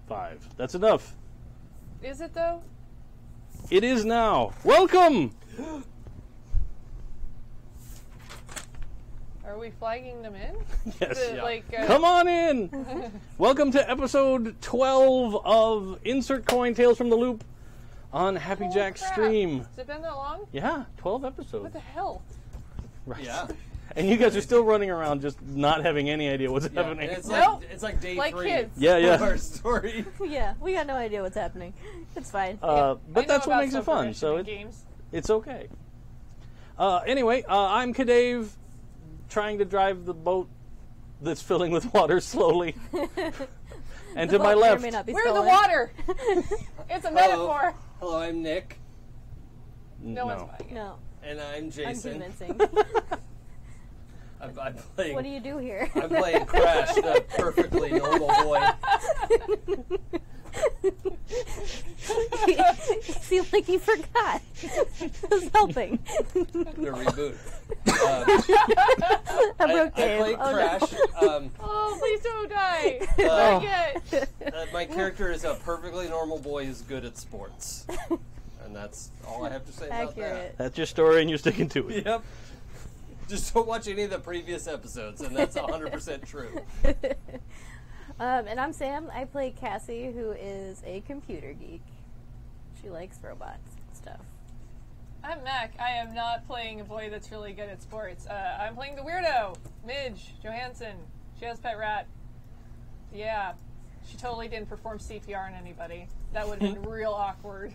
Five. That's enough. Is it though? It is now. Welcome! Are we flagging them in? Yes. Yeah. Come on in! Welcome to episode 12 of Insert Coin Tales from the Loop on Happy Holy Jack's crap. stream. Has it been that long? Yeah, 12 episodes. What the hell? Right. Yeah. And you guys are still running around just not having any idea what's happening. It's Nope. like day Like 3 kids. Yeah, of yeah. our story. Yeah, we got no idea what's happening. It's fine. But I know that's what about makes it fun, so games. it's okay. Anyway, I'm Kadave, trying to drive the boat that's filling with water slowly. And to my left, Where's the water? It's a metaphor. Hello, I'm Nick. No one's buying it. No, And I'm I'm Jason. convincing. I'm playing. What do you do here? I'm playing Crash, the perfectly normal boy. You seem like you forgot. Who's helping? The reboot. I broke I Dave. play Oh, Crash. Oh, please don't die. Not yet. My character is a perfectly normal boy who's good at sports. And that's all I have to say about Accurate. that's your story and you're sticking to that. it. Yep. Just don't watch any of the previous episodes, and that's 100% true. And I'm Sam. I play Cassie, who is a computer geek. She likes robots and stuff. I'm Mac. I am not playing a boy that's really good at sports. I'm playing the weirdo, Midge Johansson. She has a pet rat. Yeah. She totally didn't perform CPR on anybody. That would have been real awkward.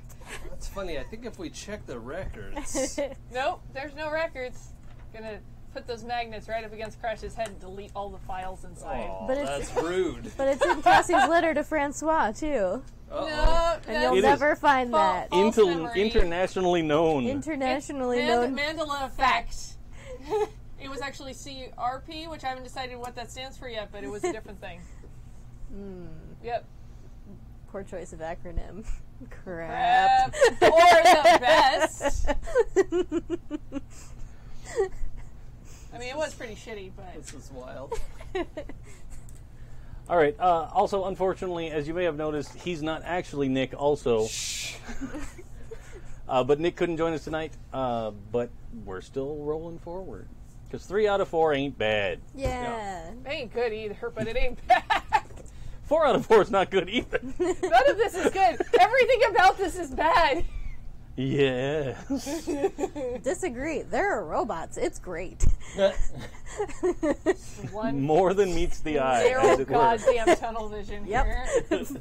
That's funny. I think if we check the records... Nope, there's no records. Gonna put those magnets right up against Crash's head and delete all the files inside. Oh, But it's- that's rude. But it's in Cassie's letter to Francois, too. No, And you'll It is never find that. False memory. Internationally known. Internationally known. Mandela effect. It was actually CRP, which I haven't decided what that stands for yet, but it was a different thing. Yep. Poor choice of acronym. Crap. Or the best. I mean, it was pretty shitty, but... This is wild. All right. Also, unfortunately, as you may have noticed, he's not actually Nick also. But Nick couldn't join us tonight. But we're still rolling forward. Because 3 out of 4 ain't bad. Yeah. It ain't good either, but it ain't bad. 4 out of 4 is not good either. None of this is good. Everything about this is bad. Yeah. Disagree. There are robots. It's great. One More than meets the eye, zero as it were. goddamn tunnel vision here.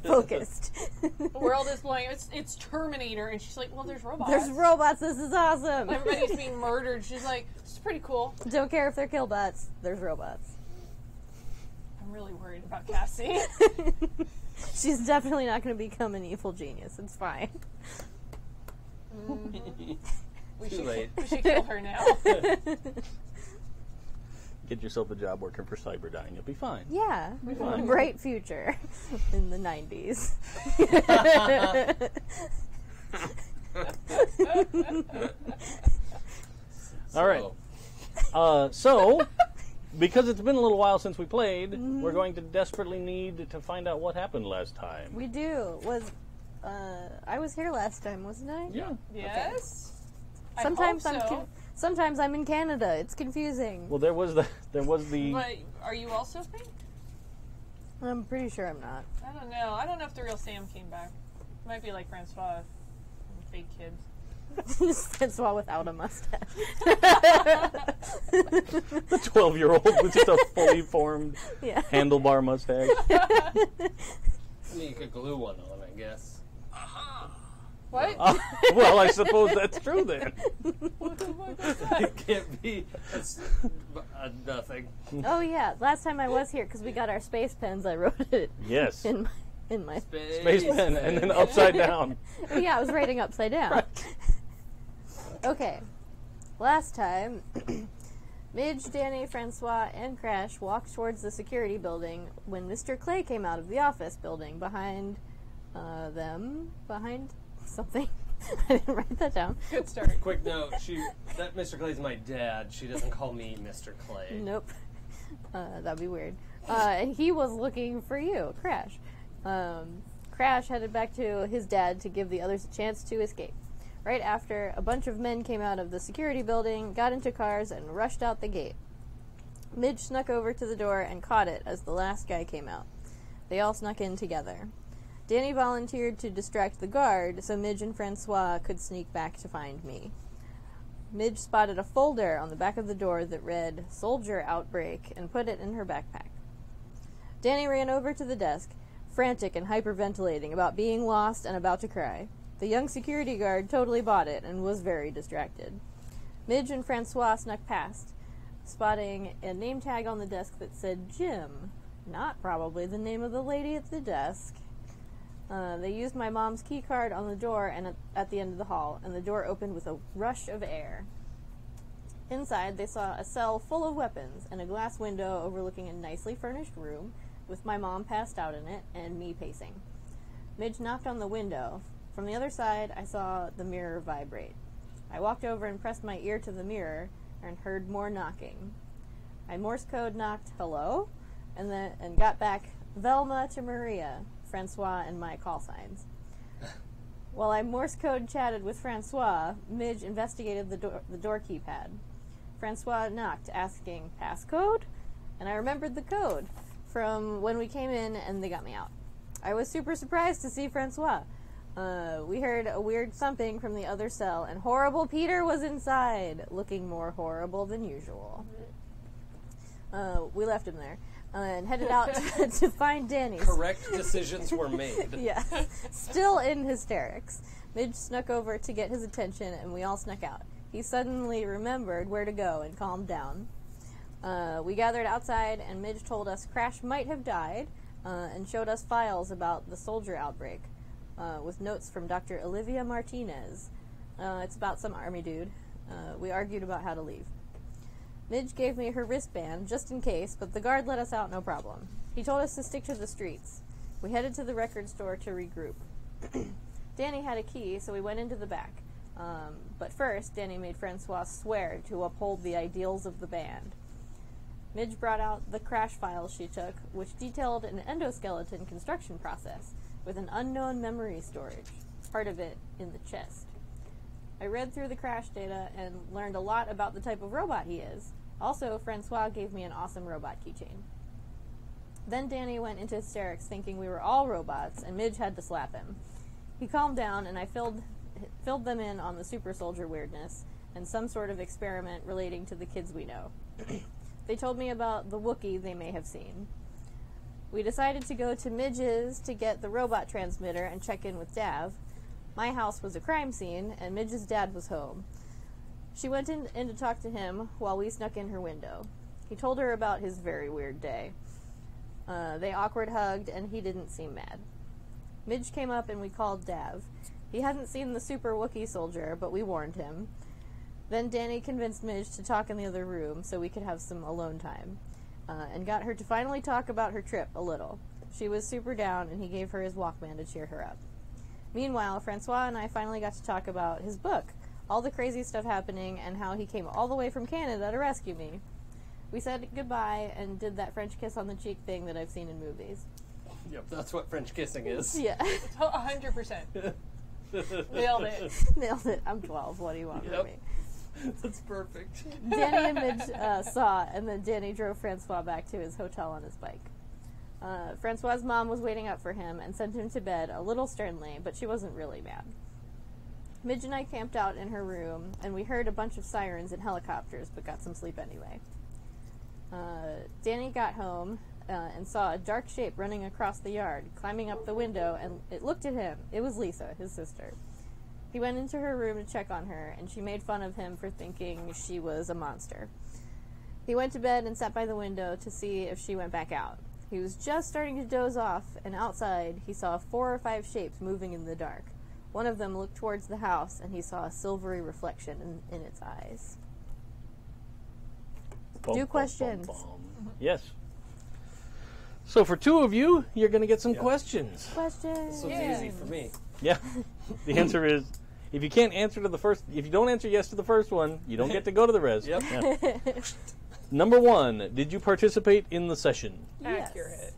Focused. The world is blowing. It's Terminator, and she's like, well, there's robots. There's robots. This is awesome. Everybody's being murdered. She's like, this is pretty cool. Don't care if they're killbots. There's robots. I'm really worried about Cassie. She's definitely not going to become an evil genius. It's fine. We Too late. should kill her now. Get yourself a job working for Cyberdyne. You'll be fine. Yeah. fine. Bright future in the 90s. All right. So, because it's been a little while since we played, we're going to desperately need to find out what happened last time. We do. I was here last time, wasn't I? Yeah. Yes. Sometimes I hope so. sometimes I'm in Canada. It's confusing. Well, there was the But are you also fake? I'm pretty sure I'm not. I don't know. I don't know if the real Sam came back. It might be like Francois, fake kids. Francois without a mustache. the 12-year-old with just a fully formed Yeah. handlebar mustache. I mean, you could glue one on, I guess. What? Well, I suppose that's true then. What the fuck is that? It can't be. It's nothing. Oh yeah, last time I was here because we got our space pens. I wrote it Yes. in my. Space pen and then upside down. Yeah, I was writing upside down. Right. Okay, Last time, Midge, Danny, Francois, and Crash walked towards the security building when Mr. Clay came out of the office building behind something. I didn't write that down. Good start. Quick note, that Mr. Clay's my dad. She doesn't call me Mr. Clay. Nope. That'd be weird. He was looking for you, Crash. Crash headed back to his dad to give the others a chance to escape. Right after, a bunch of men came out of the security building, got into cars, and rushed out the gate. Midge snuck over to the door and caught it as the last guy came out. They all snuck in together. Danny volunteered to distract the guard so Midge and Francois could sneak back to find me. Midge spotted a folder on the back of the door that read, "Soldier Outbreak," and put it in her backpack. Danny ran over to the desk, frantic and hyperventilating about being lost and about to cry. The young security guard totally bought it and was very distracted. Midge and Francois snuck past, spotting a name tag on the desk that said Jim, not probably the name of the lady at the desk. They used my mom's key card on the door and at the end of the hall, and the door opened with a rush of air. Inside, they saw a cell full of weapons and a glass window overlooking a nicely furnished room with my mom passed out in it and me pacing. Midge knocked on the window. From the other side, I saw the mirror vibrate. I walked over and pressed my ear to the mirror and heard more knocking. I Morse code knocked hello and got back Velma to Maria, Francois, and my call signs. While I Morse code chatted with Francois, Midge investigated the door keypad. Francois knocked, asking passcode, and I remembered the code from when we came in and they got me out. I was super surprised to see Francois. We heard a weird thumping from the other cell, and Horrible Peter was inside, looking more horrible than usual. We left him there and headed out to find Danny. Correct decisions were made. Yeah, still in hysterics. Midge snuck over to get his attention, and we all snuck out. He suddenly remembered where to go and calmed down. We gathered outside, and Midge told us Crash might have died, and showed us files about the soldier outbreak, with notes from Dr. Olivia Martinez. It's about some army dude. We argued about how to leave. Midge gave me her wristband, just in case, but the guard let us out no problem. He told us to stick to the streets. We headed to the record store to regroup. Danny had a key, so we went into the back. But first, Danny made Francois swear to uphold the ideals of the band. Midge brought out the crash files she took, which detailed an endoskeleton construction process with an unknown memory storage, part of it in the chest. I read through the crash data and learned a lot about the type of robot he is. Also, Francois gave me an awesome robot keychain. Then Danny went into hysterics thinking we were all robots, and Midge had to slap him. He calmed down, and I filled them in on the super soldier weirdness and some sort of experiment relating to the kids we know. They told me about the Wookiee they may have seen. We decided to go to Midge's to get the robot transmitter and check in with Dav. My house was a crime scene, and Midge's dad was home. She went in to talk to him while we snuck in her window. He told her about his very weird day. They awkward hugged, and he didn't seem mad. Midge came up, and we called Dav. He hadn't seen the super Wookiee soldier, but we warned him. Then Danny convinced Midge to talk in the other room so we could have some alone time, and got her to finally talk about her trip a little. She was super down, and he gave her his Walkman to cheer her up. Meanwhile, Francois and I finally got to talk about his book, all the crazy stuff happening, and how he came all the way from Canada to rescue me. We said goodbye and did that French kiss on the cheek thing that I've seen in movies. Yep, that's what French kissing is. Yeah. 100%. Nailed it. Nailed it. I'm 12. What do you want from me? That's perfect. Danny and Midge saw, and then Danny drove Francois back to his hotel on his bike. Francois's mom was waiting up for him and sent him to bed a little sternly, but she wasn't really mad. Midge and I camped out in her room, and we heard a bunch of sirens and helicopters, but got some sleep anyway. Danny got home and saw a dark shape running across the yard, climbing up the window, and it looked at him. It was Lisa, his sister. He went into her room to check on her, and she made fun of him for thinking she was a monster. He went to bed and sat by the window to see if she went back out. He was just starting to doze off, and outside he saw 4 or 5 shapes moving in the dark. One of them looked towards the house, and he saw a silvery reflection in its eyes. Do questions. Yes. So for two of you, you're going to get some questions. Questions. This was easy for me. Yeah. The answer is, if you can't answer to the first, if you don't answer yes to the first one, you don't get to go to the rest. Yep. Yeah. Number 1, did you participate in the session? Yes. Accurate.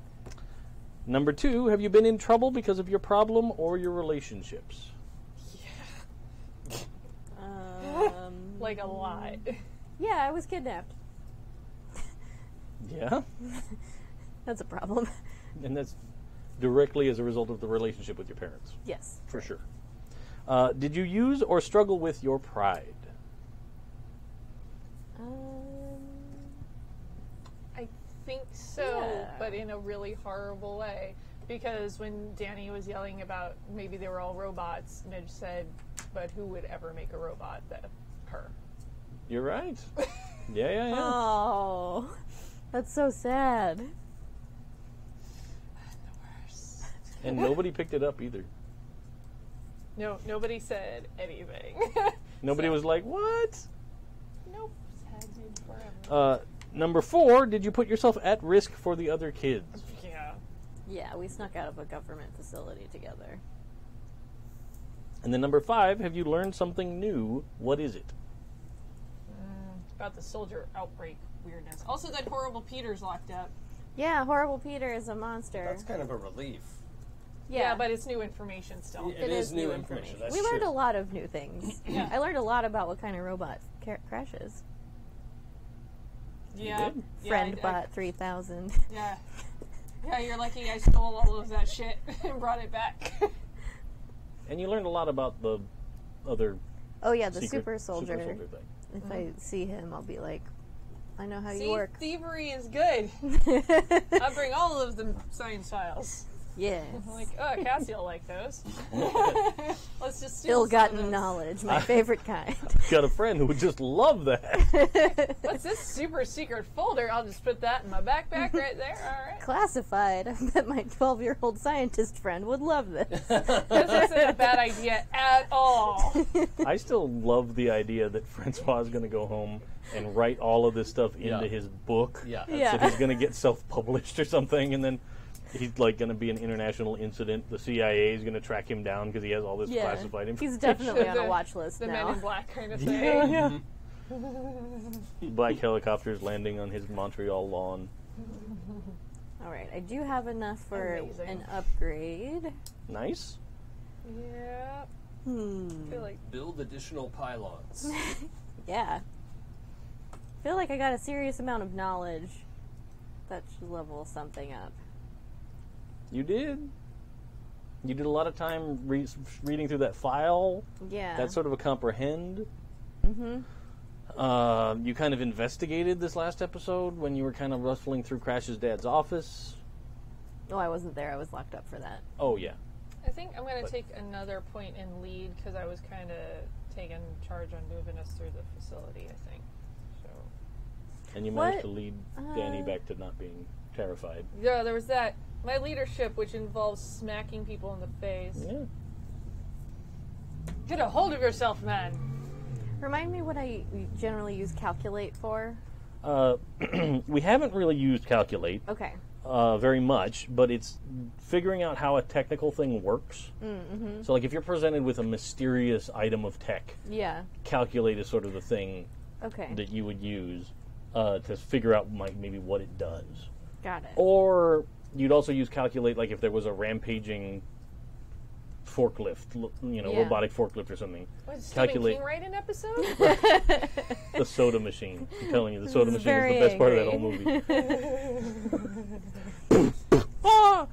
Number 2, have you been in trouble because of your problem or your relationships? Like a lot. Yeah, I was kidnapped. Yeah. That's a problem. And that's directly as a result of the relationship with your parents, Yes. for sure. Did you use or struggle with your pride? I think so, Yeah. but in a really horrible way. Because when Danny was yelling about maybe they were all robots, Midge said, but who would ever make a robot that her? You're right. Yeah. Oh, that's so sad. And nobody picked it up either. No, nobody said anything. Nobody was like, what? Nope. Sad Midge forever. Number 4, did you put yourself at risk for the other kids? Yeah. Yeah, we snuck out of a government facility together. And then number 5, have you learned something new? What is it? About the soldier outbreak weirdness. Also, that horrible Peter's locked up. Yeah, Horrible Peter is a monster. That's kind of a relief. Yeah, but it's new information still. It is new information. That's We learned true. a lot of new things. Yeah. I learned a lot about what kind of robot crashes. Yeah. did? Friendbot 3000. Yeah. Yeah, you're lucky I stole all of that shit and brought it back. And you learned a lot about the other Oh yeah, the secret super soldier. thing. If I see him, I'll be like, I know how See, you work. thievery is good. I bring all of the science files. Yeah. I'm like, oh, Cassie will like those. Let's just steal some of Ill-gotten those. knowledge, my favorite kind. Got a friend who would just love that. What's this super secret folder? I'll just put that in my backpack right there. All right. Classified. I bet my 12-year-old scientist friend would love this. This isn't a bad idea at all. I still love the idea that Francois is going to go home and write all of this stuff into Yeah. his book. Yeah. Yeah. So he's going to get self-published or something, and then he's like going to be an international incident. The CIA is going to track him down because he has all this Yeah. classified information. He's definitely on a The- watch list The now. Men in Black kind of thing. Yeah. Black helicopters landing on his Montreal lawn. All right, I do have enough for Amazing. an upgrade. Nice. Yeah. I feel like Build additional pylons. Yeah. I feel like I got a serious amount of knowledge. That should level something up. You did. You did a lot of time reading through that file. Yeah. That's sort of a comprehend. Mm-hmm. You kind of investigated this last episode when you were kind of rustling through Crash's dad's office. Oh, I wasn't there. I was locked up for that. Oh, yeah. I think I'm going to take another point in lead because I was kind of taking charge on moving us through the facility, I think. So, And you What? managed to lead Danny back to not being terrified. yeah, there was that. My leadership, which involves smacking people in the face. Yeah. Get a hold of yourself, man. Remind me what I generally use calculate for. We haven't really used calculate Okay. very much, but it's figuring out how a technical thing works. Mm-hmm. So, like, if you're presented with a mysterious item of tech, Yeah. calculate is sort of the thing Okay. that you would use to figure out maybe what it does. Got it. Or you'd also use calculate, like if there was a rampaging forklift, Yeah. robotic forklift or something. Was Stephen Calculate. King write an episode? The soda machine. I'm telling you, the soda This is machine is the very best part of that whole movie. Ah!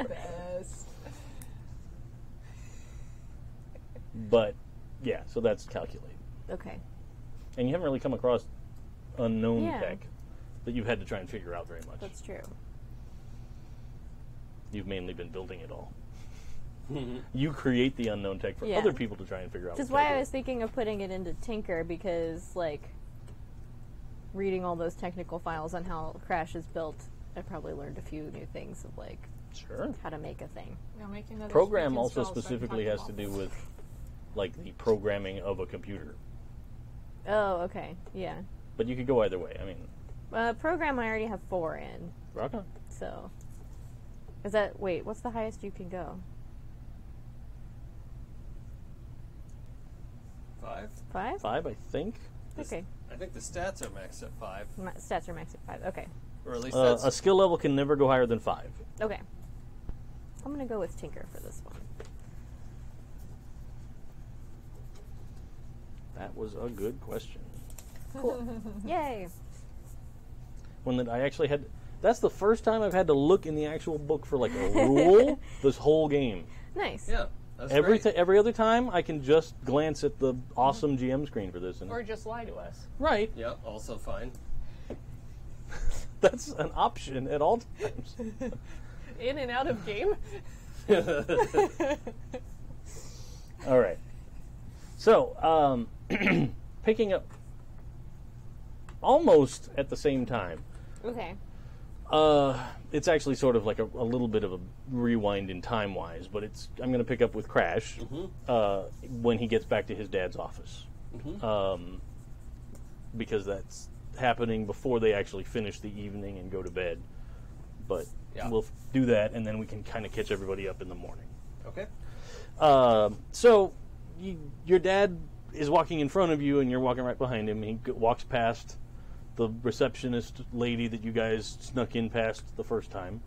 Yes. But yeah, so that's calculate. Okay. And you haven't really come across unknown Yeah. tech that you've had to try and figure out very much. That's true. You've mainly been building it all. You create the unknown tech for Yeah. other people to try and figure out. Which is with why I calculate. was thinking of putting it into Tinker, because, like, reading all those technical files on how Crash is built, I probably learned a few new things of, like, Sure. how to make a thing. Now make another Program speaking also spell so I can specifically talk has them to all. do with like the programming of a computer. Oh, okay. Yeah. But you could go either way. I mean, program I already have 4 in. rock on. So, is that, wait, what's the highest you can go? 5? 5? 5, I think. Okay. I think the stats are maxed at 5. Stats are max at 5. Okay. Or at least that's... A skill level can never go higher than 5. Okay. I'm going to go with Tinker for this one. That was a good question. Cool. Yay. One that I actually had... That's the first time I've had to look in the actual book for, like, a rule this whole game. Nice. Yeah, that's Every great. every other time, I can just glance at the awesome GM screen for this. And Or just lie to us. right. Yeah, also fine. That's an option at all times. In and out of game? All right. So, picking up almost at the same time. Okay. It's actually sort of like a little bit of a rewind in time-wise, but I'm going to pick up with Crash when he gets back to his dad's office. Because that's happening before they actually finish the evening and go to bed. But we'll do that, and then we can kind of catch everybody up in the morning. Okay. So, your dad is walking in front of you, and you're walking right behind him. He walks past the receptionist lady that you guys snuck in past the first time.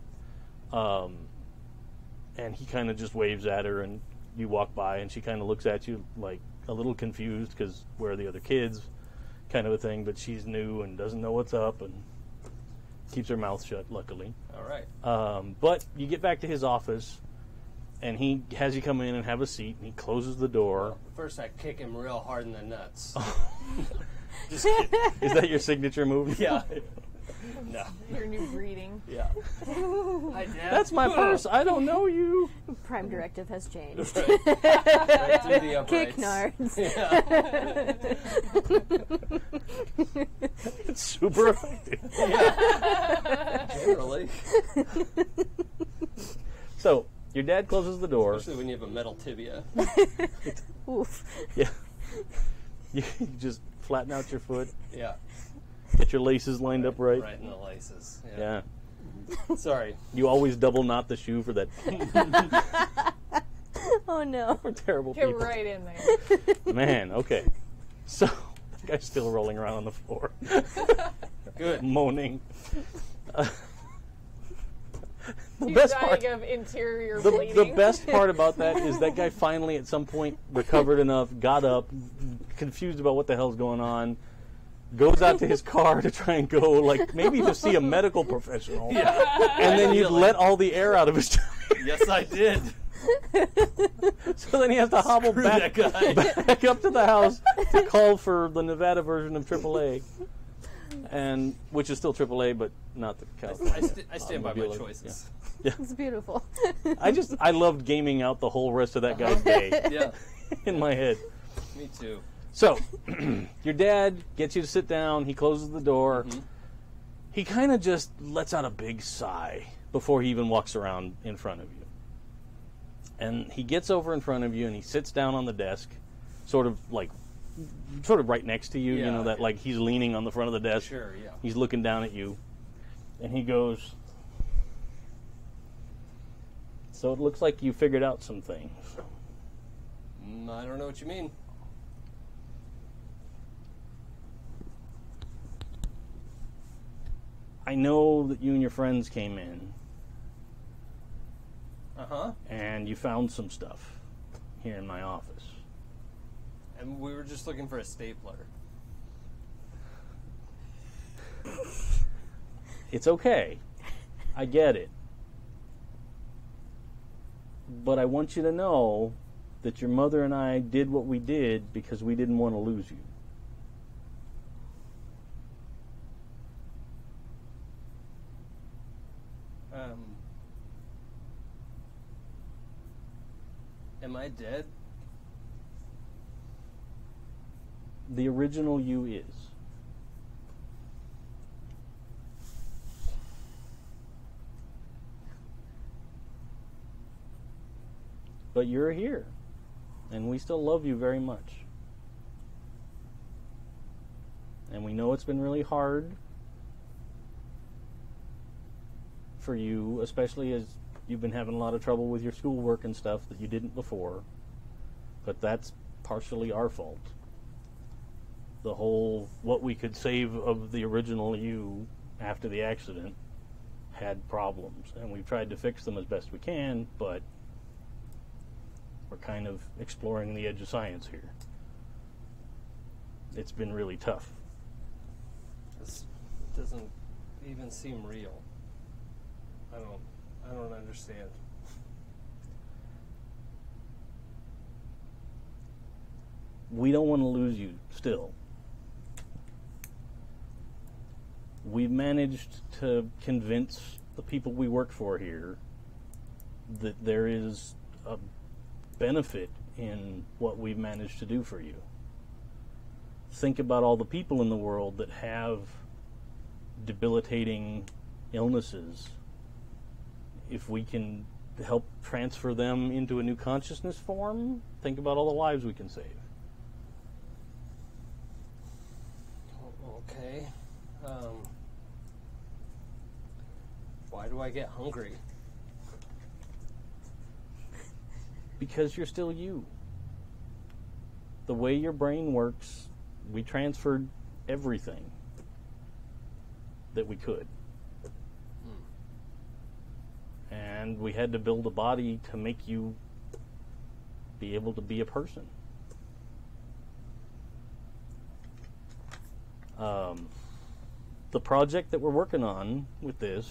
And he kind of just waves at her, and you walk by, and she kind of looks at you like a little confused because where are the other kids kind of a thing, but she's new and doesn't know what's up and keeps her mouth shut, luckily. All right. But you get back to his office, and he has you come in and have a seat, and he closes the door. Well, first I kick him real hard in the nuts. Just kidding. Is that your signature move? Yeah. No. Your new breeding. Yeah. Hi, Dad. That's my purse. I don't know you. Prime directive has changed. Right. Right through the Kick uprights. nards. It's super effective. Yeah. Generally. So, your dad closes the door. Especially when you have a metal tibia. Oof. Yeah. You just flatten out your foot. Yeah. Get your laces lined up right. Right in the laces. Yeah. Sorry. You always double knot the shoe for that. Oh no. We're terrible Get people. right in there. Man, okay. So, the guy's still rolling around on the floor. Good. Moaning. The He's best dying part, of interior the bleeding. best part about that is that guy finally at some point recovered enough, got up, confused about what the hell's going on, goes out to his car to try and go, like, maybe to see a medical professional. Yeah. And then you let all the air out of his tire. Yes, I did. So then he has to hobble Screw back that guy. back up to the house to call for the Nevada version of AAA. And which is still AAA, but not the California. I stand by my automobile. choices. It's beautiful. I loved gaming out the whole rest of that guy's day Yeah. in my head. Me too. So, your dad gets you to sit down. He closes the door. He kind of just lets out a big sigh before he even walks around in front of you. And he gets over in front of you and he sits down on the desk, sort of right next to you. You Yeah. know, that like he's leaning on the front of the desk. Sure, yeah. He's looking down at you. And he goes, "So it looks like you figured out some things." I don't know what you mean. I know that you and your friends came in Uh-huh. and you found some stuff here in my office. And we were just looking for a stapler. It's okay. I get it. But I want you to know that your mother and I did what we did because we didn't want to lose you. Am I dead? The original you is. But you're here, and we still love you very much. And we know it's been really hard for you, especially as you've been having a lot of trouble with your schoolwork and stuff that you didn't before. But that's partially our fault. The whole what we could save of the original you after the accident had problems, and we've tried to fix them as best we can, but we're kind of exploring the edge of science here. It's been really tough. This doesn't even seem real. I don't understand. We don't want to lose you still. We've managed to convince the people we work for here that there is a benefit in what we've managed to do for you. Think about all the people in the world that have debilitating illnesses. If we can help transfer them into a new consciousness form, think about all the lives we can save. Okay. Why do I get hungry? Because you're still you. The way your brain works, we transferred everything that we could. And we had to build a body to make you be able to be a person. The project that we're working on with this,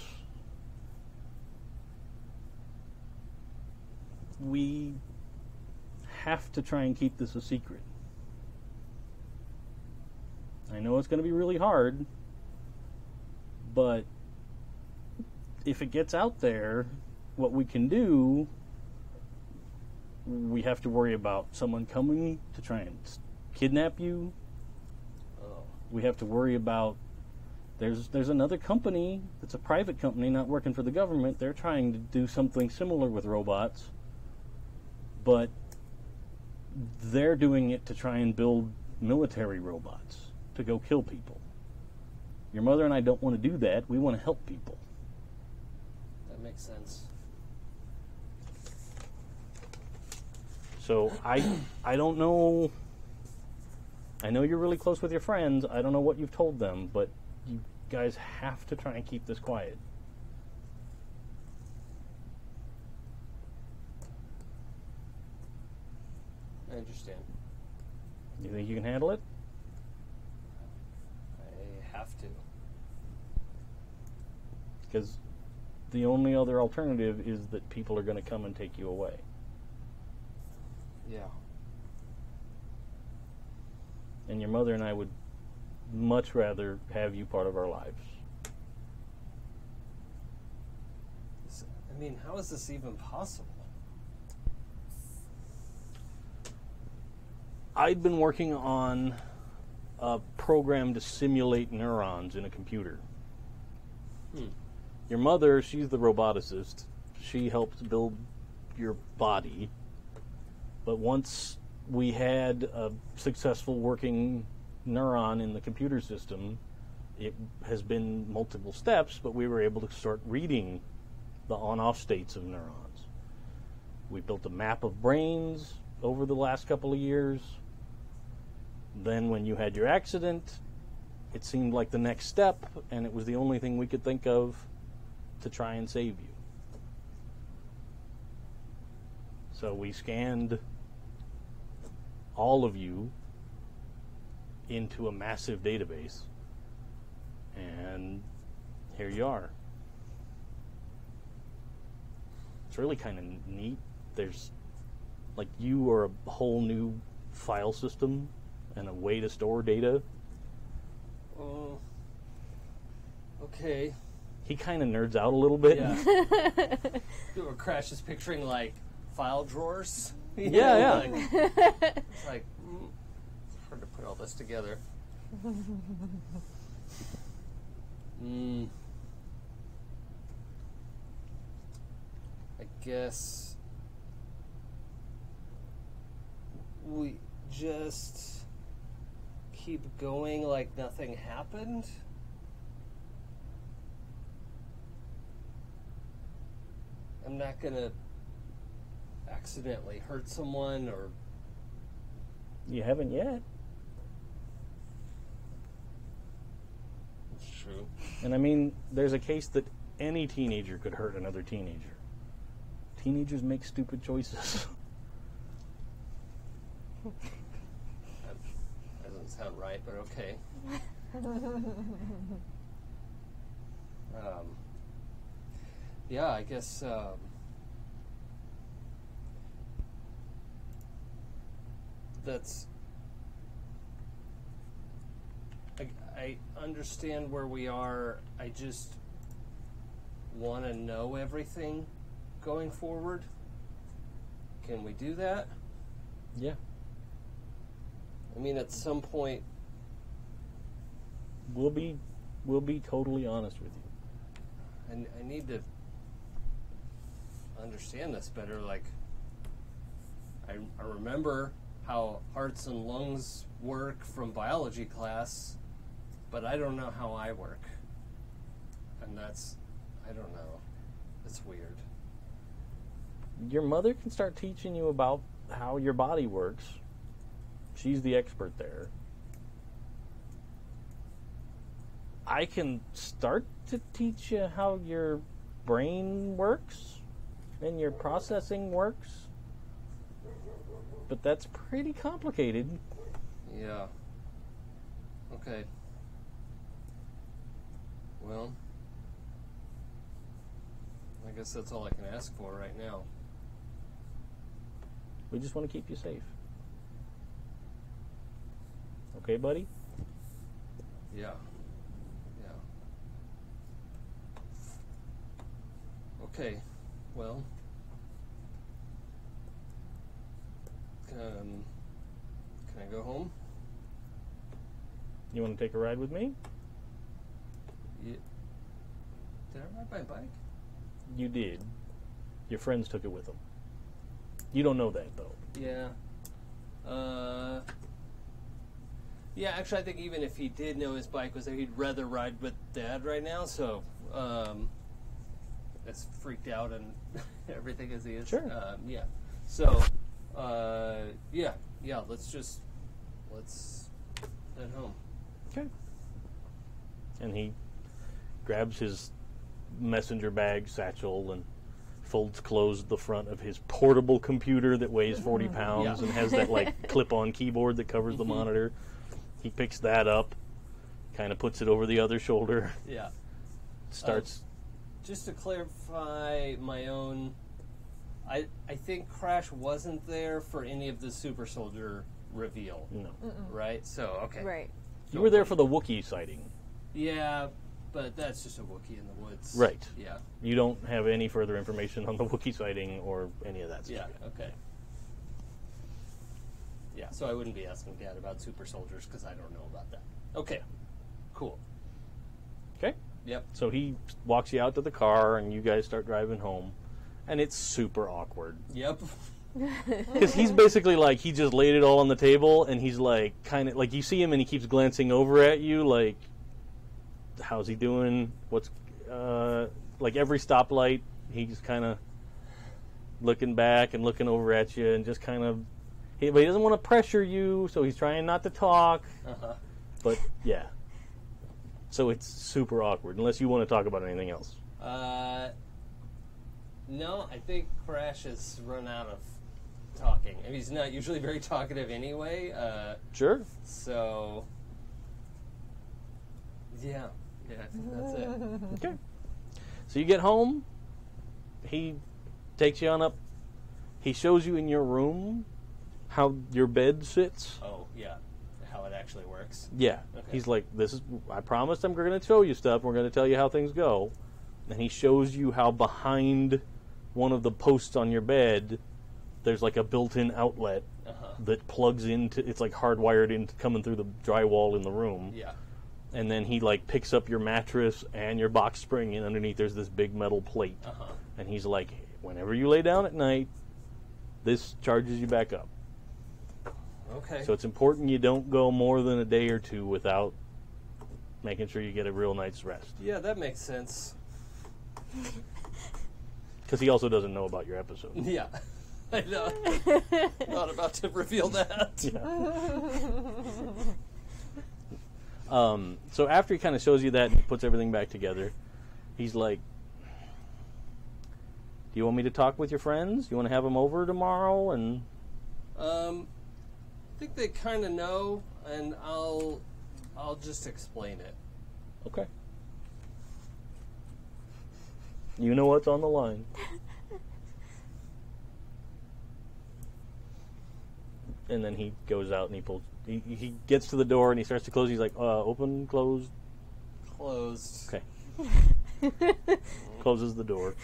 we have to try and keep this a secret. I know it's going to be really hard, but if it gets out there, what we can do, we have to worry about someone coming to try and kidnap you. We have to worry about there's another company that's a private company not working for the government. They're trying to do something similar with robots, but they're doing it to try and build military robots to go kill people. Your mother and I don't want to do that. We want to help people. That makes sense. So I don't know. I know you're really close with your friends. I don't know what you've told them, but you guys have to try and keep this quiet. I understand. You think you can handle it? I have to. Because the only other alternative is that people are going to come and take you away. Yeah. And your mother and I would much rather have you part of our lives. I mean, how is this even possible? I'd been working on a program to simulate neurons in a computer. Your mother, she's the roboticist. She helps build your body. But once we had a successful working neuron in the computer system, it has been multiple steps, but we were able to start reading the on-off states of neurons. We built a map of brains over the last couple of years. Then when you had your accident, it seemed like the next step, and it was the only thing we could think of to try and save you. So we scanned all of you into a massive database, and here you are. It's really kind of neat. There's, like, you are a whole new file system and a way to store data. Okay. He kind of nerds out a little bit. Yeah. Crash is picturing, like, file drawers. Yeah. Like, it's like, it's hard to put all this together. I guess we just keep going like nothing happened? I'm not gonna accidentally hurt someone or... You haven't yet. It's true. And I mean, there's a case that any teenager could hurt another teenager. Teenagers make stupid choices. That doesn't sound right, but okay. Yeah, I guess that's... I understand where we are. I just want to know everything going forward. Can we do that? Yeah. I mean, at some point... We'll be totally honest with you. I need to understand this better. Like, I remember how hearts and lungs work from biology class, but I don't know how I work. And that's, I don't know. It's weird. Your mother can start teaching you about how your body works. She's the expert there. I can start to teach you how your brain works and your processing works, but that's pretty complicated. Yeah. Okay. Well, I guess that's all I can ask for right now. We just want to keep you safe. Okay, buddy? Yeah. Yeah. Okay. Well, can I go home? You want to take a ride with me? Yeah. Did I ride my bike? You did. Your friends took it with them. You don't know that, though. Yeah. Yeah, actually, I think even if he did know his bike was there, he'd rather ride with Dad right now, so, as freaked out and everything as he is. Sure. Yeah. So, yeah, let's head home. Okay. And he grabs his messenger bag satchel and folds closed the front of his portable computer that weighs 40 pounds Yeah. and has that like clip-on keyboard that covers the monitor. He picks that up, kind of puts it over the other shoulder, Yeah. starts... Just to clarify my own, I think Crash wasn't there for any of the Super Soldier reveal, No. right? So, okay. Right. You were there for the Wookiee sighting. Yeah, but that's just a Wookiee in the woods. Right. Yeah. You don't have any further information on the Wookiee sighting or any of that stuff. Yeah, okay. Yeah, so I wouldn't be asking Dad about Super Soldiers because I don't know about that. Okay, cool. Okay? Yep. So he walks you out to the car and you guys start driving home. And it's super awkward. Yep. Because he's basically like, he just laid it all on the table, and he's like, kind of, like, you see him and he keeps glancing over at you, like, how's he doing? What's, like, every stoplight, he's kind of looking back and looking over at you and just kind of, but he doesn't want to pressure you, so he's trying not to talk. Uh-huh. But, yeah. So it's super awkward, unless you want to talk about anything else. No, I think Crash has run out of talking. I mean, he's not usually very talkative anyway. Sure. So, yeah, I think that's it. Okay. So you get home, he takes you on up, he shows you in your room how your bed sits. Oh, yeah, how it actually works. Yeah. Okay. He's like, I promised I'm going to show you stuff, we're going to tell you how things go. And he shows you how behind one of the posts on your bed, there's like a built-in outlet that plugs into, it's like hardwired into coming through the drywall in the room. Yeah. And then he like picks up your mattress and your box spring, and underneath there's this big metal plate. And he's like, whenever you lay down at night, this charges you back up. Okay. So it's important you don't go more than a day or two without making sure you get a real night's rest. Yeah, that makes sense. Because he also doesn't know about your episode. Yeah. I know. Not about to reveal that. So after he kind of shows you that and he puts everything back together, he's like, do you want me to talk with your friends? You want to have them over tomorrow? And I think they kind of know, and I'll just explain it. okay. You know what's on the line. And then he goes out and he pulls. He gets to the door and he starts to close. He's like, open, close. Closed. Okay. Closes the door.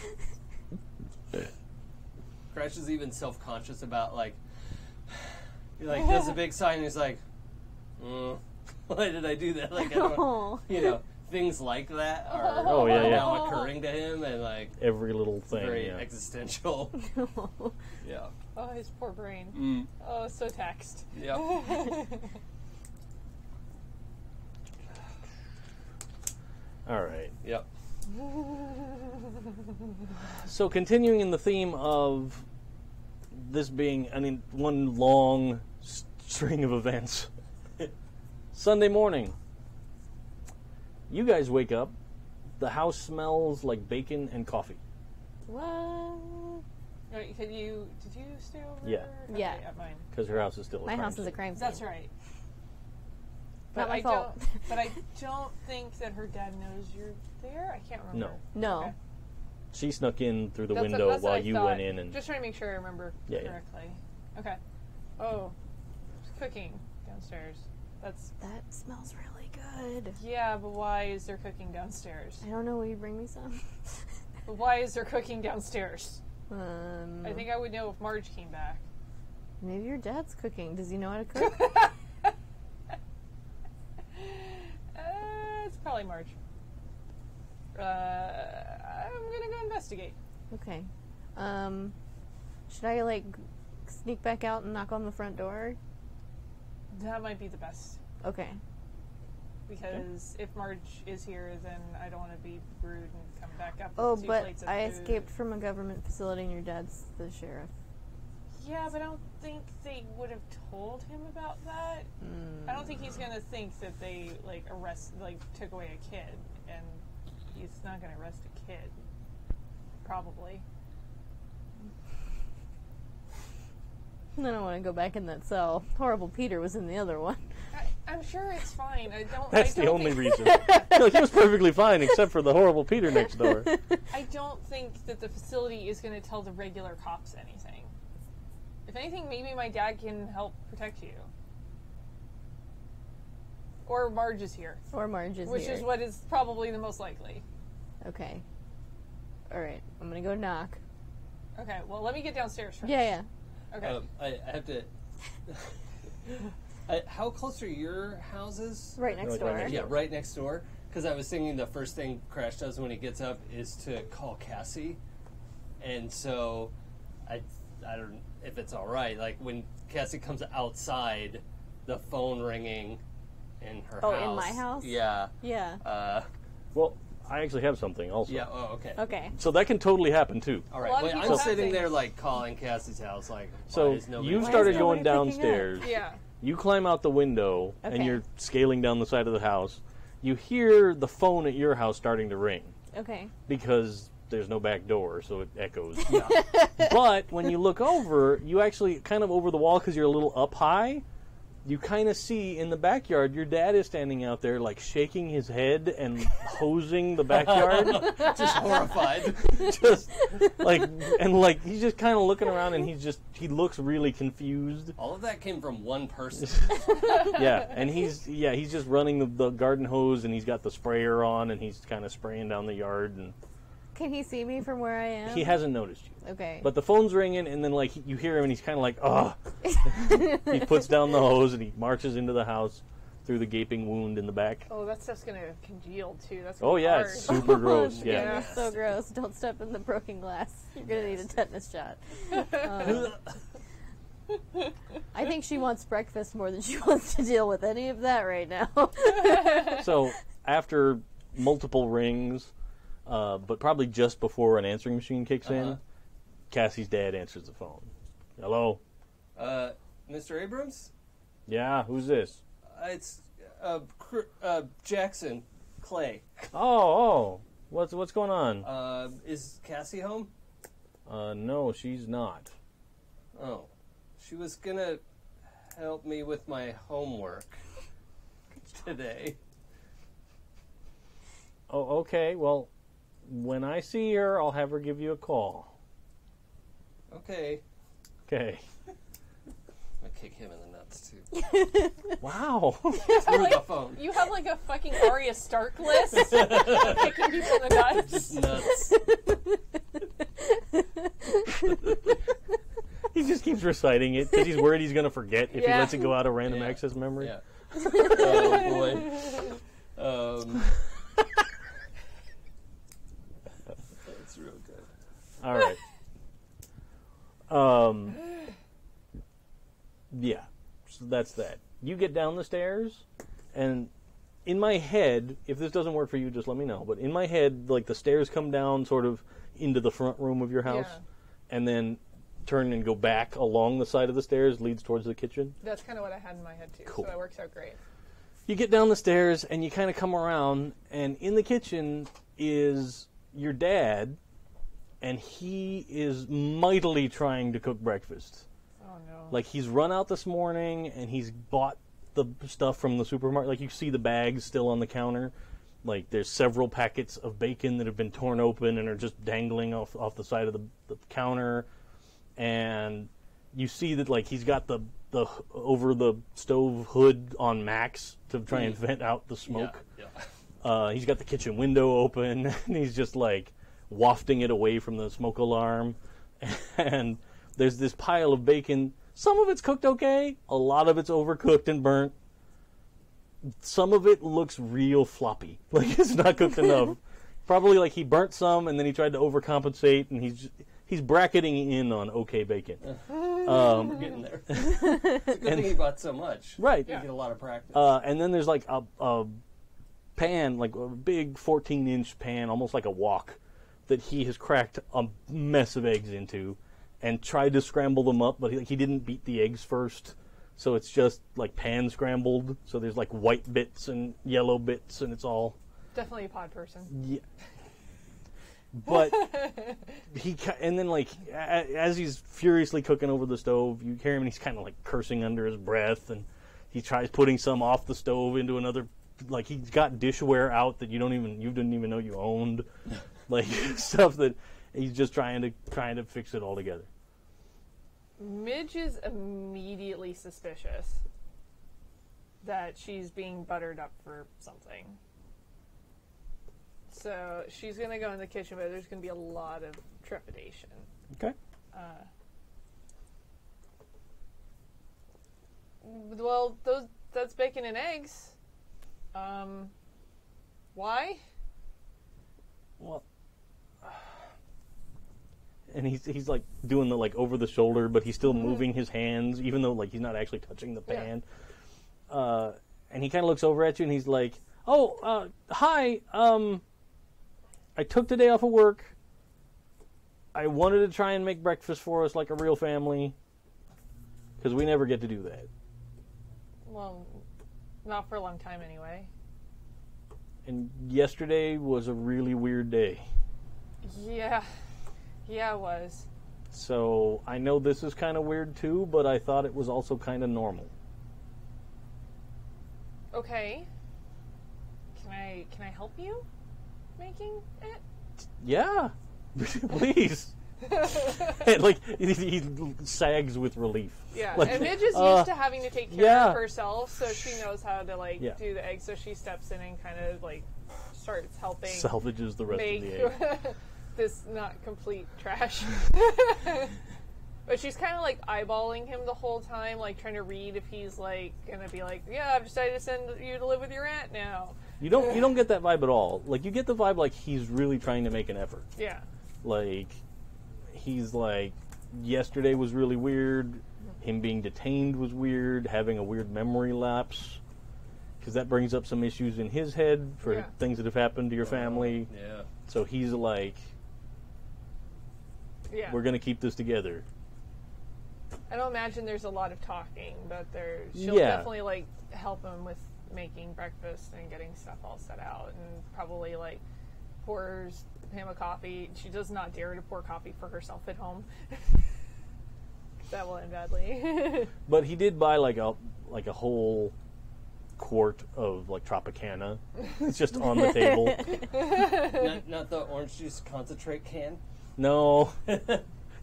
Crash is even self-conscious about, like, he, like, does a big sign and he's like, why did I do that? Like, I don't, you know, things like that are now occurring to him, and, like, Every little thing. very Yeah. existential. Yeah. Oh, his poor brain. Mm. Oh, so taxed. Yep. All right. Yep. So continuing in the theme of this being, one long string of events. Sunday morning. You guys wake up. The house smells like bacon and coffee. What? Wait, did you stay over? Yeah. Okay, Yeah. at mine. Because her house is still a My crime house is a scene. crime scene. That's right. Not my I fault. But I don't think that her dad knows you're there. I can't remember. No. Okay. She snuck in through the That's window what while I you thought. went in and Just trying to make sure I remember Yeah, yeah. correctly. Okay. Oh, it's cooking downstairs. That's That smells really good. yeah, but why is there cooking downstairs? I don't know. Will you bring me some? But why is there cooking downstairs? I think I would know if Marge came back. Maybe your dad's cooking. Does he know how to cook? It's probably Marge. I'm gonna go investigate. Okay. Should I sneak back out and knock on the front door? That might be the best. Okay. Because if Marge is here, then I don't want to be rude and come back up Oh, with 2 but plates of I food. escaped from a government facility and your dad's the sheriff. Yeah, but I don't think they would have told him about that. I don't think he's gonna think that they took away a kid, and he's not gonna arrest a kid. Probably. I don't want to go back in that cell. Horrible Peter was in the other one. I'm sure it's fine. that's the only reason. No, he was perfectly fine except for the horrible Peter next door. I don't think that the facility is going to tell the regular cops anything. If anything, maybe my dad can help protect you. Or Marge is here. Or Marge is Which here. is what is probably the most likely. Okay. Alright, I'm gonna go knock. Okay, well, let me get downstairs first. Yeah. Okay. I have to... how close are your houses? Right next Right door. next Yeah, right next door. Because I was thinking the first thing Crash does when he gets up is to call Cassie. And so, I don't... If it's all right, like when Cassie comes outside, the phone ringing in her Oh, house. in my house? Yeah. Yeah. Well, I actually have something also. Yeah. Oh, okay. Okay. So that can totally happen too. All A right. lot of Wait, people I'm have sitting there things. like calling Cassie's house, like. So why is nobody you Why started is going nobody picking up? downstairs. Yeah. You climb out the window and Okay. you're scaling down the side of the house. You hear the phone at your house starting to ring Okay. because there's no back door, so it echoes. Yeah. But when you look over, you actually kind of over the wall because you're a little up high. You kind of see in the backyard your dad is standing out there like shaking his head and hosing the backyard. just horrified. Just like he's just kind of looking around and he looks really confused. All of that came from one person. Yeah, and he's just running the garden hose and he's got the sprayer on and he's kind of spraying down the yard and Can he see me from where I am? he hasn't noticed you. Okay. But the phone's ringing and then you hear him and he's kind of like, ugh. He puts down the hose and he marches into the house through the gaping wound in the back. Oh, that stuff's going to congeal, too. That's gonna Oh be yeah, hard. it's super gross. It's Yeah. gonna be so gross. Don't step in the broken glass. You're gonna need a tetanus shot. I think she wants breakfast more than she wants to deal with any of that right now. So after multiple rings, but probably just before an answering machine kicks in, Cassie's dad answers the phone. Hello? Mr. Abrams? Yeah, who's this? It's Jackson Clay. Oh, what's going on? Is Cassie home? No, she's not. Oh. She was gonna help me with my homework today. Oh, okay. Well, when I see her, I'll have her give you a call. Okay. Okay. I kick him in the nuts too. Wow. Through the phone. You have like a fucking Arya Stark list of kicking people in the nuts. Just nuts. He just keeps reciting it because he's worried he's going to forget if he lets it go out of random access memory. Yeah. Oh boy. That's real good. All right. Yeah. So that's that. You get down the stairs, and in my head, if this doesn't work for you, just let me know. But in my head, like the stairs come down sort of into the front room of your house, and then turn and go back along the side of the stairs, leads towards the kitchen. That's kind of what I had in my head too. Cool. So that works out great. You get down the stairs, and you kind of come around, and in the kitchen is your dad, and he is mightily trying to cook breakfast. Oh no. Like, he's run out this morning, and he's bought the stuff from the supermarket. Like, you see the bags still on the counter. Like, there's several packets of bacon that have been torn open and are just dangling off the side of the counter. And you see that, like, he's got the over the stove hood on max to try and vent out the smoke. Yeah. He's got the kitchen window open, and he's just, like, wafting it away from the smoke alarm. And there's this pile of bacon. Some of it's cooked okay. A lot of it's overcooked and burnt. Some of it looks real floppy. Like, it's not cooked enough. Probably, like, he burnt some, and then he tried to overcompensate, and he's bracketing in on okay bacon. We're getting there. It's a good thing he bought so much. Right. You get a lot of practice. And then there's, like, a pan, like a big 14-inch pan, almost like a wok, that he has cracked a mess of eggs into and tried to scramble them up, but he didn't beat the eggs first. So it's just, like, pan scrambled. So there's, like, white bits and yellow bits, and it's all... Definitely a pod person. Yeah. But and then, like, as he's furiously cooking over the stove, you hear him, and he's kind of, like, cursing under his breath, and he tries putting some off the stove into another... Like, he's got dishware out that you didn't even know you owned. Like, stuff that he's just trying to fix it all together. Midge is immediately suspicious that she's being buttered up for something. So she's going to go in the kitchen, but there's going to be a lot of trepidation. Okay. Well, that's bacon and eggs. Why? Well, and he's like doing the, like, over the shoulder, but he's still moving his hands, even though, like, he's not actually touching the pan. Yeah. And he kind of looks over at you, and he's like, "Oh, hi. I took today off of work. I wanted to try and make breakfast for us like a real family, because we never get to do that. Well, not for a long time anyway. And yesterday was a really weird day. Yeah, it was. So I know this is kind of weird too, but I thought it was also kind of normal." Okay. Can I help you making it? Yeah, please. And, like, he sags with relief. Yeah, like, and Midge is used to having to take care of herself, so she knows how to, like, do the eggs. So she steps in and kind of, like, starts helping. Salvages the rest of the egg. This not complete trash. But she's kind of, like, eyeballing him the whole time, like, trying to read if he's, like, gonna be like, "Yeah, I've decided to send you to live with your aunt now." You don't get that vibe at all. Like, you get the vibe like he's really trying to make an effort. Yeah. Like, he's like, yesterday was really weird. him being detained was weird, having a weird memory lapse, because that brings up some issues in his head for things that have happened to your family. Yeah. So he's like, we're going to keep this together. I don't imagine there's a lot of talking, but she'll definitely like help him with making breakfast and getting stuff all set out, and probably like pours him a coffee. She does not dare to pour coffee for herself at home. That will end badly. But he did buy like a whole quart of like Tropicana. It's just on the table. Not the orange juice concentrate can? No.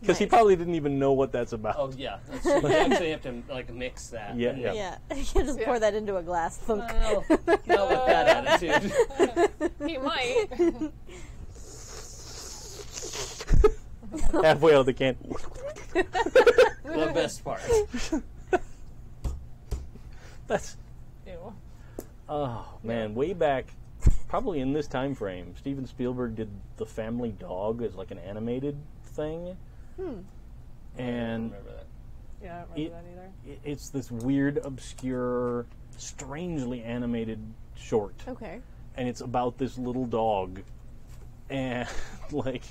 Because he probably didn't even know what that's about. Oh, yeah. That's true. You actually have to, like, mix that. Yeah. Yeah. You just pour that into a glass. Thunk. No, not with that attitude. He might. Halfway out of the can. The best part. That's... Ew. Oh, man. Way back, probably in this time frame, Steven Spielberg did The Family Dog as like an animated thing. And I don't remember that. Yeah, I don't remember that either. It's this weird, obscure, strangely animated short. Okay. And it's about this little dog. And, like,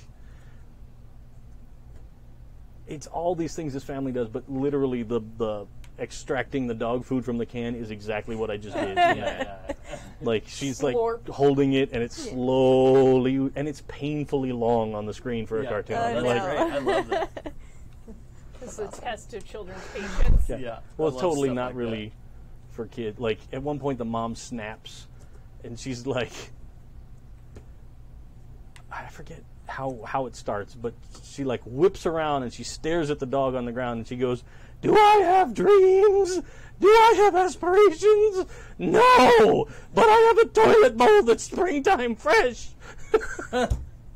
it's all these things this family does, but literally the extracting the dog food from the can is exactly what I just did. Yeah. Like, she's, Slurp. like, holding it, and it's slowly, and it's painfully long on the screen for a cartoon. Oh, I'm no. like, Great. I love that. This is a test of children's patience. Yeah. well, I it's love totally stuff not like really for kids. Like, at one point, the mom snaps, and she's like, I forget how it starts, but she, like, whips around, and she stares at the dog on the ground, and she goes, "Do I have dreams? Do I have aspirations? No! But I have a toilet bowl that's springtime fresh!" And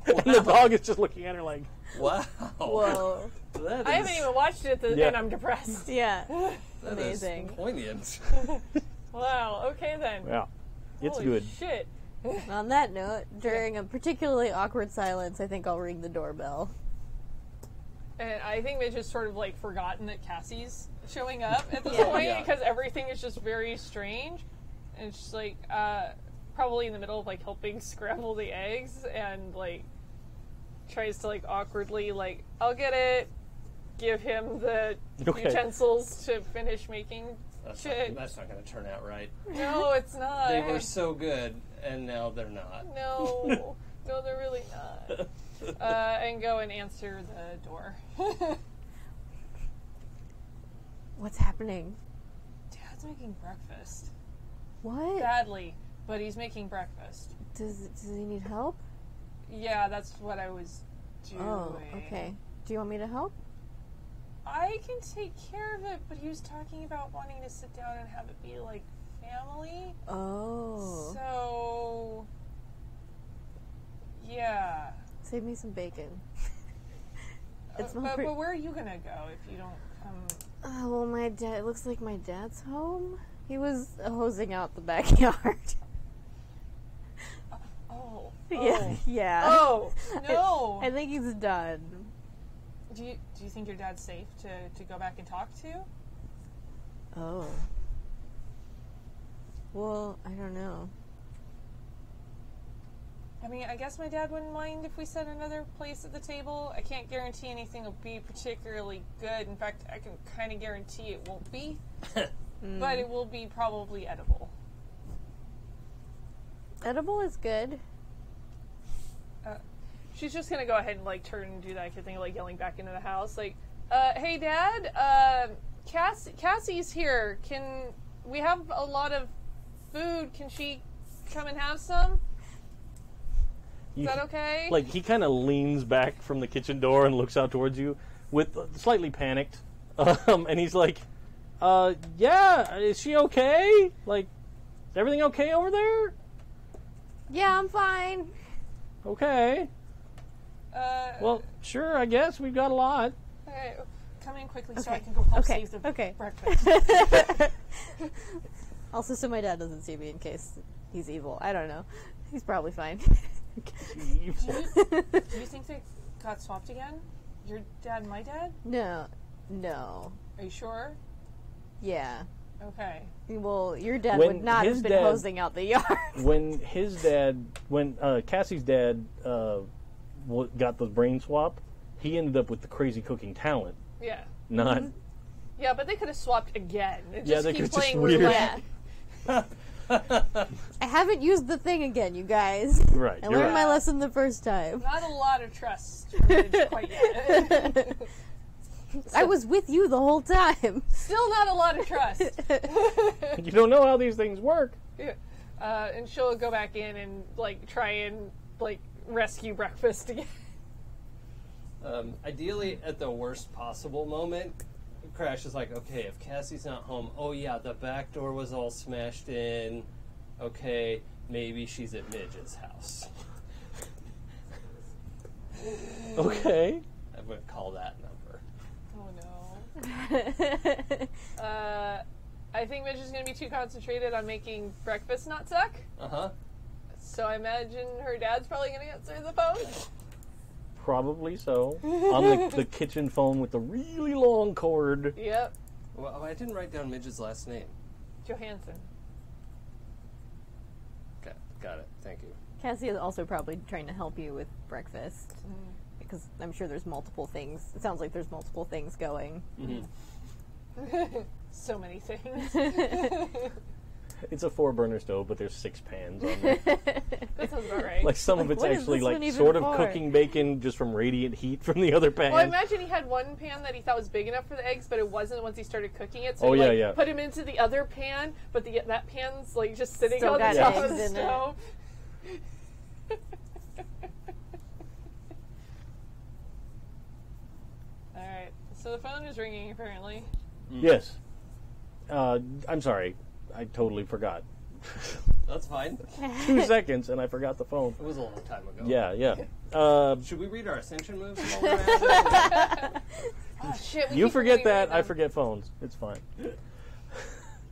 the dog is just looking at her like, Wow. Whoa. That I is- haven't even watched it, and I'm depressed. Yeah. that is Amazing. poignant. Wow. Okay then. yeah, it's Holy good. shit. On that note, during a particularly awkward silence, I think I'll ring the doorbell. And I think they just sort of like forgotten that Cassie's showing up at this Yeah. point Yeah. because everything is just very strange. And she's like, probably in the middle of like helping scramble the eggs and like tries to like awkwardly like, I'll get it, give him the utensils to finish making shit. That's not going to turn out right. No, it's not. They were so good, and now they're not. No, no, they're really not. And go and answer the door. What's happening? Dad's making breakfast. What? Badly, but he's making breakfast. Does he need help? Yeah, that's what I was doing. Oh, okay. Do you want me to help? I can take care of it, but he was talking about wanting to sit down and have it be like family. Oh. So, yeah. Save me some bacon. But where are you gonna go if you don't come? Well, my dad. It looks like my dad's home. He was hosing out the backyard. Oh. Yeah. Yeah. Oh no. I think he's done. Do you think your dad's safe to go back and talk to? Oh. Well, I don't know. I mean, I guess my dad wouldn't mind if we set another place at the table. I can't guarantee anything will be particularly good. In fact, I can kind of guarantee it won't be. But it will be probably edible. Edible is good. She's just going to go ahead and, like, turn and do that kind of thing, like, yelling back into the house. Like, hey, Dad, Cassie's here. We have a lot of food. Can she come and have some? Is that okay? Like, he kind of leans back from the kitchen door and looks out towards you with slightly panicked. And he's like, yeah, is she okay? Like, is everything okay over there? Yeah, I'm fine. Okay. Well, sure, I guess. We've got a lot. Okay, come in quickly so Okay. I can go help Okay. save the Okay. breakfast. Also, so my dad doesn't see me in case he's evil. I don't know. He's probably fine. Do you think they got swapped again? Your dad and my dad? No. Are you sure? Yeah. Okay. Well, your dad When would not his have been dad- hosing out the yard. When Cassie's dad got the brain swap, he ended up with the crazy cooking talent. Yeah. Not. Yeah, but they could have swapped again. And Yeah, just they keep could just playing weird. roulette. I haven't used the thing again, you guys. Right, I you're learned right. my lesson the first time. Not a lot of trust for Midge quite yet. I was with you the whole time. Still not a lot of trust. You don't know how these things work. Yeah. And she'll go back in and try and rescue breakfast again. Ideally, at the worst possible moment, Crash is like, okay, if Cassie's not home, oh yeah, the back door was all smashed in. Okay, maybe she's at Midge's house. Okay. I would call that number. Oh no. I think Midge is going to be too concentrated on making breakfast not suck. Uh-huh. So I imagine her dad's probably going to answer the phone. Probably so. On the kitchen phone with the really long cord. Yep. Well, I didn't write down Midge's last name. Johansson. Okay, got it. Thank you. Cassie is also probably trying to help you with breakfast. Because I'm sure there's multiple things. It sounds like there's multiple things going. So many things. It's a 4-burner stove, but there's 6 pans on there. That sounds about right. Like some of it's what is actually this like one even sort of for? cooking bacon just from radiant heat from the other pan. Well, I imagine he had one pan that he thought was big enough for the eggs, but it wasn't once he started cooking it. So Oh, he yeah. put him into the other pan, but that pan's just sitting Still on the got top of eggs the in it. stove. All right. So the phone is ringing apparently. Yes. I'm sorry. I totally forgot. That's fine. 2 seconds and I forgot the phone. It was a long time ago. Yeah. Should we read our ascension moves while we're at it? Oh shit! we You keep forget forgetting that, about I them. forget phones. It's fine.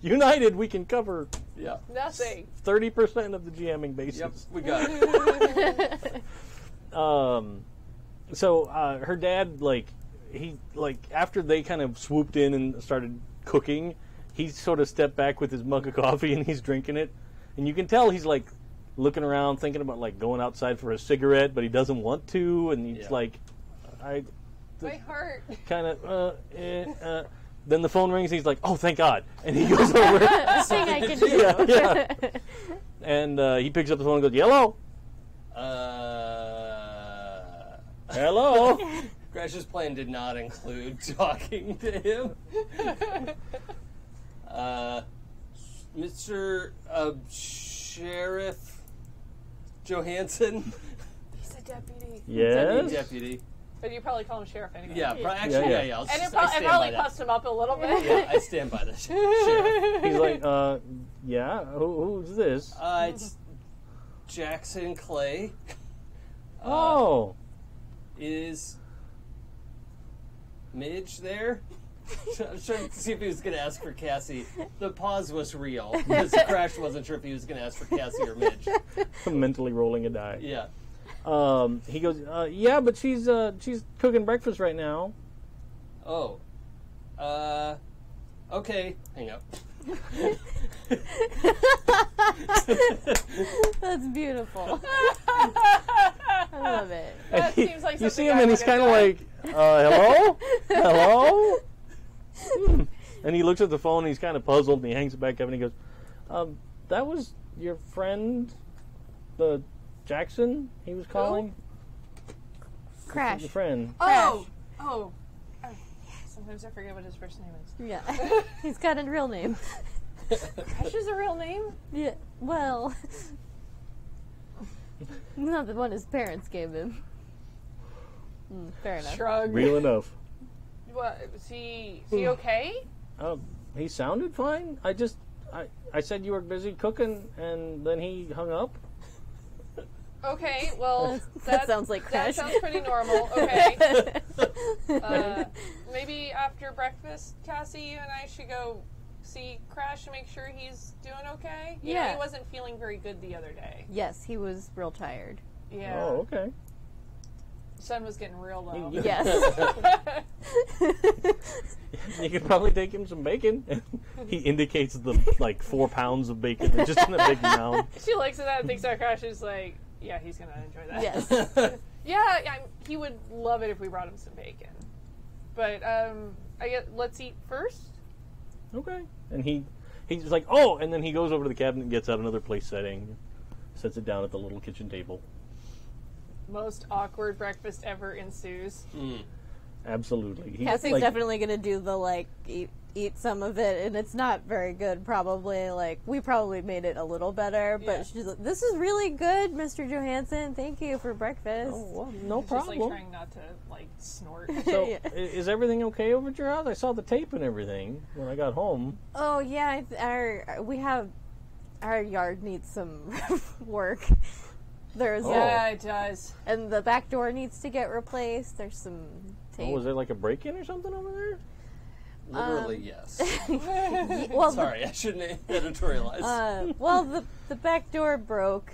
United, we can cover Yeah. Nothing. 30% of the GMing Yep, bases. we got it. So her dad, after they kind of swooped in and started cooking, he sort of stepped back with his mug of coffee and he's drinking it. And you can tell he's looking around, thinking about going outside for a cigarette, but he doesn't want to. And he's My heart. kind of, Then the phone rings and he's like, oh, thank God. And he goes over. Thing I can do. yeah. And he picks up the phone and goes, hello? Hello? Crash's plan did not include talking to him. Mr. Sheriff Johansson. He's a deputy. Yes? Deputy. But you probably call him sheriff anyway. Yeah, actually, Yeah. yeah. And I it stand probably by that. puffed him up a little bit. Yeah, I stand by the sheriff. He's like, yeah? Who's this? It's Jackson Clay. Oh. Is Midge there? I'm trying to see if he was going to ask for Cassie. The pause was real because Crash wasn't sure if he was going to ask for Cassie or Midge. Mentally rolling a die. Yeah. He goes, yeah, but she's cooking breakfast right now. Oh. Okay. Hang up. That's beautiful. I love it. That seems like You something see him I and he's would've kind of done. like, hello? Hello? And he looks at the phone and he's kind of puzzled and he hangs it back up and he goes, that was your friend, the Jackson he was calling? Crash. Your friend. Oh. Sometimes I forget what his first name is. Yeah. He's got a real name. Crash is a real name? Yeah. Well, not the one his parents gave him. Fair enough. Shrug. Real enough. What? Is he okay? He sounded fine. I said you were busy cooking and then he hung up. Okay, well, That sounds like That Crash. sounds pretty normal. Okay. Maybe after breakfast, Cassie, you and I should go see Crash and make sure he's doing okay. You know, Yeah. he wasn't feeling very good the other day. Yes, he was real tired. Yeah. Oh, okay. Sun was getting real low. Yes. You could probably take him some bacon. He indicates the 4 pounds of bacon just in a big mound. She looks at that and thinks our crash is like, yeah, he's gonna enjoy that. Yes. He would love it if we brought him some bacon. But let's eat first. Okay. And he's like, oh, and then he goes over to the cabinet and gets out another place setting, sets it down at the little kitchen table. Most awkward breakfast ever ensues. Absolutely. Cassie's definitely gonna do the eat some of it, and it's not very good. Probably we probably made it a little better, but she's like, "This is really good, Mr. Johansson. Thank you for breakfast." Oh, well, no Just problem. trying not to snort. So, is everything okay over at your house? I saw the tape and everything when I got home. Oh yeah, our yard needs some work. There's Yeah, it does. and the back door needs to get replaced. There's some tape. Oh, was there a break-in or something over there? Literally, yes. Well, Sorry, I shouldn't editorialize. the back door broke.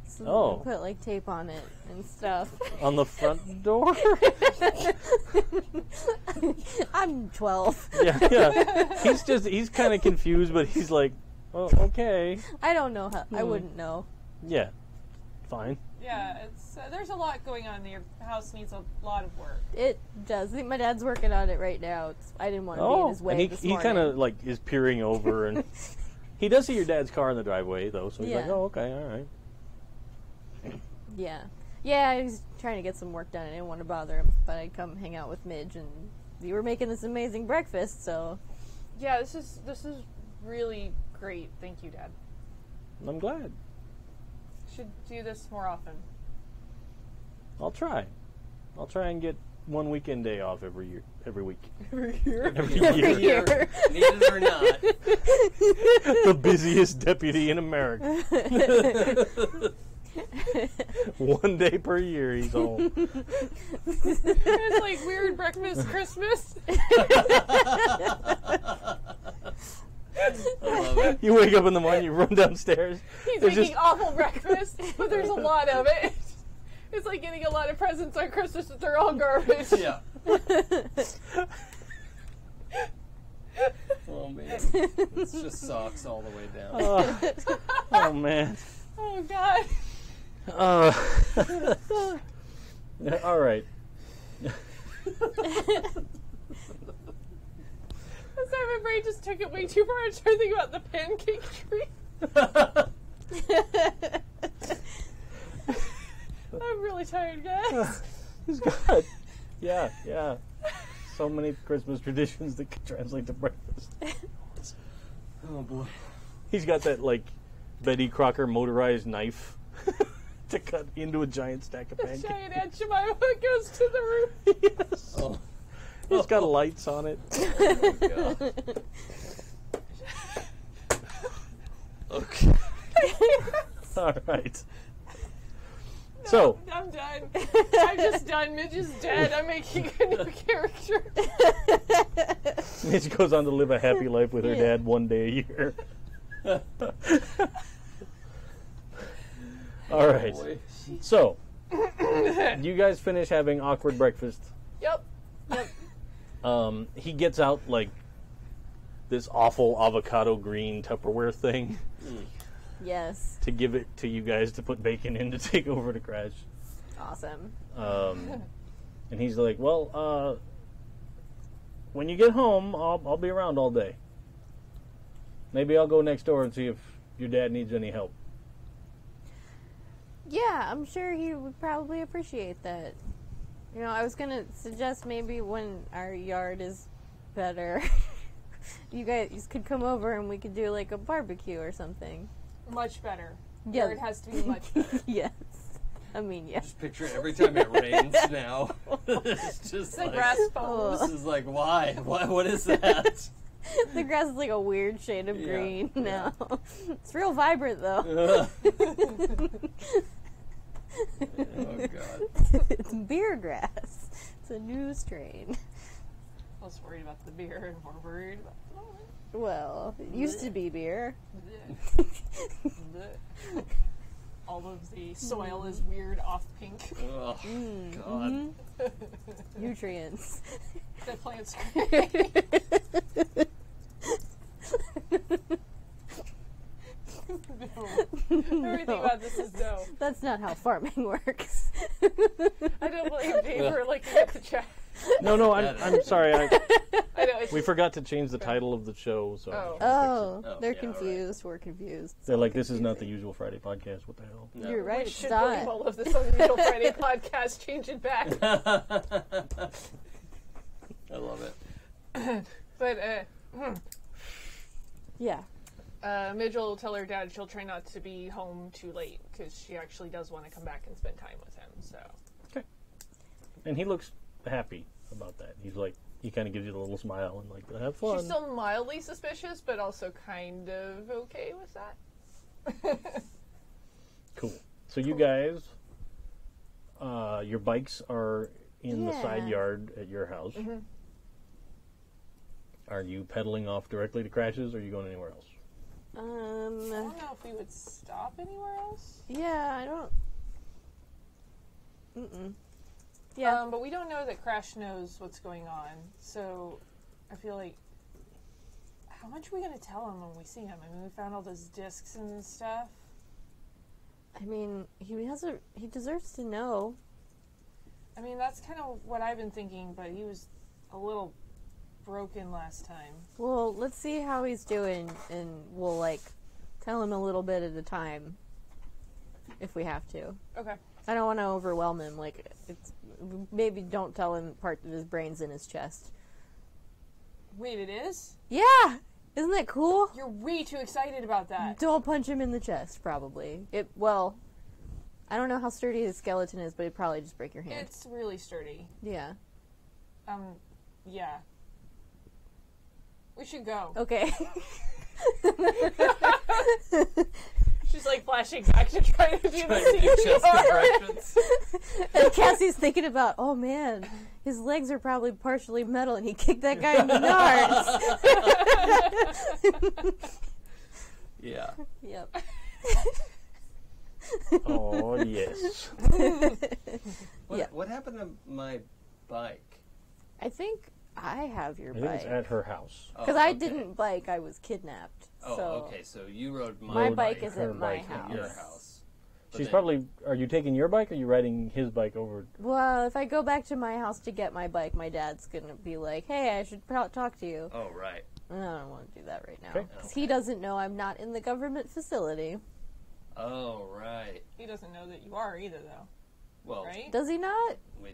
So Oh. we put tape on it and stuff. On the front door? I'm 12. Yeah. He's kind of confused, but he's like, oh, okay. I don't know how. I wouldn't know. Yeah. Fine. Yeah, it's there's a lot going on. Your house needs a lot of work. It does. I think my dad's working on it right now. I didn't want to be in his way and this he morning. kind of is peering over, and he does see your dad's car in the driveway, though, so he's like, Yeah. oh, okay, all right. Yeah. Yeah, he's trying to get some work done. I didn't want to bother him, but I'd come hang out with Midge, and we were making this amazing breakfast, so... Yeah, this is really great. Thank you, Dad. I'm glad. Should do this more often. I'll try. I'll try and get one weekend day off every week. Every Every Every year. year. Need it or not. The busiest deputy in America. One day per year he's home. It's weird breakfast Christmas. I love it. You wake up in the morning, you run downstairs. He's there's making just- awful breakfast, but there's a lot of it. It's like getting a lot of presents on Christmas, but they're all garbage. Yeah. Oh man, it's just socks all the way down. Oh man. Oh God. All right. I'm sorry, my brain just took it way too far. I was trying to think about the pancake tree. I'm really tired, guys. He's got, yeah. So many Christmas traditions that could translate to breakfast. Oh boy. He's got that Betty Crocker motorized knife to cut into a giant stack of The pancakes. giant Aunt Jemima goes to the roof. Yes. Oh. It's got lights on it. Oh god. Okay. All right. So, I'm done. I'm just done. Midge is dead. I'm making a new character. Mitch goes on to live a happy life with her dad one day a year. All right. Boy. So, you guys finish having awkward breakfast. Yep. He gets out this awful avocado green Tupperware thing Yes. to give it to you guys to put bacon in to take over to Crash. Awesome. And he's like, well, when you get home, I'll be around all day. Maybe I'll go next door and see if your dad needs any help. Yeah, I'm sure he would probably appreciate that. I was going to suggest maybe when our yard is better, you guys could come over and we could do a barbecue or something. Much better. Yeah. It has to be much better. Yes. I mean, yeah. Just picture it every time it rains now. It's just The grass foams. This is why? What is that? The grass is a weird shade of Yeah, green yeah. now. It's real vibrant, though. Oh god. It's beer grass. It's a new strain. I was worried about the beer and more worried about the moment. Well, it used to be beer. All all of the soil is weird off pink. Oh, God. Nutrients. The plants. No. Everything about this is no. That's not how farming works. I don't blame Dave for looking at the chat. No, I'm sorry. I know. It's We forgot to change the title of the show, so Oh. Oh, Oh, they're yeah, confused. We're confused. they're like, "This is not the usual Friday podcast." What the hell? No. You're right. We It's should not. blame all of this Unusual Friday podcast. Change it back. I love it. But Yeah. Midge will tell her dad she'll try not to be home too late because she actually does want to come back and spend time with him. So And he looks happy about that. He's like, he kind of gives you a little smile and like, "Have fun." she's still mildly suspicious, but also kind of okay with that. Cool. So you guys, your bikes are in the side Yeah. yard at your house. Mm-hmm. Are you pedaling off directly to Crashes, or are you going anywhere else? I don't know if we would stop anywhere else. Yeah, I don't. Yeah. But we don't know that Crash knows what's going on, so I feel like how much are we gonna tell him when we see him? I mean, we found all those discs and stuff. I mean, he deserves to know. I mean, that's kind of what I've been thinking, but he was a little broken last time. Well, let's see how he's doing, and we'll like tell him a little bit at a time if we have to. Okay. I don't want to overwhelm him. Like, maybe don't tell him part of his brain's in his chest. Wait, it is? Yeah, isn't that cool? You're way too excited about that. Don't punch him in the chest. Probably. Well, I don't know how sturdy his skeleton is, but it'd probably just break your hand. It's really sturdy. Yeah. Yeah. We should go. Okay. She's like flashing back to try to do Trying to do the chest CPR. compressions. And Cassie's thinking about, oh man, his legs are probably partially metal, and he kicked that guy in the nards. Yeah. Yep. Oh, yes. What happened to my bike? I think I have your I think it's bike. at her house. Because I didn't bike, I was kidnapped. Oh, so okay. So you rode my Rode bike bike, is her at my bike, house. your house. But She's then- probably, are you taking your bike, or are you riding his bike over? Well, if I go back to my house to get my bike, my dad's going to be like, hey, I should talk to you. Oh, right. And I don't want to do that right now. Okay. Because he doesn't know I'm not in the government facility. Oh, right. He doesn't know that you are either, though. Well, Right? Does he not? we,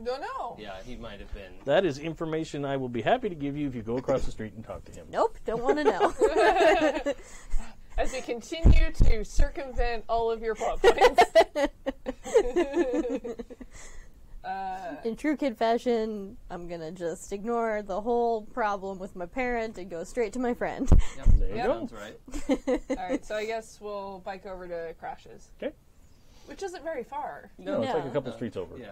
Don't know. yeah, he might have been. That is information I will be happy to give you if you go across the street and talk to him. Nope, don't want to know. As we continue to circumvent all of your plot points. In true kid fashion, I'm going to just ignore the whole problem with my parent and go straight to my friend. Yep, There you Yep. go. sounds right. Alright, so I guess we'll bike over to Crashes. Okay. Which isn't very far. No, it's like a No. couple streets over. Yeah.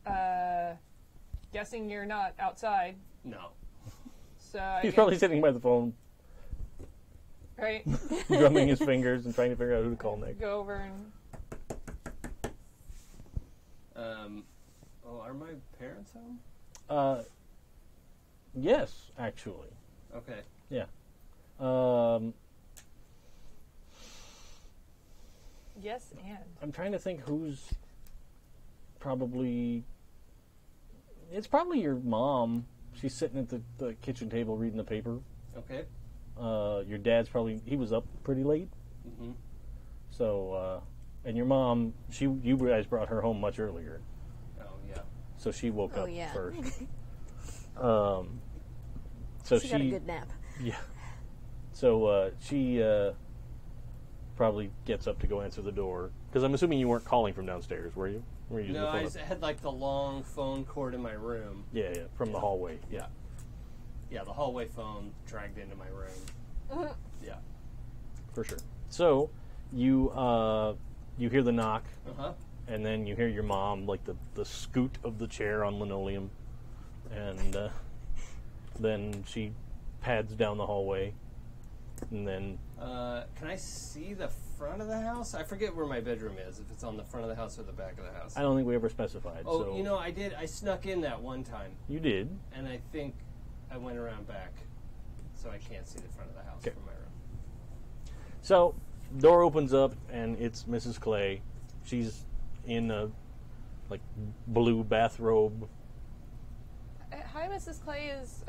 Yeah. Guessing you're not outside. No. So I He's guess- probably sitting by the phone, right. drumming his fingers and trying to figure out who to call next. Go over and Are my parents home? Yes, actually. Okay. Yeah. yes and. I'm trying to think who's probably. It's probably your mom. She's sitting at the kitchen table reading the paper. Okay. Your dad's probably, he was up pretty late. Mm-hmm. So, and your mom, you guys brought her home much earlier. Oh, yeah. So she woke Oh, up yeah. first. So She got a good nap. Yeah. So she probably gets up to go answer the door. Because I'm assuming you weren't calling from downstairs, were you? Were you using No, the phone I up? had like the long phone cord in my room. Yeah, from the hallway. Yeah. Yeah, the hallway phone dragged into my room. Yeah. For sure. So you hear the knock, Uh-huh. and then you hear your mom, like the scoot of the chair on linoleum, and then she pads down the hallway, and then Can I see the front of the house? I forget where my bedroom is, if it's on the front of the house or the back of the house. I don't think we ever specified. Oh, so. you know, I did. I snuck in that one time, You did. and I think I went around back, so I can't see the front of the house from my room. So, door opens up, and it's Mrs. Clay. She's in a, blue bathrobe. Hi, Mrs. Clay. Is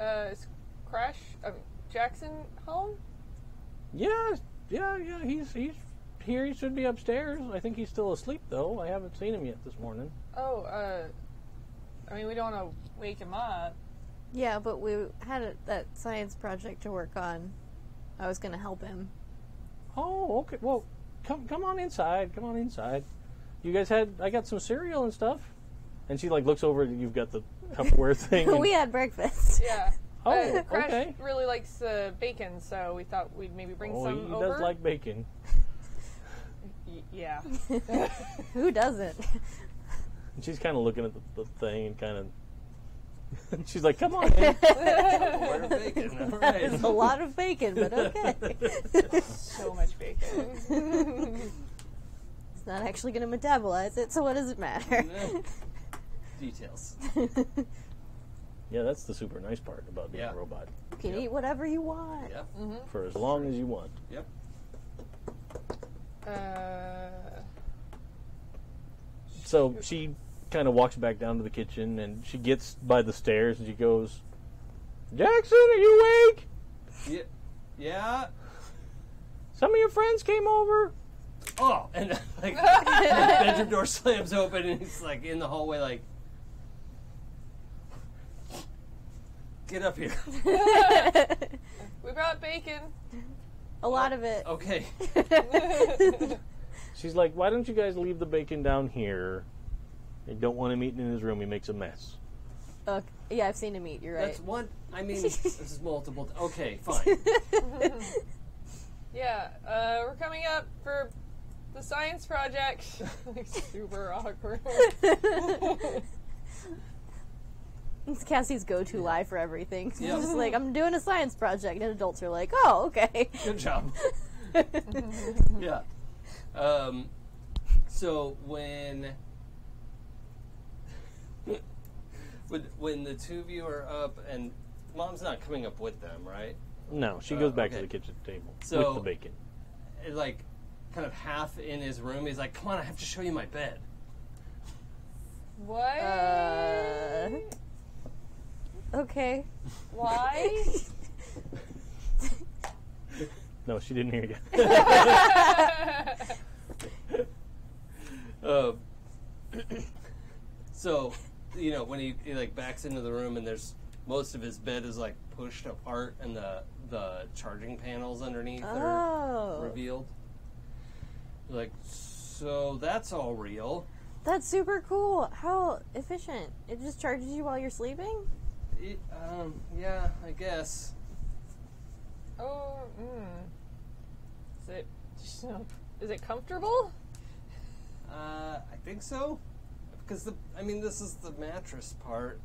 Jackson home? Yeah. He's here. He should be upstairs. I think he's still asleep, though. I haven't seen him yet this morning. Oh, I mean, we don't want to wake him up. Yeah, but we had that science project to work on. I was going to help him. Oh, okay. Well, come on inside. Come on inside. You guys I got some cereal and stuff. And she looks over. You've got the Tupperware thing. We had breakfast. Yeah. Oh, Crash okay. really likes bacon, so we thought we'd maybe bring some he over. does like bacon. Yeah. Who doesn't? And she's kind of looking at the thing and kind of. She's like, "Come on in." Order bacon. All right. There's a lot of bacon, but okay. So much bacon. It's not actually going to metabolize it, so what does it matter? Details. Yeah, that's the super nice part about being a robot. You can eat whatever you want. Yep. For as long as you want. Yep. So she kind of walks back down to the kitchen, and she gets by the stairs, and she goes, "Jackson, are you awake? Yeah. Some of your friends came over." Oh, and the bedroom door slams open, and he's in the hallway, get up here. We brought bacon. A lot of it. Okay. She's like, "Why don't you guys leave the bacon down here? You don't want him eating in his room. He makes a mess." Yeah, I've seen him eat. You're right. That's one. I mean, this is multiple. Okay, fine. Yeah, we're coming up for the science project. Super awkward. It's Cassie's go-to lie for everything. She's Yep. just like, I'm doing a science project, and adults are like, oh, okay. Good job. Yeah. So when the two of you are up, and Mom's not coming up with them, right? No, she goes back to okay. the kitchen table So- with the bacon. Kind of half in his room, he's like, "Come on, I have to show you my bed." What? Okay. Why? No, she didn't hear you. So, when he backs into the room, and there's most of his bed is pushed apart, and the charging panels underneath are revealed. So that's all real. That's super cool. How efficient. It just charges you while you're sleeping? Yeah, I guess. Oh, Is it comfortable? I think so. Because this is the mattress part,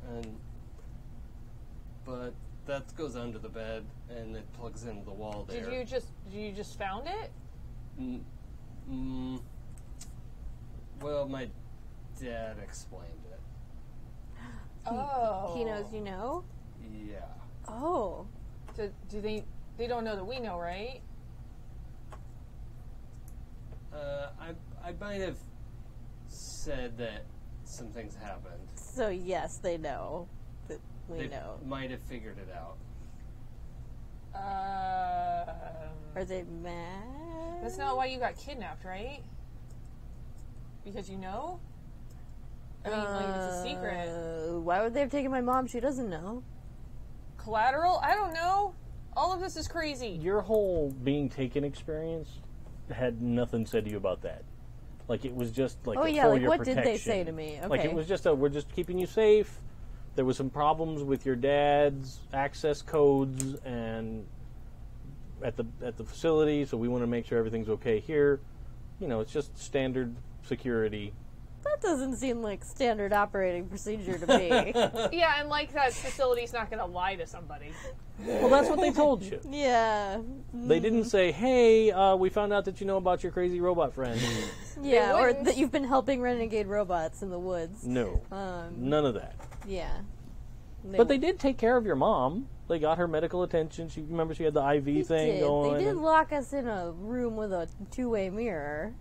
but that goes under the bed and it plugs into the wall there. Did you just found it? Well, my dad explained it. Oh. He knows you know? Yeah. Oh. Do they don't know that we know, right? I might have said that some things happened. So, yes, they know that we They know. might have figured it out. Are they mad? That's not why you got kidnapped, right? Because you know? I mean, it's a secret. Why would they have taken my mom? She doesn't know. Collateral? I don't know. All of this is crazy. Your whole being taken experience had nothing said to you about that. It was just Oh, for yeah, your what did they protection. say to me? Okay. It was just we're just keeping you safe. There was some problems with your dad's access codes and at the facility, so we want to make sure everything's okay here. It's just standard security. That doesn't seem like standard operating procedure to me. Yeah, and like that facility's not going to lie to somebody. Well, that's what they told you. Yeah. They didn't say, hey, we found out that you know about your crazy robot friend. Yeah, or wouldn't. that you've been helping renegade robots in the woods. No. None of that. Yeah. But they did take care of your mom. They got her medical attention. She remember she had the IV thing going. They did lock us in a room with a two-way mirror.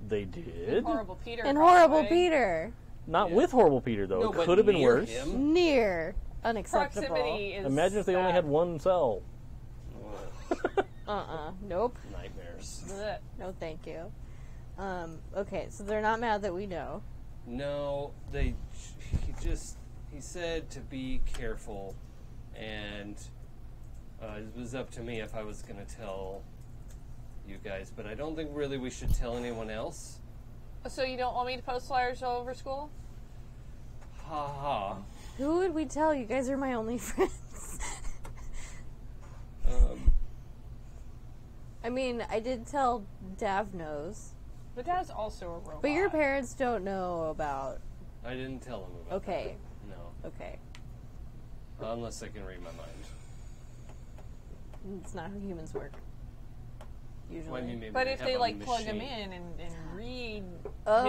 They did. Horrible Peter. And across the horrible way. Peter. Not with horrible Peter though. No, It but could have been near worse. him. Near. Unacceptable. Proximity is. Imagine if they only had one cell. Nope. Nightmares. Blech. No, thank you. Okay, so they're not mad that we know. No, he said to be careful, and it was up to me if I was going to tell you guys, but I don't think really we should tell anyone else. So you don't want me to post flyers all over school? Ha ha. Who would we tell? You guys are my only friends. I mean, I did tell Davnos, But Dad's also a robot. but your parents don't know about. I didn't tell him about Okay. that. No. Okay. Unless they can read my mind. It's not how humans work. Usually. Well, I mean, maybe But if have they a like plug him machine. in and read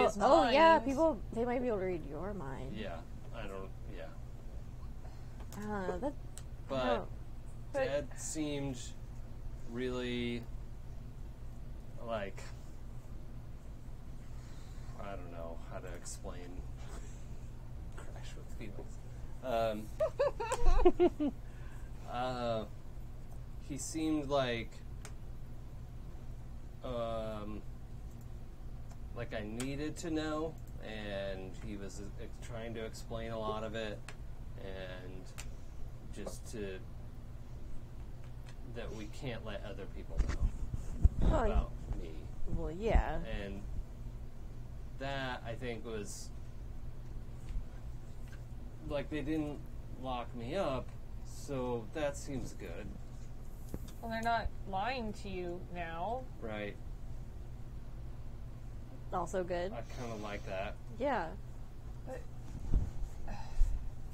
his Oh yeah, mind. people, they might be able to read your mind. Yeah, I don't. Yeah, That, but Oh. But- Dad seemed really like I don't know how to explain crash with feelings. He seemed like I needed to know, and he was trying to explain a lot of it, and just that we can't let other people know well, about me. well, yeah. And that, I think, was like they didn't lock me up, so that seems good, Well, they're not lying to you now. right? Also good. I kind of like that. Yeah.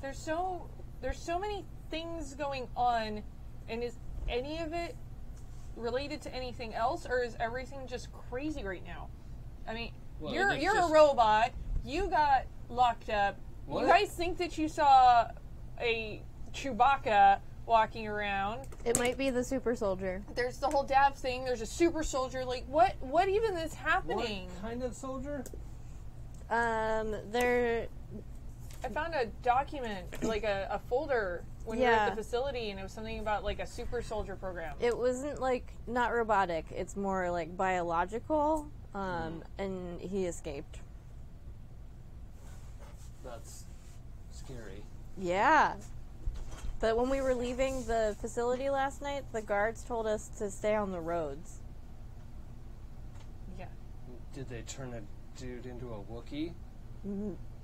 There's so many things going on, and is any of it related to anything else, or is everything just crazy right now? I mean, Well, you're it's a just- robot. You got locked up. What? You guys think that you saw a Chewbacca walking around. It might be the super soldier. There's the whole Dav thing. There's a super soldier. Like, what even is happening? What kind of soldier? They're I found a document, like a folder when we were Yeah. at the facility, and it was something about like a super soldier program. it wasn't like not robotic. It's more like biological. And he escaped. That's scary. Yeah. But when we were leaving the facility last night, the guards told us to stay on the roads. Yeah. Did they turn a dude into a Wookiee?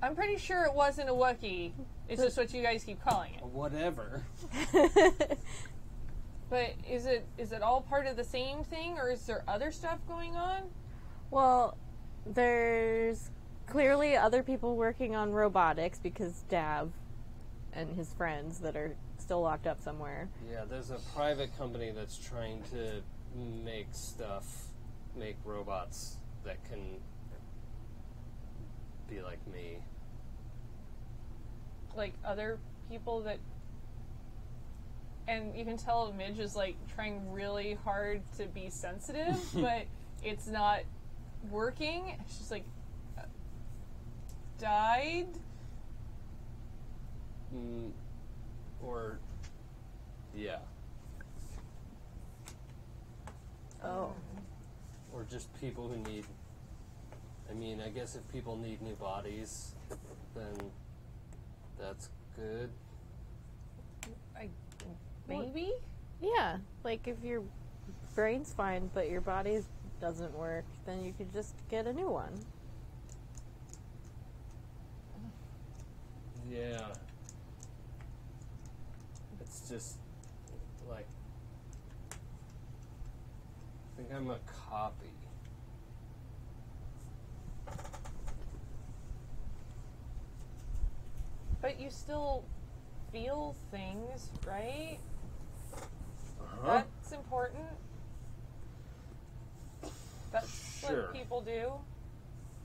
I'm pretty sure it wasn't a Wookiee. It's just what you guys keep calling it. Whatever. But is it all part of the same thing, or is there other stuff going on? Well, there's clearly other people working on robotics because Dav and his friends that are still locked up somewhere. Yeah, there's a private company that's trying to make robots that can be like me. Like other people that, and you can tell Midge is like trying really hard to be sensitive, but it's not working. She's like, died? Or, yeah. Oh. Or just people who need. I mean, I guess if people need new bodies, then that's good. Maybe? Yeah. Like if your brain's fine but your body doesn't work, then you could just get a new one. Yeah. It's just like I think I'm a copy. But you still feel things, right? Uh-huh. That's important. That's Sure. what people do.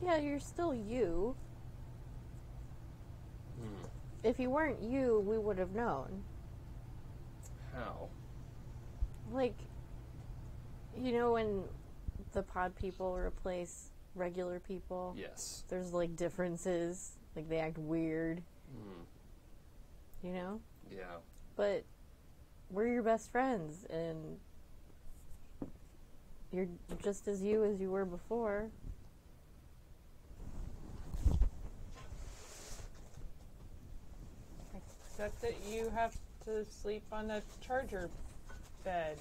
Yeah, you're still you. Hmm. If you weren't you, we would have known. How? Like, you know when the pod people replace regular people? Yes. There's, like, differences. Like, they act weird. You know? Yeah. But we're your best friends, and you're just as you were before. Except that you have to sleep on a charger bed.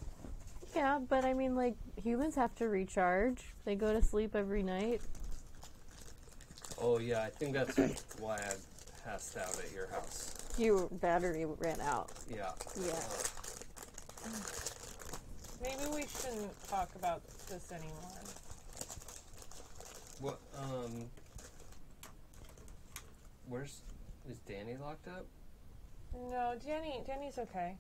Yeah, but I mean, like, humans have to recharge. They go to sleep every night. Oh, yeah, I think that's why I passed out at your house. Your battery ran out. Yeah. Yeah. Maybe we shouldn't talk about this anymore. What, is Danny locked up? No, Danny's okay.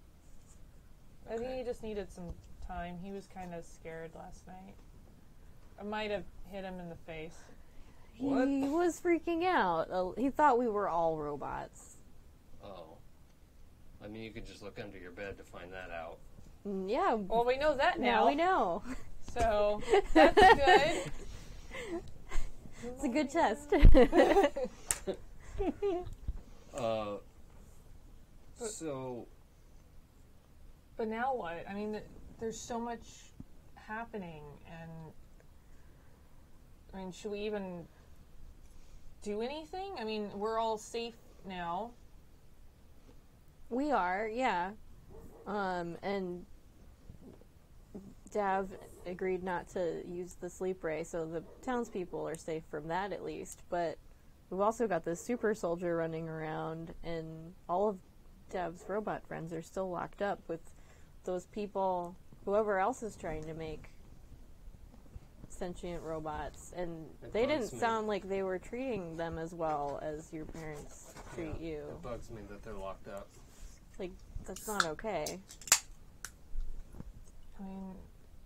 I think he just needed some time. He was kind of scared last night. I might have hit him in the face. What? He was freaking out. He thought we were all robots. Oh. I mean, you could just look under your bed to find that out. Yeah. Well, we know that now. Now we know. So, that's good. It's a good test. So... But now what? I mean, there's so much happening, and... I mean, should we even do anything? I mean, we're all safe now. We are, yeah. And Dav agreed not to use the sleep ray, so the townspeople are safe from that at least. But we've also got this super soldier running around, and all of Dav's robot friends are still locked up with those people, whoever else is trying to make sentient robots. And they didn't sound like they were treating them as well as your parents treat you. It bugs me that they're locked up. Like, that's not okay. I mean,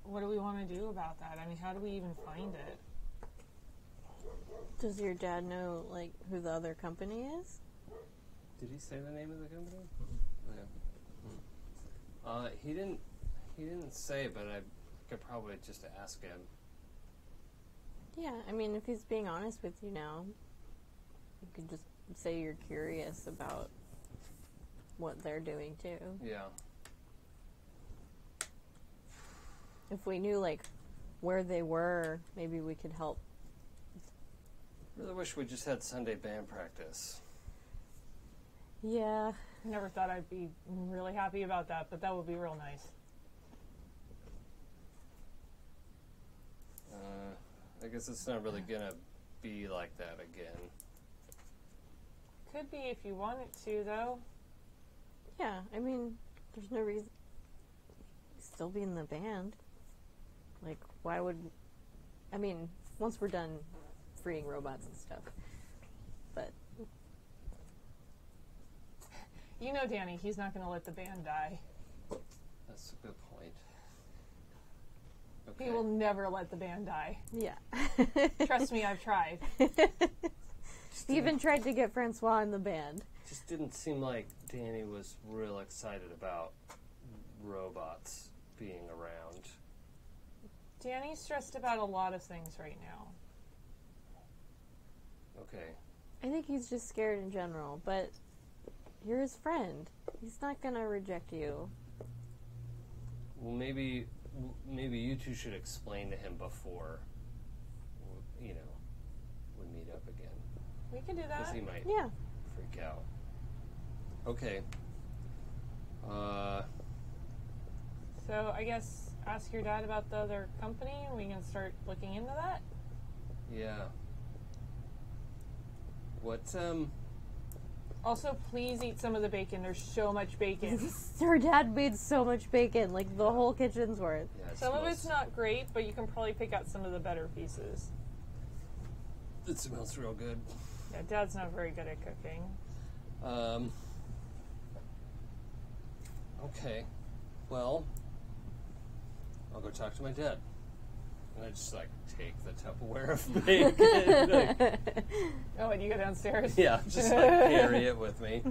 what do we want to do about that? I mean, how do we even find it? Does your dad know, like, who the other company is? Did he say the name of the company? Yeah. He didn't say, but I could probably just ask him. Yeah, I mean, if he's being honest with you now, you could just say you're curious about what they're doing, too. Yeah. If we knew, like, where they were, maybe we could help. Really wish we just had Sunday band practice. Yeah. I never thought I'd be really happy about that, but that would be real nice. I guess it's not really gonna be like that again. Could be if you want it to, though. Yeah, I mean, there's no reason still be in the band. Like, why would... I mean, once we're done freeing robots and stuff. But... You know, Danny, he's not going to let the band die. That's a good point. Okay. He will never let the band die. Yeah. Trust me, I've tried. He even tried to get Francois in the band. Just didn't seem like Danny was real excited about robots being around. Danny's stressed about a lot of things right now. Okay. I think he's just scared in general, but you're his friend. He's not gonna reject you. Well, maybe you two should explain to him before, we meet up again. We can do Because that. he might Yeah. freak out. Okay. So I guess ask your dad about the other company, and we can start looking into that. Yeah. What, Also, please eat some of the bacon. There's so much bacon. Her dad made so much bacon, like the whole kitchen's worth. yeah, it Some of smells- it's not great, but you can probably pick out some of the better pieces. It smells real good. Yeah, Dad's not very good at cooking. Okay. Well, I'll go talk to my dad. And I just, like, take the Tupperware of bacon. Like, Oh, and you go downstairs? yeah, just, like, carry it with me.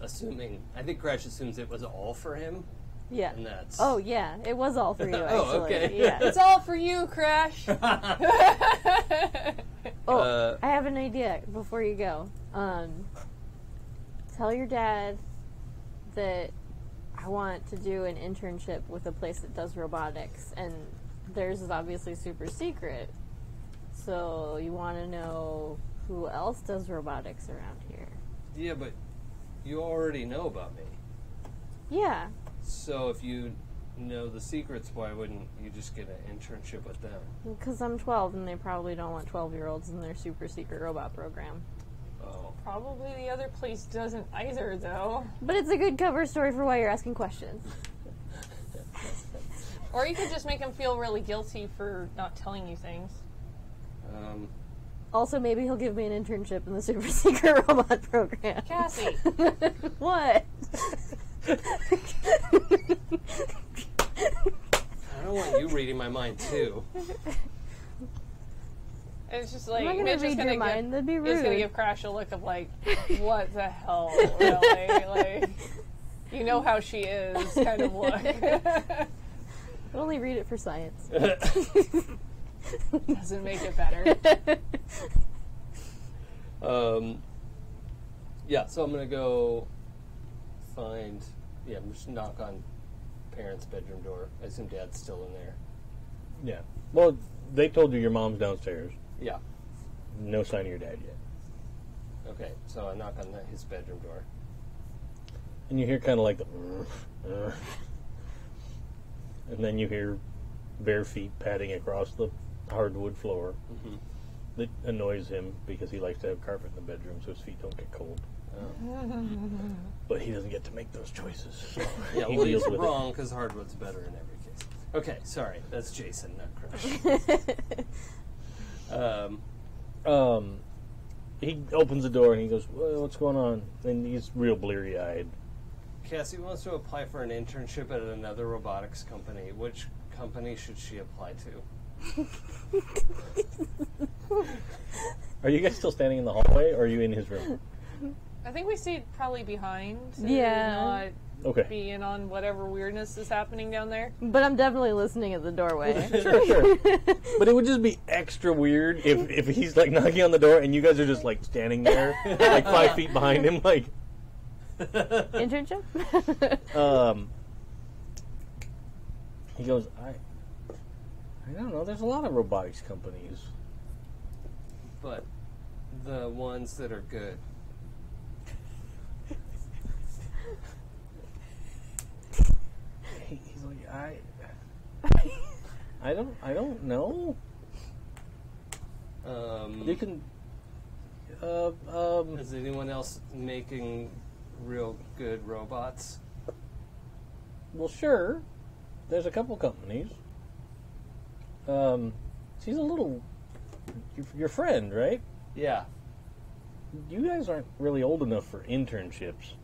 Assuming, I think Crash assumes it was all for him. Yeah. And that's... Oh, yeah. It was all for you, actually. Oh, okay. Yeah. It's all for you, Crash. Oh, I have an idea before you go. Tell your dad that I want to do an internship with a place that does robotics, and theirs is obviously super secret. So you want to know who else does robotics around here? Yeah, but you already know about me. Yeah. So if you know the secrets, why wouldn't you just get an internship with them? Because I'm 12, and they probably don't want 12-year-olds in their super secret robot program. Oh. Probably the other place doesn't either, though. But it's a good cover story for why you're asking questions. Or you could just make him feel really guilty for not telling you things. Also, maybe he'll give me an internship in the super secret robot program. Cassie! What? I don't want you reading my mind, too. And it's just I'm like, not going Mitch to is read gonna your mind. That'd be rude. It's going to give Crash a look of like, what the hell, really? Like, you know how she is kind of look. I only read it for science. Doesn't make it better. Yeah, so I'm going to go just knock on parents' bedroom door. I assume Dad's still in there. Yeah. Well, they told you your mom's downstairs. Yeah. No sign of your dad yet. Okay, so I knock on his bedroom door. And you hear kind of like the... and then you hear bare feet padding across the hardwood floor. Mm-hmm. That annoys him because he likes to have carpet in the bedroom so his feet don't get cold. But he doesn't get to make those choices. So Yeah, he well, deals he's with wrong because hardwood's better in every case. Okay, sorry. That's Jason, not Crash. He opens the door and he goes, well, what's going on? And he's real bleary-eyed. Cassie wants to apply for an internship at another robotics company. Which company should she apply to? Are you guys still standing in the hallway, or are you in his room? I think we stayed probably behind to Yeah. not Okay. be in on whatever weirdness is happening down there. But I'm definitely listening at the doorway. Sure. But it would just be extra weird if he's like knocking on the door and you guys are just like standing there, like 5 feet behind him, like. Internship? He goes, I don't know. There's a lot of robotics companies. But the ones that are good. He's like, I don't know. You can. Is anyone else making real good robots? Well, sure. There's a couple companies. She's a little. Your friend, right? Yeah. You guys aren't really old enough for internships.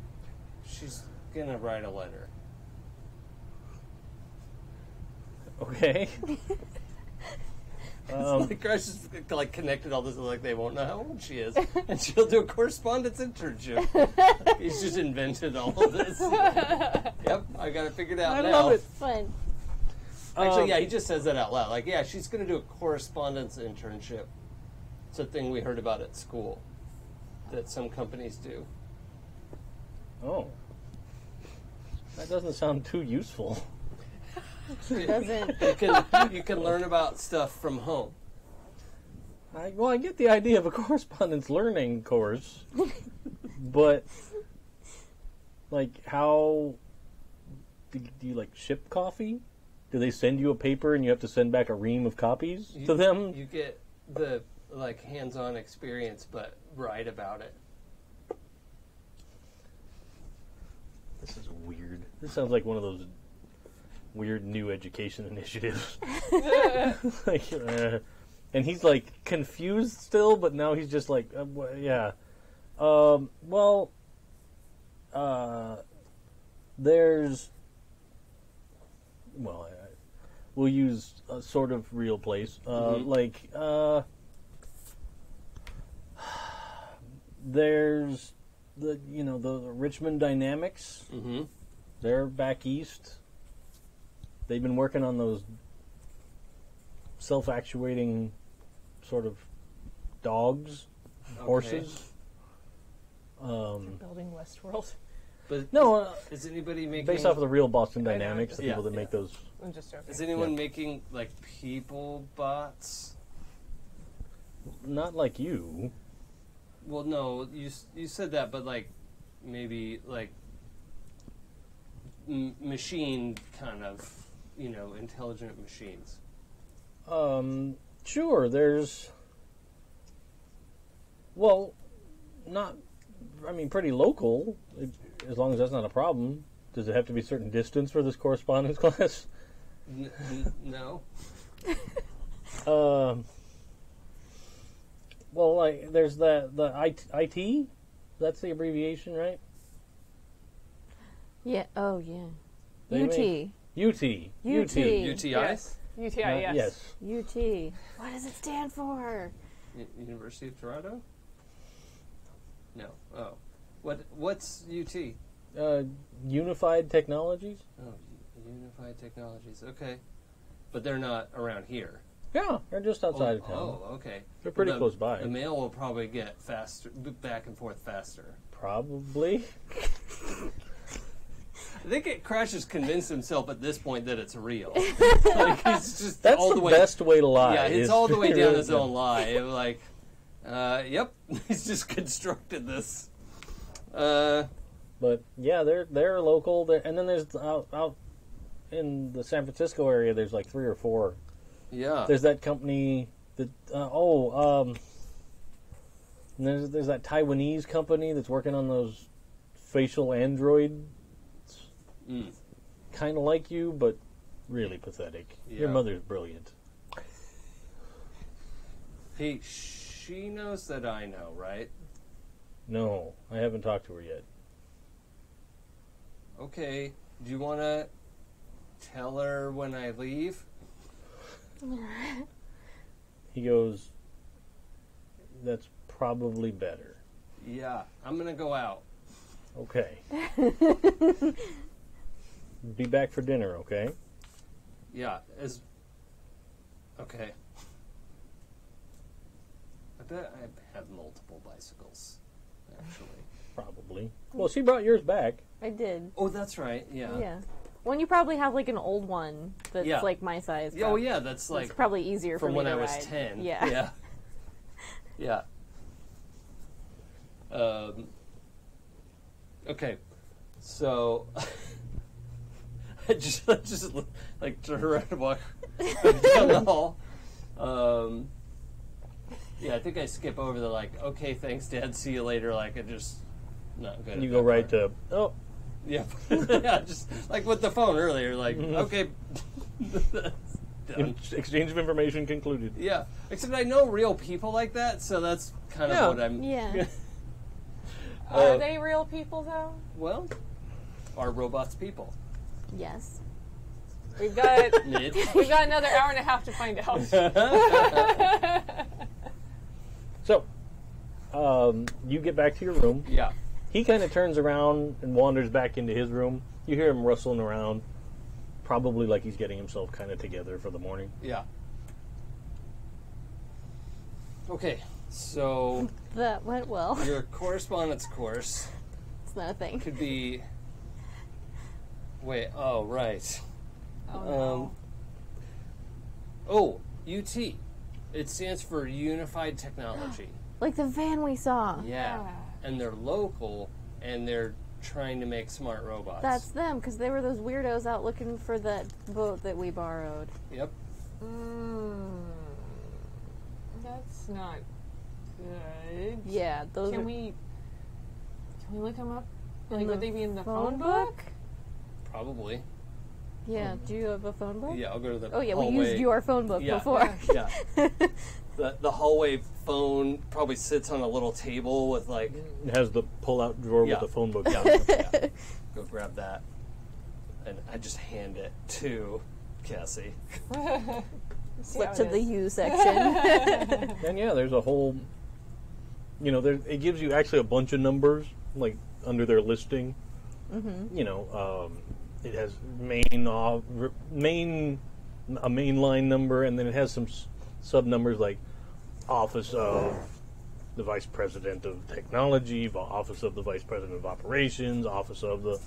She's gonna write a letter. Okay. Like Crash is like connected all this, like they won't know how old she is, and she'll do a correspondence internship. He's just invented all of this. Yep, I got it figured out I now. love it. Fun. Actually, yeah, he just says that out loud. Like, yeah, she's going to do a correspondence internship. It's a thing we heard about at school that some companies do. Oh. That doesn't sound too useful. Doesn't. You can learn about stuff from home. I get the idea of a correspondence learning course, but like, how do you like ship coffee? Do they send you a paper and you have to send back a ream of copies to them? You get the like hands-on experience, but write about it. This is weird. This sounds like one of those weird new education initiatives. Like, and he's like confused still, but now he's just like, yeah. Well, there's. Well, we'll use a sort of real place. There's the Richmond Dynamics. Mm-hmm. They're back east. They've been working on those self-actuating sort of dogs, horses. Building Westworld. But No, is anybody making based off of the real Boston I know, Dynamics, the yeah, people that yeah. make those. I'm just joking. Is anyone Yeah. making like people bots? Not like you. Well, no, you said that, but like maybe like machine kind of, intelligent machines. Sure, there's. Well, not. I mean, pretty local, as long as that's not a problem. Does it have to be a certain distance for this correspondence class? No. Well, like, there's the IT. That's the abbreviation, right? Yeah. Oh, yeah. They UT. UT. UTI? Yes. UTI, yes. Yes. UT. What does it stand for? University of Toronto? No. Oh. What's UT? Unified Technologies. Oh, Unified Technologies. Okay. But they're not around here. Yeah, they're just outside of town. Oh, okay. They're pretty The- close by. The mail will probably get faster, back and forth faster. Probably. I think Crash has convinced himself at this point that it's real. Like he's just That's all the the way. best way to lie. Yeah, it's is all the way to down really- his own lie. It was like, yep, he's just constructed this. But yeah, they're local. And then there's out in the San Francisco area. There's like 3 or 4. Yeah. There's that company that and there's that Taiwanese company that's working on those facial androids, kind of like you, but really pathetic. Your Yeah. mother's brilliant. Hey, she knows that I know, right? No, I haven't talked to her yet. Okay. Do you want to tell her when I leave? He goes, that's probably better. Yeah, I'm gonna go out. Okay. Be back for dinner, okay? Yeah, okay. I bet I have multiple bicycles, actually. Probably. Well, she brought yours back. I did. Oh, that's right. Yeah. Yeah. Well, you probably have like an old one that's Yeah. like my size. Oh, yeah. That's like It's probably easier for from me when to I was ride. 10. Yeah. Yeah. Okay. So I just like turn around and walk down the hall. Yeah, I think I skip over the like, okay, thanks, Dad, see you later. Like, I just not good. You at go that right part. to, oh, Yeah, yeah, just like with the phone earlier. Like, okay, done. exchange of information concluded. Yeah, except I know real people like that, so that's kind Yeah. of what I'm. Yeah. Are they real people, though? Well, are robots people? Yes. We've got Mid. we've got another hour and a half to find out. So, you get back to your room. Yeah. He kind of turns around and wanders back into his room. You hear him rustling around, probably like he's getting himself kind of together for the morning. Yeah. Okay, so That went well. your correspondence course It's not a thing. could be. Wait. Oh, right. Oh, Oh, UT. It stands for Unified Technology. Like the van we saw. Yeah. Yeah. And they're local, and they're trying to make smart robots. That's them, because they were those weirdos out looking for that boat that we borrowed. Yep. That's not good. Yeah, those Can are we look them up? in Like, the would they be in the phone phone book? Probably. Yeah, do you have a phone book? Yeah, I'll go to the Oh yeah, hallway. we used your phone book Yeah. before. Yeah. The hallway phone probably sits on a little table with like... It has the pull-out drawer Yeah. with the phone book. Yeah. Go grab that. And I just hand it to Cassie. Flip to the U section. And yeah, there's a whole, it gives you actually a bunch of numbers, like, under their listing. Mm-hmm. It has a main line number, and then it has some sub numbers like Office of the Vice President of Technology, Office of the Vice President of Operations, Office of the,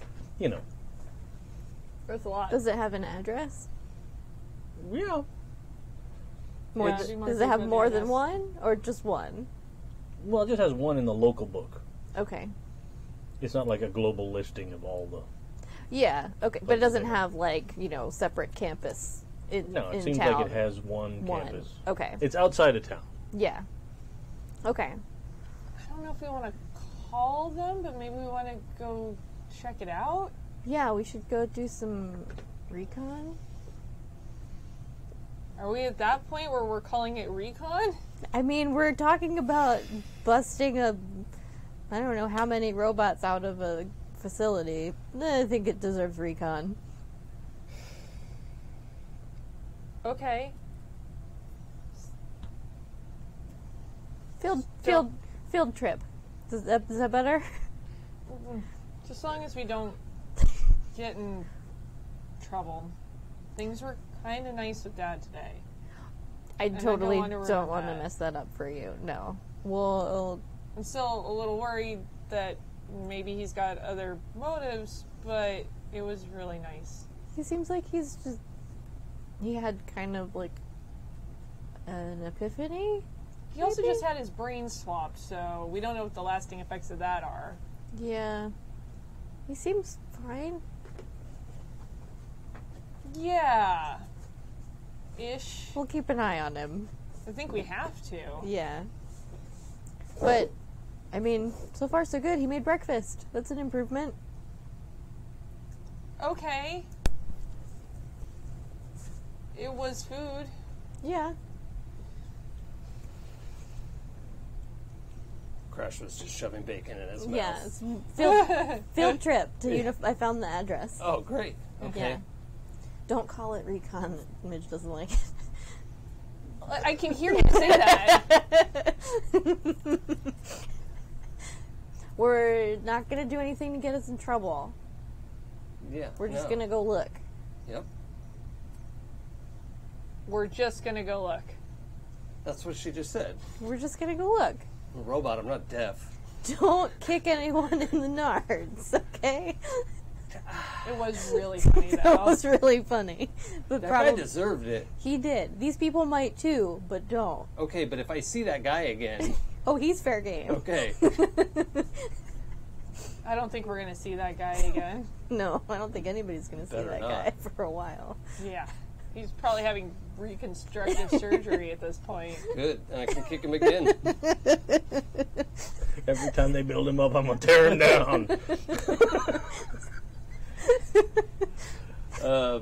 That's a lot. Does it have an address? Yeah. Does it have more than one, or just one? Well, it just has one in the local book. Okay. It's not like a global listing of all the... Yeah, okay. But it doesn't have, like, separate campus in No, it in seems town. like it has one campus. Okay. It's outside of town. Yeah. Okay. I don't know if we want to call them, but maybe we want to go check it out. Yeah, we should go do some recon. Are we at that point where we're calling it recon? I mean, we're talking about busting I don't know how many robots out of a facility. I think it deserves recon. Okay. Field trip. Is that better? Just as long as we don't get in trouble. Things were kind of nice with Dad today. I totally don't wanna don't ruin want to that. mess that up for you. No. We'll I'm still a little worried that maybe he's got other motives, but it was really nice. he seems like he had kind of like an epiphany. He also Maybe? just had his brain swapped, so we don't know what the lasting effects of that are. Yeah. He seems fine. Yeah. Ish. We'll keep an eye on him. I think we have to. Yeah. But, I mean, so far so good. He made breakfast. That's an improvement. Okay. It was food. Yeah. Crash was just shoving bacon in his mouth. Yeah. It's field trip to I found the address. Oh, great. Okay. Yeah. Don't call it recon. Midge doesn't like it. I can hear you say that. We're not going to do anything to get us in trouble. Yeah. We're just no. going to go look. Yep. We're just gonna go look. That's what she just said. We're just going to go look. I'm a robot. I'm not deaf. Don't kick anyone in the nards, okay? It was really funny though. That was really funny. But That guy deserved it. he did. These people might too, but don't. Okay, but if I see that guy again, Oh, he's fair game. okay. I don't think we're gonna see that guy again. No, I don't think anybody's going to see Better that not. guy for a while. Yeah. He's probably having reconstructive surgery at this point. Good. And I can kick him again. Every time they build him up, I'm going to tear him down. I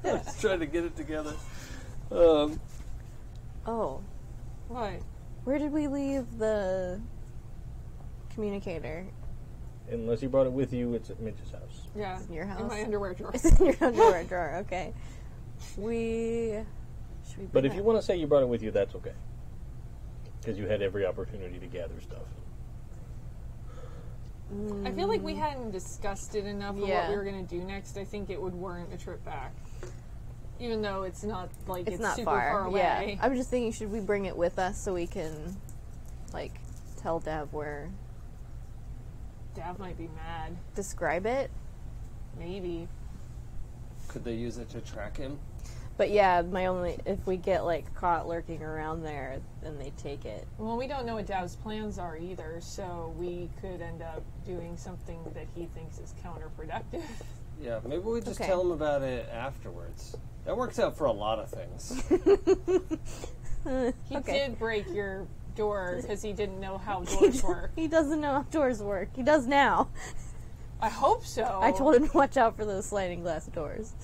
was trying to get it together. Oh, What? where did we leave the communicator? Unless you brought it with you, it's at Midge's house. Yeah. In your house? In my underwear drawer. It's in your underwear drawer, okay. Should we But bring if you that- want to say you brought it with you, that's okay. Because you had every opportunity to gather stuff. I feel like we hadn't discussed it enough of what Yeah. we were gonna do next. I think it would warrant a trip back. Even though it's not like It's not super far. far away. Yeah. I'm just thinking, should we bring it with us so we can, like, tell Dev where, Dav might be mad. describe it? Maybe. Could they use it to track him? But yeah, if we get, like, caught lurking around there, then they take it. Well, we don't know what Dav's plans are either, so we could end up doing something that he thinks is counterproductive. Yeah, maybe we just Okay. tell him about it afterwards. That works out for a lot of things. He Okay. did break your door because he didn't know how doors work. He doesn't know how doors work. He does now. I hope so. I told him to watch out for those sliding glass doors.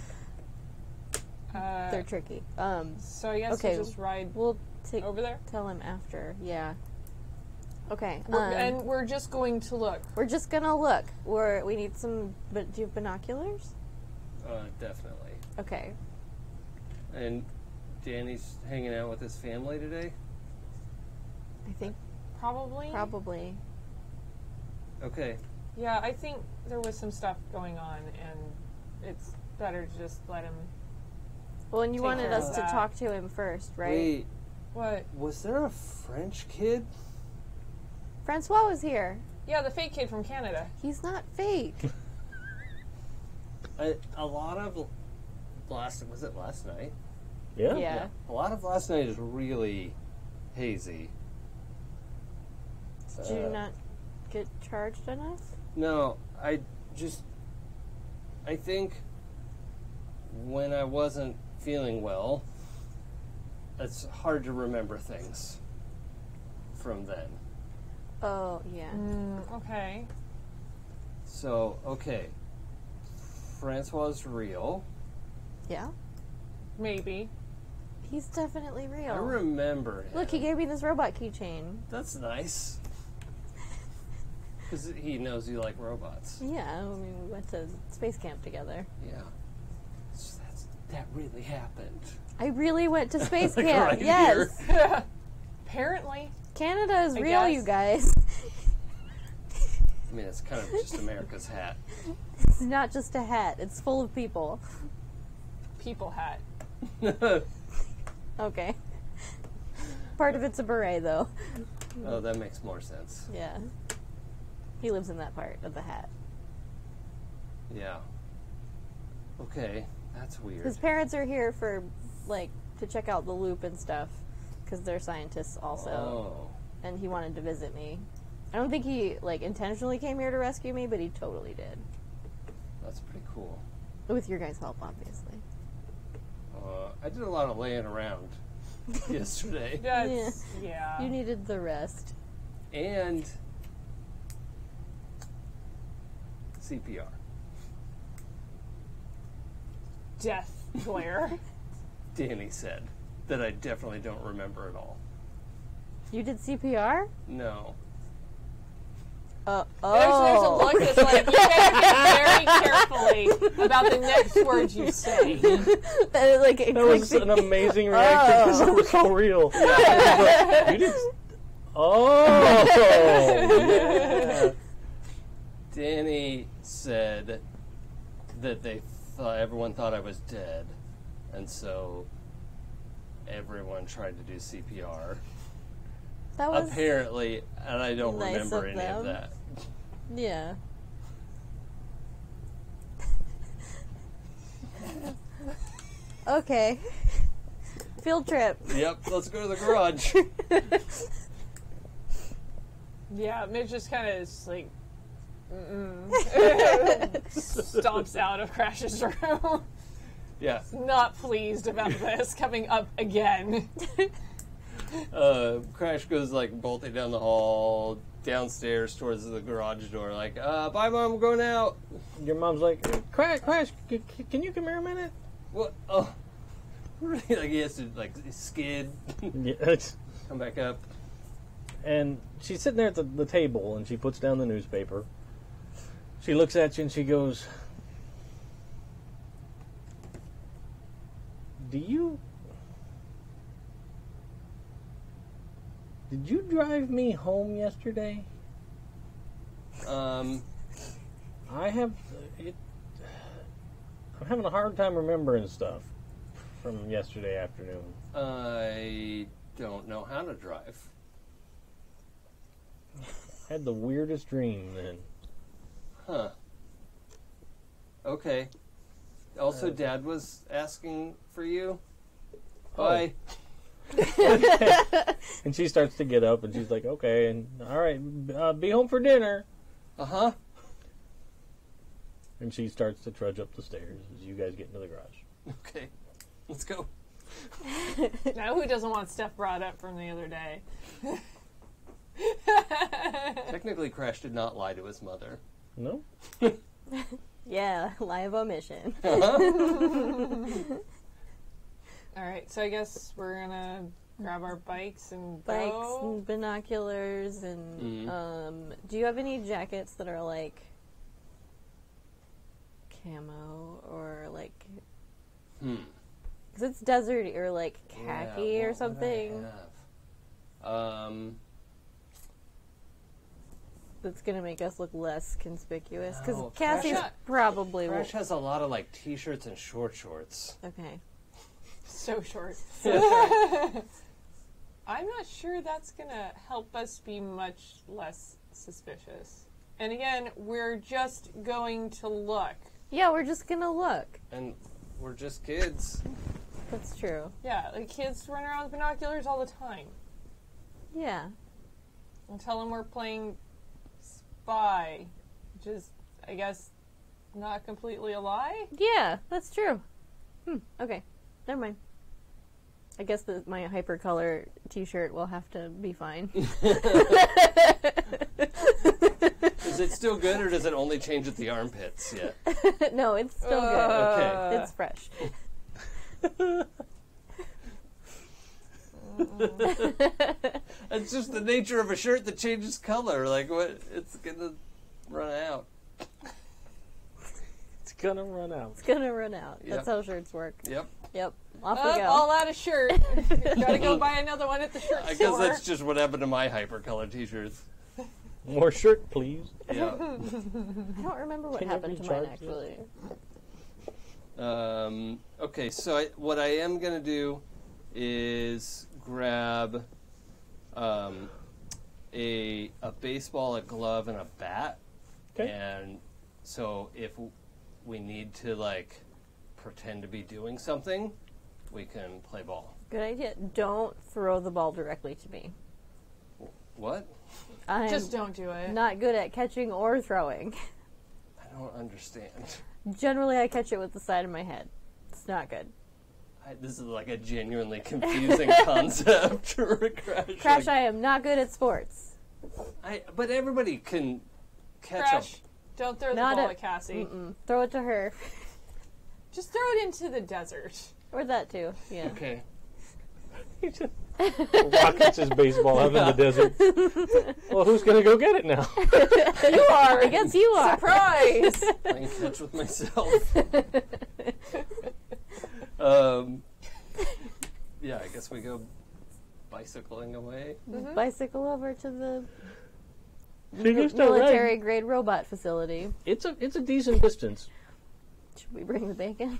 They're tricky. So I guess okay, you just ride we'll take over there. tell him after. Yeah. Okay. And we're just going to look. We're just gonna look. We need some. But do you have binoculars? Definitely. Okay. And Danny's hanging out with his family today? I think Probably. Okay. Yeah, I think there was some stuff going on, and it's better to just let him. Well, and you Take wanted care of us to that. talk to him first, right? Wait, What? was there a French kid? Francois was here. Yeah, the fake kid from Canada. He's not fake. A lot of was it last night? Yeah. Yeah. A lot of last night is really hazy. Did you not get charged enough? No, I think when I wasn't feeling well, it's hard to remember things from then. Oh, yeah. Okay. So, okay. Francois is real. Yeah? Maybe. He's definitely real. I remember him. Look, he gave me this robot keychain. That's nice. Because he knows you like robots. Yeah, I mean, we went to space camp together. Yeah. So that really happened. I really went to space Like camp. right Yes. here. Apparently. Canada is I real, guess. you guys. I mean, it's kind of just America's hat. It's not just a hat. It's full of people. People hat. Okay. Part of it's a beret, though. Oh, that makes more sense. Yeah. He lives in that part of the hat. Yeah. Okay, that's weird. His parents are here for, like, to check out the loop and stuff, because they're scientists also. Oh. And he wanted to visit me. I don't think he, like, intentionally came here to rescue me, but he totally did. That's pretty cool. With your guys' help, obviously. I did a lot of laying around yesterday. That's, yeah. You needed the rest. And CPR. Death glare. Danny said that I definitely don't remember at all. You did CPR? No. There's a look that's like, you better think very carefully about the next words you say. That was an amazing reaction because it was so real. Yeah. You did. Oh. Yeah. Danny said that everyone thought I was dead, and so everyone tried to do CPR. That was Apparently, and I don't nice remember of any of them. that. Yeah. Okay. Field trip. Yep, let's go to the garage. Yeah, Midge just kind of is like, stomps out of Crash's room. Yeah. Not pleased about this coming up again. Crash goes like bolting down the hall, downstairs towards the garage door, like, bye Mom, I'm going out. Your mom's like, Crash, can you come here a minute? What? Oh. Like he has to like skid, Yeah. come back up. And she's sitting there at the table, and she puts down the newspaper. She looks at you, and she goes, Did you drive me home yesterday? Um, I'm having a hard time remembering stuff from yesterday afternoon. I don't know how to drive. Had the weirdest dream then. Huh. Okay. Also, Dad was asking for you. Bye. And she starts to get up, and she's like, okay, and all right, be home for dinner. Uh-huh. And she starts to trudge up the stairs as you guys get into the garage. Okay. Let's go. Now who doesn't want stuff brought up from the other day? Technically, Crash did not lie to his mother. No? Yeah, lie of omission. All right, so I guess we're gonna grab our bikes and Bikes go. and binoculars and do you have any jackets that are like camo or like because it's desert or like khaki or something that's gonna make us look less conspicuous because No, Cassie's probably Crash has a lot of like t-shirts and short shorts. okay. So short. I'm not sure that's gonna help us be much less suspicious. And again, we're just going to look. Yeah, we're just gonna look. And we're just kids. That's true. Yeah, like kids run around with binoculars all the time. Yeah. And tell them we're playing spy, which is, I guess, not completely a lie. Yeah, that's true. Okay. Never mind. I guess my hypercolor t-shirt will have to be fine. Is it still good, or does it only change at the armpits yet? No, it's still good. Okay. It's fresh. It's just the nature of a shirt that changes color. Like, what? It's gonna run out. It's gonna run out. It's gonna run out. Yep. That's how shirts work. Yep. Yep. Off we go. All out of shirt. Gotta go buy another one at the shirt I store. guess that's just what happened to my hypercolor t-shirts. More shirt, please. Yeah. I don't remember what Can I happened to recharge mine actually. Okay, so what I am going to do is grab a baseball, a glove, and a bat. Okay. And so if we need to, like, pretend to be doing something, we can play ball. Good idea. Don't throw the ball directly to me. What? I'm Just don't do it. not good at catching or throwing. I don't understand. Generally, I catch it with the side of my head. It's not good. This is like a genuinely confusing concept for Crash. Crash, Like, I am not good at sports. but everybody can catch Crash, don't throw the Not ball a- at Cassie. Throw it to her. Just throw it into the desert. Or that too. Yeah. Okay. He just rockets his baseball out in the desert. Well, who's gonna go get it now? You are. I guess you are. Surprise! Playing catch with myself. Yeah, I guess we go bicycling away. Bicycle over to the You can still ride. military grade robot facility. It's a decent distance. Should we bring the bacon?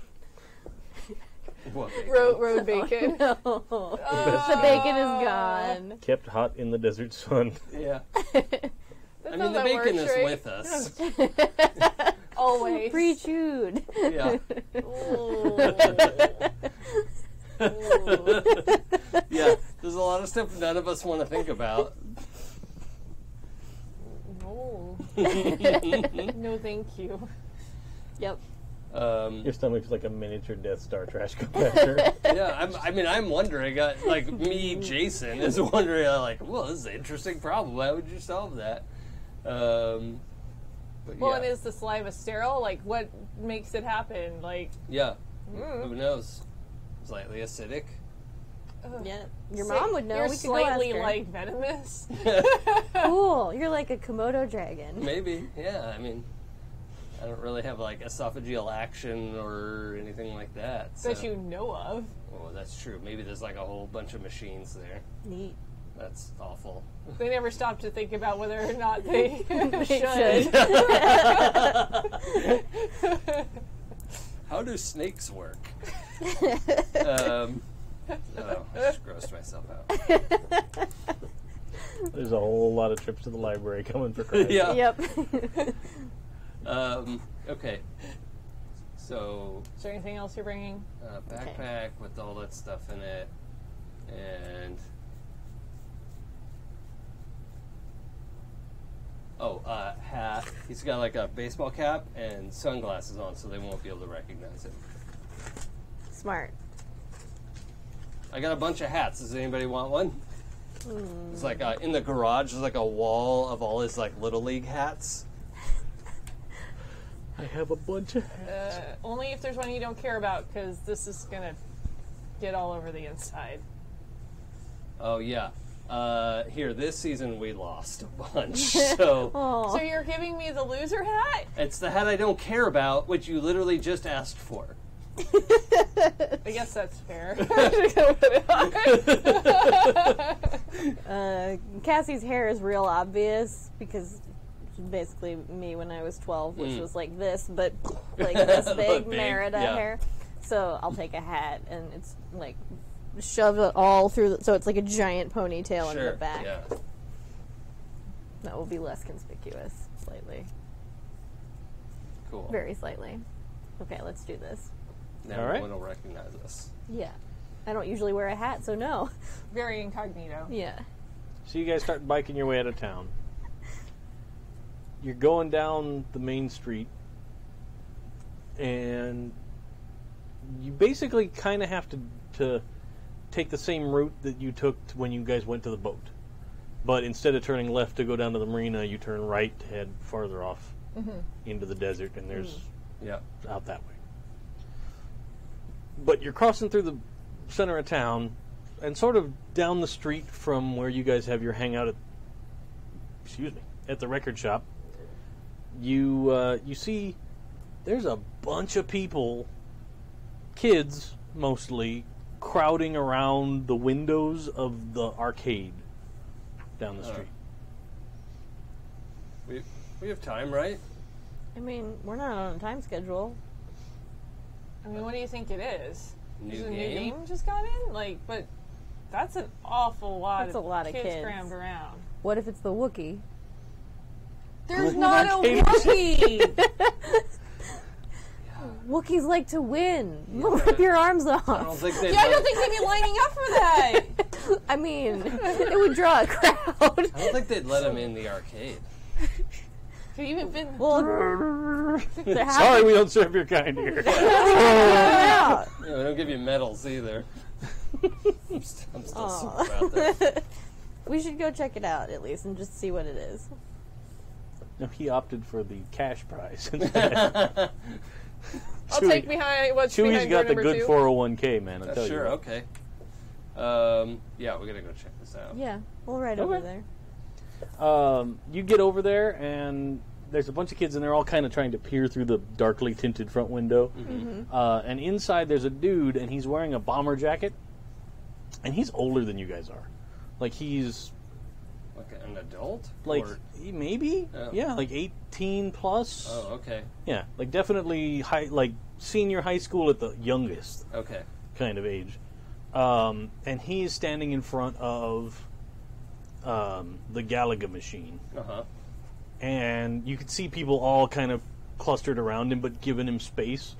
What? Road bacon. No. The bacon is gone. Kept hot in the desert sun. Yeah. That's I how mean, the that bacon works, is right? with us. Always. Pre-chewed. Yeah. Yeah. There's a lot of stuff none of us want to think about. No. No, thank you. Yep. Your stomach's like a miniature Death Star trash compactor. Yeah, I'm wondering, like me, Jason, is wondering, like, well, this is an interesting problem. How would you solve that? But Well, yeah. and is the saliva sterile? Like, what makes it happen? Like, Yeah. Who knows? Slightly acidic. Yeah. Your mom would know. You're We could go ask slightly her. like venomous. Cool. You're like a Komodo dragon. Maybe. Yeah. I mean, I don't really have like esophageal action or anything like that. So. That you know of. Oh, that's true. Maybe there's like a whole bunch of machines there. Neat. That's awful. They never stop to think about whether or not they should. should. How do snakes work? Oh, I just grossed myself out. There's a whole lot of trips to the library coming for Crash. Yeah. Yep. Okay. So, Is there anything else you're bringing? backpack with all that stuff in it, and hat. He's got like a baseball cap and sunglasses on, so they won't be able to recognize him. Smart. I got a bunch of hats. Does anybody want one? It's like in the garage. There's like a wall of all his like little league hats. I have a bunch of Only if there's one you don't care about, because this is gonna get all over the inside. Oh, yeah. Here, this season we lost a bunch. So So you're giving me the loser hat? it's the hat I don't care about, which you literally just asked for. I guess that's fair. Cassie's hair is real obvious because it's basically me when I was 12, which was like this, but like this big Big, Merida yeah. hair. So I'll take a hat, and it's like shove it all through, so it's like a giant ponytail in the back. Yeah. That will be less conspicuous, slightly. Cool. Very slightly. Okay, let's do this. Now All no right. one will recognize us. Yeah. I don't usually wear a hat, so no. Very incognito. Yeah. So you guys start biking your way out of town. You're going down the main street, and you basically kind of have to take the same route that you took when you guys went to the boat. But instead of turning left to go down to the marina, you turn right to head farther off into the desert, and there's Yeah. out that way. But you're crossing through the center of town and sort of down the street from where you guys have your hangout at the record shop. You see there's a bunch of people, kids mostly, crowding around the windows of the arcade down the street. We have time, right? I mean, we're not on a time schedule. I mean, what do you think it is? New Is it a game? new game just got in? Like, but that's an awful lot That's of a lot of kids. crammed around. What if it's the Wookiee? There's not a arcade Wookiee! Wookiees like to win. Rip your arms off. I don't think they'd Yeah, I let- don't think they'd be lining up for that. I mean, it would draw a crowd. I don't think they'd let him in the arcade. Could even fit. Well, there has Sorry, to we don't serve your kind here. be out. Yeah, they don't give you medals either. I'm still Aw. super about that. We should go check it out at least and just see what it is. No, he opted for the cash prize instead. I'll take behind what's Chewy's behind got door the number good 2. 401k, man. I'll tell Sure, you. okay. Yeah, we gotta go check this out. Yeah, we'll ride over there. You get over there, and there's a bunch of kids, and they're all kind of trying to peer through the darkly tinted front window. And inside there's a dude, and he's wearing a bomber jacket, and he's older than you guys are. Like, he's, Like an adult? like, Or- maybe? Oh. Yeah, like 18 plus. Oh, okay. Yeah, like definitely like senior high school at the youngest Okay. kind of age. And he's standing in front of the Galaga machine. Uh-huh. And you could see people all kind of clustered around him, but giving him space.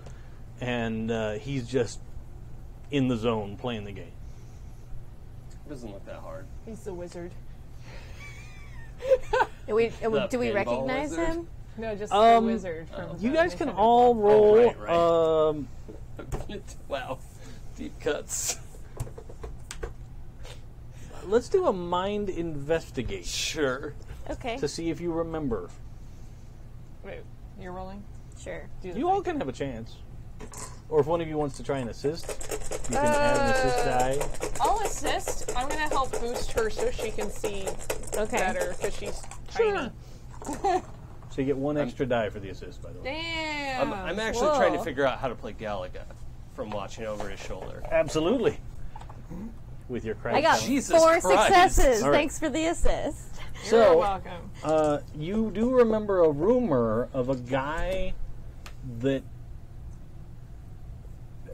And he's just in the zone playing the game. It doesn't look that hard. He's the wizard. Do we The pinball recognize wizard? him? No, just the wizard from. You guys can Nintendo. all roll. right. Wow. Deep cuts. Let's do a mind investigate Sure. Okay, to see if you remember. Wait, you're rolling. sure. Do the You thing. all can have a chance. Or if one of you wants to try and assist, you can add an assist die. I'll assist. I'm gonna help boost her so she can see Okay. better because she's tiny. So you get one extra die for the assist, by the way. Damn. I'm actually trying to Whoa. figure out how to play Galaga from watching over his shoulder. Absolutely. With your crash. I got die. Jesus 4 Christ. successes. All right. Thanks for the assist. You're So, welcome. you do remember a rumor of a guy that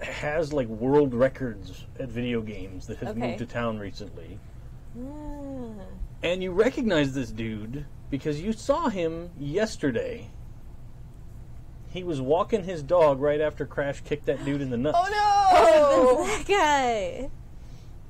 has like world records at video games that has Okay. moved to town recently. Ah. And you recognize this dude because you saw him yesterday. He was walking his dog right after Crash kicked that dude in the nuts. Oh no! That guy.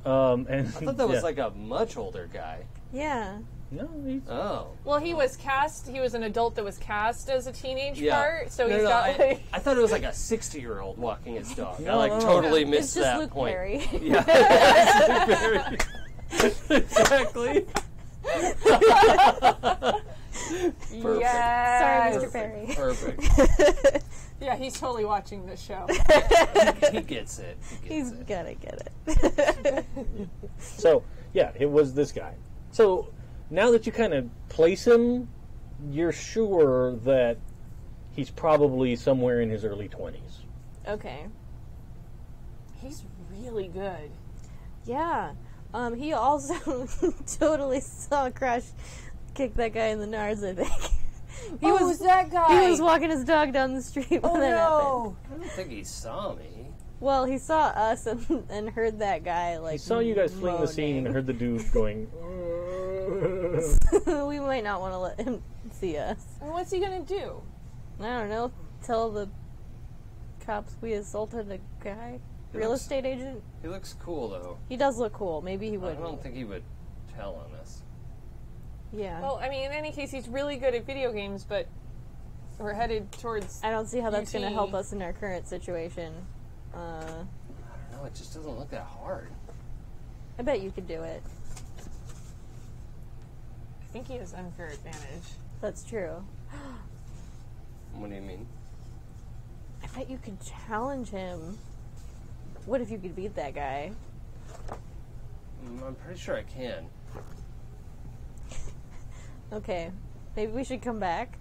And I thought that was like a much older guy. Yeah. no, he's, Oh. Well, he was cast. He was an adult that was cast as a teenage Yeah. part. So No, he's no, got. I thought it was like a 60-year-old walking his dog. I No, like no, no. totally It's missed just that Luke point. Perry. Yeah. Exactly. Yes. Sorry, Mr. Perry. Perfect. Yeah, he's totally watching this show. He gets it. He's gonna get it. So, yeah, it was this guy. So, now that you kind of place him, you're sure that he's probably somewhere in his early 20s. Okay. He's really good. Yeah. He also totally saw Crash kick that guy in the nards, I think. He was that guy? He was walking his dog down the street when that happened. I don't think he saw me. Well, he saw us and heard that guy, like, He saw you guys fleeing the scene and moaning. heard the dude going, We might not want to let him see us. And what's he gonna do? I don't know. Tell the cops we assaulted a guy? Real estate agent? He looks cool, though. He does look cool. Maybe he I would. don't think he would tell on us. Yeah. Well, I mean, in any case, he's really good at video games, but we're headed towards... I don't see how that's going to UT. help us in our current situation. I don't know, it just doesn't look that hard. I bet you could do it. I think he has unfair advantage. That's true. What do you mean? I bet you could challenge him. What if you could beat that guy? I'm pretty sure I can. Okay. Maybe we should come back.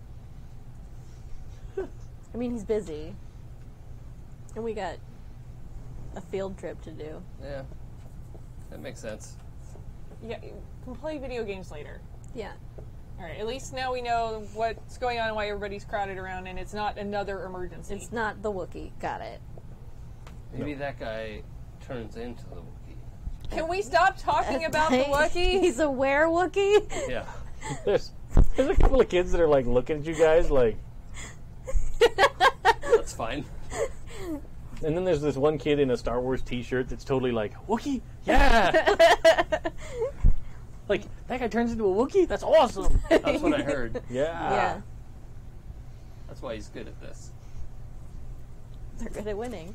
I mean, he's busy. And we got a field trip to do. Yeah, that makes sense. Yeah, we can play video games later. Yeah. All right, at least now we know what's going on and why everybody's crowded around, and it's not another emergency. It's not the Wookiee. Got it. Maybe that guy turns into the Wookiee. Can we stop talking about the Wookiee? He's a were-Wookiee? Yeah. there's a couple of kids that are, like, looking at you guys, like... That's fine. And then there's this one kid in a Star Wars t-shirt that's totally like, Wookiee? Yeah! Like, that guy turns into a Wookiee? That's awesome! That's what I heard. Yeah. Yeah. That's why he's good at this. They're good at winning.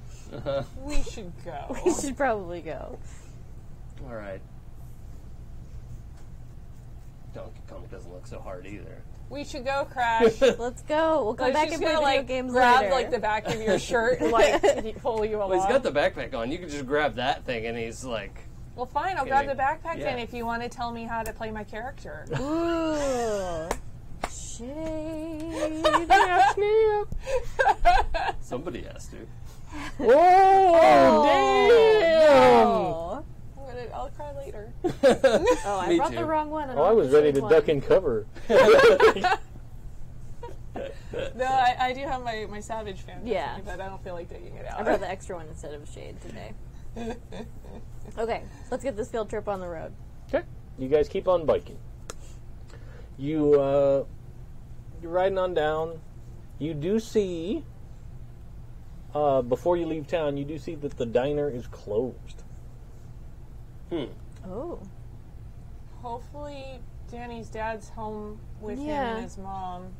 We should go. We should probably go. All right. Donkey Kong doesn't look so hard either. We should go, Crash. Let's go. We'll come Like, back she's and play gonna, video like, games grab later. like the back of your shirt and like pull you along. Well, he's got the backpack on. You can just grab that thing, and he's like, Well, fine. I'll grab the Kidding. backpack Yeah. then if you want to tell me how to play my character. Ooh. Shade. somebody has to. Oh, damn! Oh, I'll cry later. oh I Me brought too. the wrong one. Oh, I was ready to duck and cover. No, I do have my Savage fantasy, Yeah. but I don't feel like taking it out. I brought the extra one instead of Shade today. Okay, let's get this field trip on the road. Okay. You guys keep on biking. You're riding on down. You do see, before you leave town, you do see that the diner is closed. Oh. Hopefully, Danny's dad's home with him Yeah. and his mom.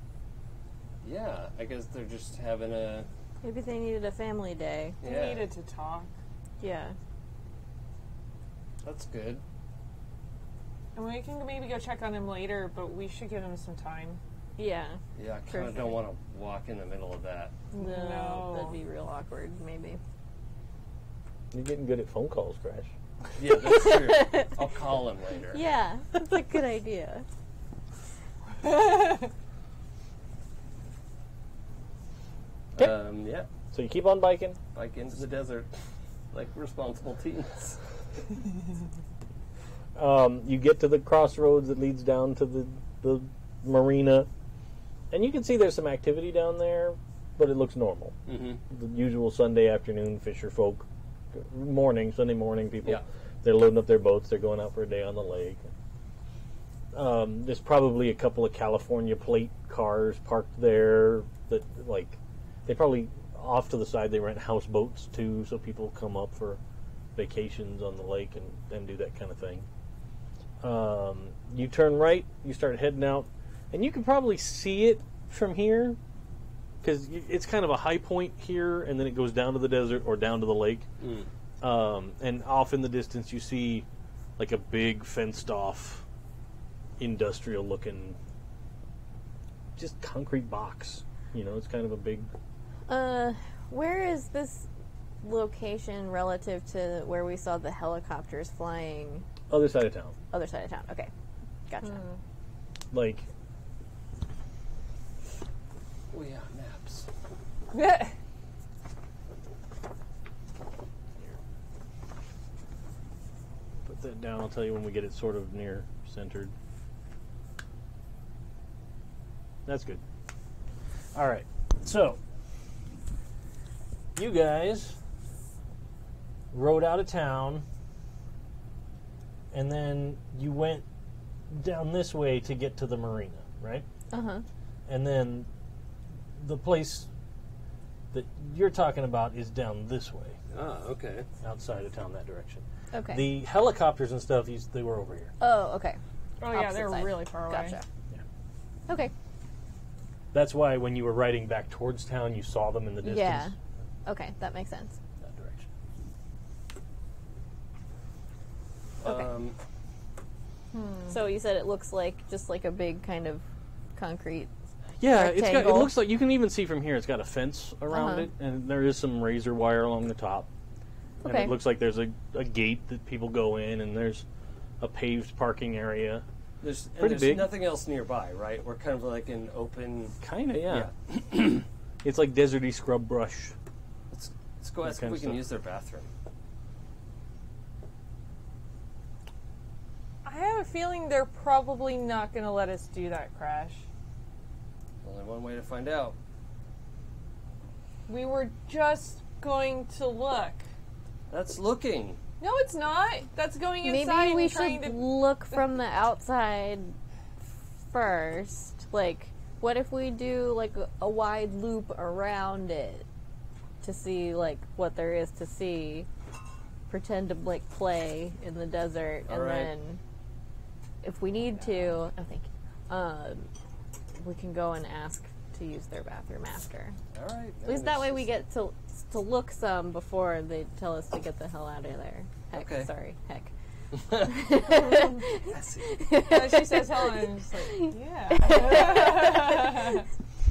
Yeah, I guess they're just having a... Maybe they needed a family day. They Yeah, needed to talk. Yeah. that's good. And we can maybe go check on him later, but we should give him some time. Yeah. Yeah, I kind of don't want to walk in the middle of that. No. That'd be real awkward, maybe. You're getting good at phone calls, Crash. Yeah, that's true. I'll call him later. Yeah, that's a good idea. Yeah, So you keep on biking. bike into the desert like responsible teens. You get to the crossroads that leads down to the marina. And you can see there's some activity down there, but it looks normal. Mm-hmm. The usual Sunday afternoon fisher folk. Sunday morning people. Yeah. They're loading up their boats. They're going out for a day on the lake. There's probably a couple of California plate cars parked there that, like, they probably, off to the side, they rent houseboats too, so people come up for vacations on the lake and do that kind of thing. You turn right, you start heading out, and you can probably see it from here, because it's kind of a high point here, and then it goes down to the desert or down to the lake. And off in the distance, you see like a big fenced-off, industrial-looking, just concrete box. You know, it's kind of a big Where is this location relative to where we saw the helicopters flying? Other side of town. Other side of town. Okay, gotcha. Like, Oh yeah, maps. put that down. I'll tell you when we get it sort of near centered. That's good. All right. So, you guys rode out of town, and then you went down this way to get to the marina, right? Uh-huh. And then the place that you're talking about is down this way, Ah, okay. outside of town, that direction. Okay. The helicopters and stuff, they were over here. Oh, okay. Oh yeah, Opposite they're side. really far away. Gotcha. Yeah. Okay. That's why when you were riding back towards town, you saw them in the distance. Yeah. Okay, that makes sense. That direction. Okay. So you said it looks like just like a big kind of concrete. Yeah, it Rectangle. looks like, you can even see from here, it's got a fence around it, and there is some razor wire along the top. And Okay. it looks like there's a gate that people go in, and there's a paved parking area. There's Pretty big. nothing else nearby, right? We're kind of like an open. Kind of, yeah. It's like deserty scrub brush. Let's go ask if kind we of can stuff. use their bathroom. I have a feeling they're probably not going to let us do that, Crash. Only one way to find out. We were just going to look. That's looking. No, it's not. That's going inside Maybe we and trying should to. look from the outside first. Like, what if we do like a wide loop around it to see like what there is to see? Pretend to like play in the desert, All and right. then if we need to, I think we can go and ask to use their bathroom after. All right. At least that way we get to look some before they tell us to get the hell out of there. Heck, Okay. sorry, heck. She says Helen, and I'm just like, yeah.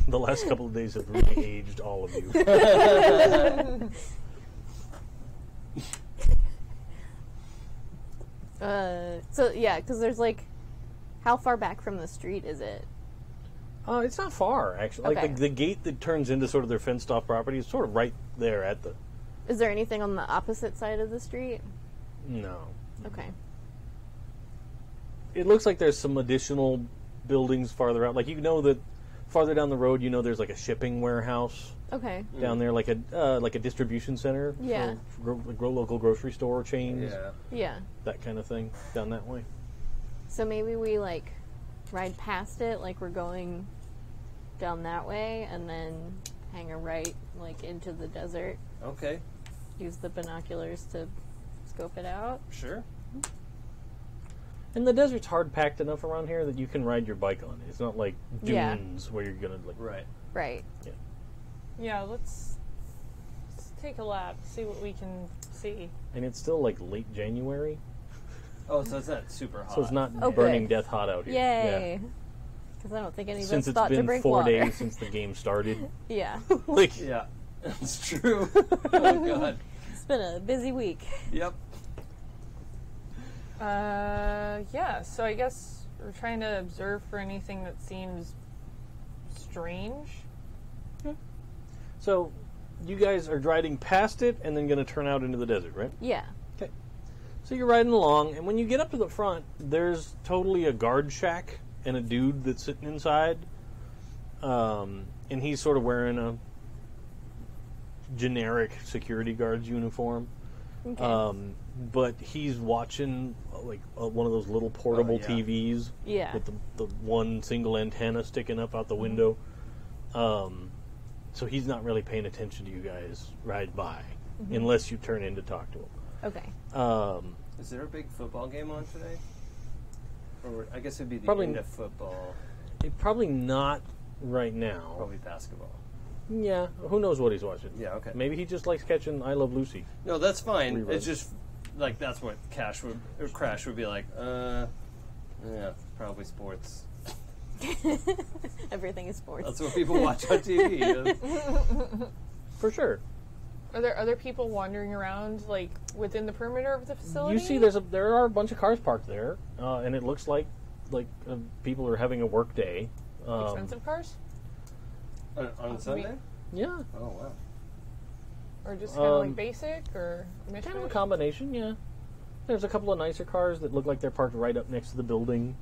The last couple of days have really aged all of you. So yeah, because there's like, how far back from the street is it? It's not far, actually. Okay. Like the gate that turns into sort of their fenced-off property is sort of right there at the... Is there anything on the opposite side of the street? No. Okay. It looks like there's some additional buildings farther out. Like, you know that farther down the road, you know there's like a shipping warehouse Okay. down there, like a distribution center Yeah. for local grocery store chains, Yeah. Yeah. that kind of thing, down that way. So maybe we like ride past it, like we're going down that way, and then hang a right, like into the desert. Okay. Use the binoculars to scope it out. Sure. And the desert's hard packed enough around here that you can ride your bike on it. It's not like Yeah. dunes where you're gonna like. Right. Right. Yeah, let's take a lap, see what we can see. And it's still like late January, Oh, so it's not super hot. so it's not Oh, burning good. death hot out here. Yay. Because I don't think any Yeah. of Since us it's thought to been drink 4 water. days since the game started, Yeah. like Yeah. It's true. Oh, God. It's been a busy week. Yep. Yeah, so I guess we're trying to observe for anything that seems strange. so, you guys are riding past it and then going to turn out into the desert, right? Yeah. Okay. So you're riding along, and when you get up to the front, there's totally a guard shack and a dude that's sitting inside. And he's sort of wearing a generic security guard's uniform. Okay. But he's watching like one of those little portable yeah. TVs Yeah. with the one single antenna sticking up out the window. So he's not really paying attention to you guys ride by, unless you turn in to talk to him. Okay. Is there a big football game on today? Or I guess it'd be the Probably end of football. Probably not right now. Probably basketball. Yeah, who knows what he's watching? Yeah, okay. Maybe he just likes catching I Love Lucy. No, that's fine. Reruns. It's just like that's what Crash would be like. Yeah, probably sports. Everything is sports. That's what people watch on TV. for sure. Are there other people wandering around, like, within the perimeter of the facility? You see, there are a bunch of cars parked there, and it looks like people are having a work day. Expensive cars? On Sunday? Yeah, Oh, wow. Or just kind of like basic, or kind of a mishmash? combination. Yeah, there's a couple of nicer cars that look like they're parked right up next to the building,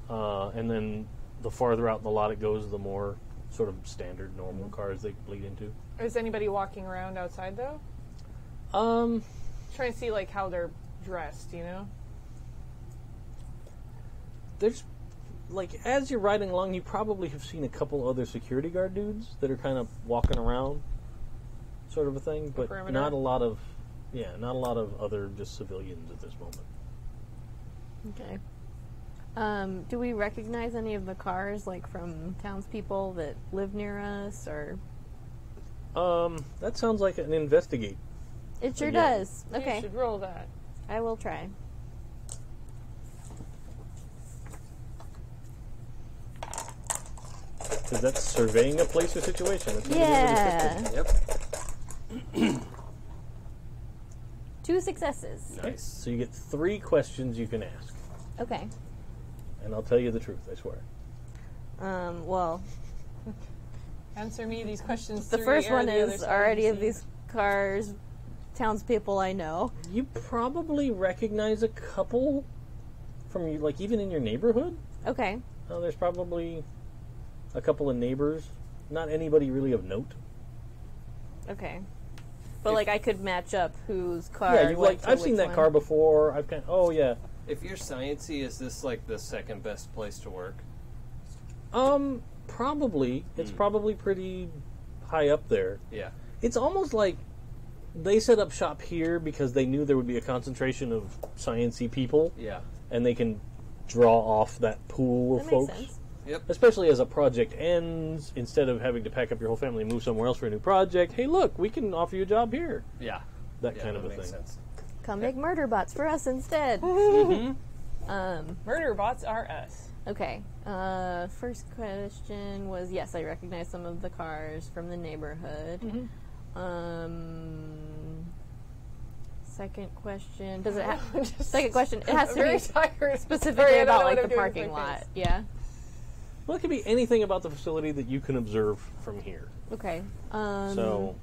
and then the farther out in the lot it goes, the more sort of standard, normal cars they bleed into. Is anybody walking around outside, though? Trying to see, like, how they're dressed, you know? There's, like, as you're riding along, you probably have seen a couple other security guard dudes that are kind of walking around, sort of a thing, but perimeter? not a lot of other just civilians at this moment. Okay. Do we recognize any of the cars, like, from townspeople that live near us, or? That sounds like an investigate. It sure Yeah. does. Okay. You should roll that. I will try. Because that's surveying a place or situation. That's what Yeah. Yep. 2 successes. Nice. So you get 3 questions you can ask. Okay. And I'll tell you the truth, I swear. Well, Answer me these questions. the through first air one the other is, side are the any of sea. these cars townspeople I know? You probably recognize a couple from, like, even in your neighborhood. Okay. There's probably a couple of neighbors. Not anybody really of note. Okay. But, like, I could match up whose car. Yeah, you went like to I've seen which that one. car before. Oh yeah. If you're sciencey, is this like the second best place to work? Probably. It's probably pretty high up there. Yeah. It's almost like they set up shop here because they knew there would be a concentration of sciencey people, Yeah. and they can draw off that pool of That folks. makes sense. Yep. Especially as a project ends, instead of having to pack up your whole family and move somewhere else for a new project. Hey, look, we can offer you a job here. Yeah. That Yeah, kind of that a makes thing. sense. Come make murder bots for us instead. Murder bots are us. Okay. First question was, yes, I recognize some of the cars from the neighborhood. Second question, does it have? Second question, it has I'm to very be tired. specifically Sorry, I don't about know like what the I'm doing with parking my lot. face. Yeah. Well, it could be anything about the facility that you can observe from here. Okay. So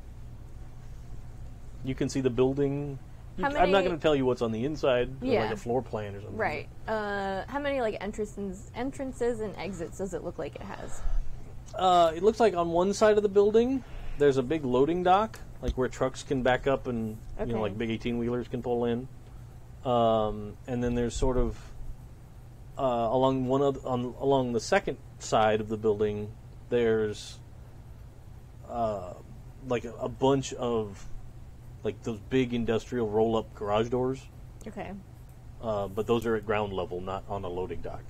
you can see the building. How I'm not many- going to tell you what's on the inside, or Yeah. like a floor plan or something. Right. How many like entrances and exits does it look like it has? It looks like on one side of the building, there's a big loading dock, like where trucks can back up and Okay. like big 18-wheelers can pull in. And then there's sort of along the second side of the building, there's like a bunch of like those big industrial roll-up garage doors. Okay. But those are at ground level, not on a loading dock.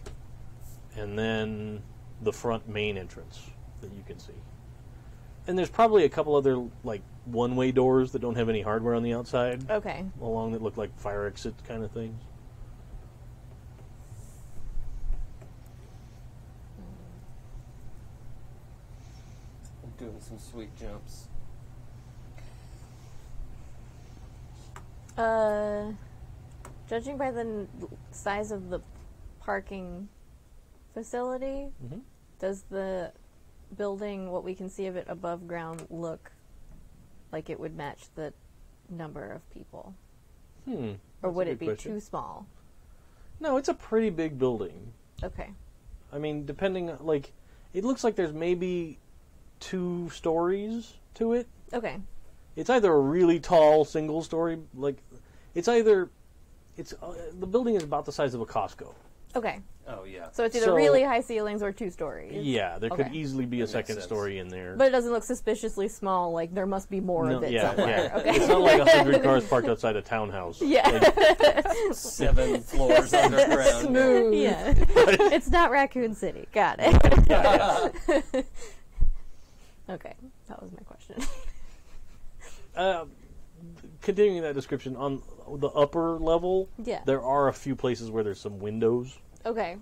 And then the front main entrance that you can see. And there's probably a couple other like one-way doors that don't have any hardware on the outside Okay. along that look like fire exit kind of things. I'm doing some sweet jumps. Judging by the size of the parking facility, does the building, what we can see of it above ground, look like it would match the number of people? Or That's would a it good be question. too small? No, it's a pretty big building. Okay. I mean, depending, like, it looks like there's maybe 2 stories to it. Okay. It's either a really tall single story, like, the building is about the size of a Costco. Okay. Oh, yeah. So it's either So- really high ceilings or 2 stories. Yeah, there could Okay. easily be a makes second sense. story in there. But it doesn't look suspiciously small, like there must be more of it somewhere. Okay. It's not like 100 cars parked outside a townhouse. Yeah. Like, 7 floors underground. Smooth. Yeah. It's not Raccoon City. Got it. Okay. That was my question. continuing that description, on the upper level, Yeah. there are a few places where there's some windows. Okay.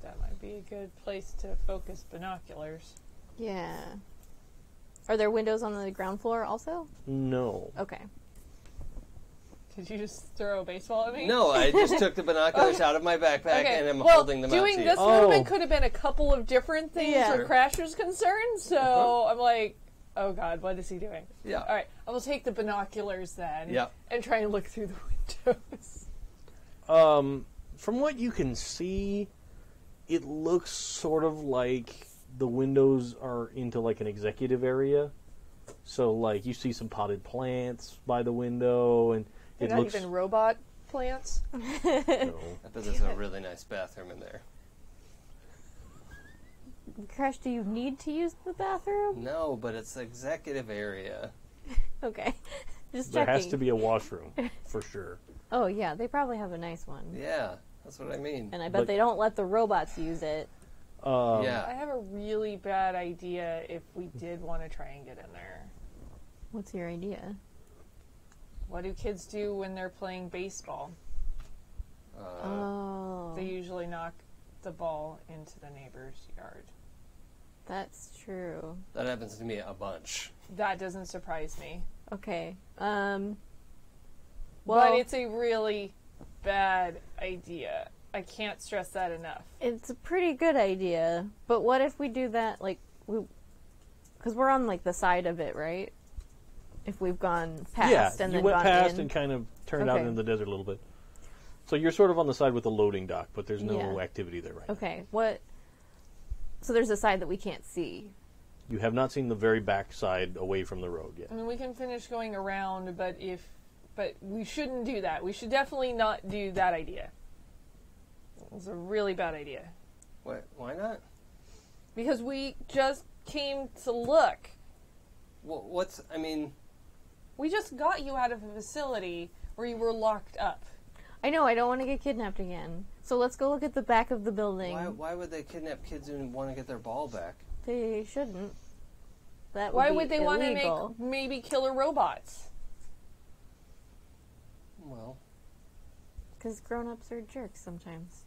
That might be a good place to focus binoculars. Yeah. Are there windows on the ground floor also? No. Okay. Did you just throw a baseball at me? No, I just took the binoculars out of my backpack and I'm well, holding them out to doing you. this Oh. movement could have been a couple of different things Yeah. where Crash was concerned, so I'm like, oh god, what is he doing? Yeah. Alright, I will take the binoculars then Yeah. and try and look through the windows. From what you can see, it looks sort of like the windows are into like an executive area. So like you see some potted plants by the window, and They're it not looks. even robot plants. No. I bet there's a really nice bathroom in there. Crash, do you need to use the bathroom? No, but it's the executive area. Okay. Just There checking. has to be a washroom for sure. Oh, yeah, they probably have a nice one. Yeah, that's what I mean. And I bet But- they don't let the robots use it. I Yeah. have a really bad idea if we did want to try and get in there. What's your idea? What do kids do when they're playing baseball? Oh, They usually knock the ball into the neighbor's yard. that's true. That happens to me a bunch. That doesn't surprise me. Okay. But Well, it's a really bad idea. I can't stress that enough. it's a pretty good idea. But what if we do that, like, because we're on, like, the side of it, right? If we've gone past Yeah, and you then went gone past in. and kind of turned out Okay. into the desert a little bit. So you're sort of on the side with the loading dock, but there's no Yeah. activity there right now. Okay, what? So there's a side that we can't see. You have not seen the very back side away from the road yet. I mean, we can finish going around, but we shouldn't do that. We should definitely not do that idea. It's a really bad idea. Why not? Because we just came to look. We just got you out of a facility where you were locked up. I know, I don't want to get kidnapped again. So let's go look at the back of the building. Why would they kidnap kids and want to get their ball back? They shouldn't. That would Why be would they want to illegal. make maybe killer robots? Well, Because grown-ups are jerks sometimes.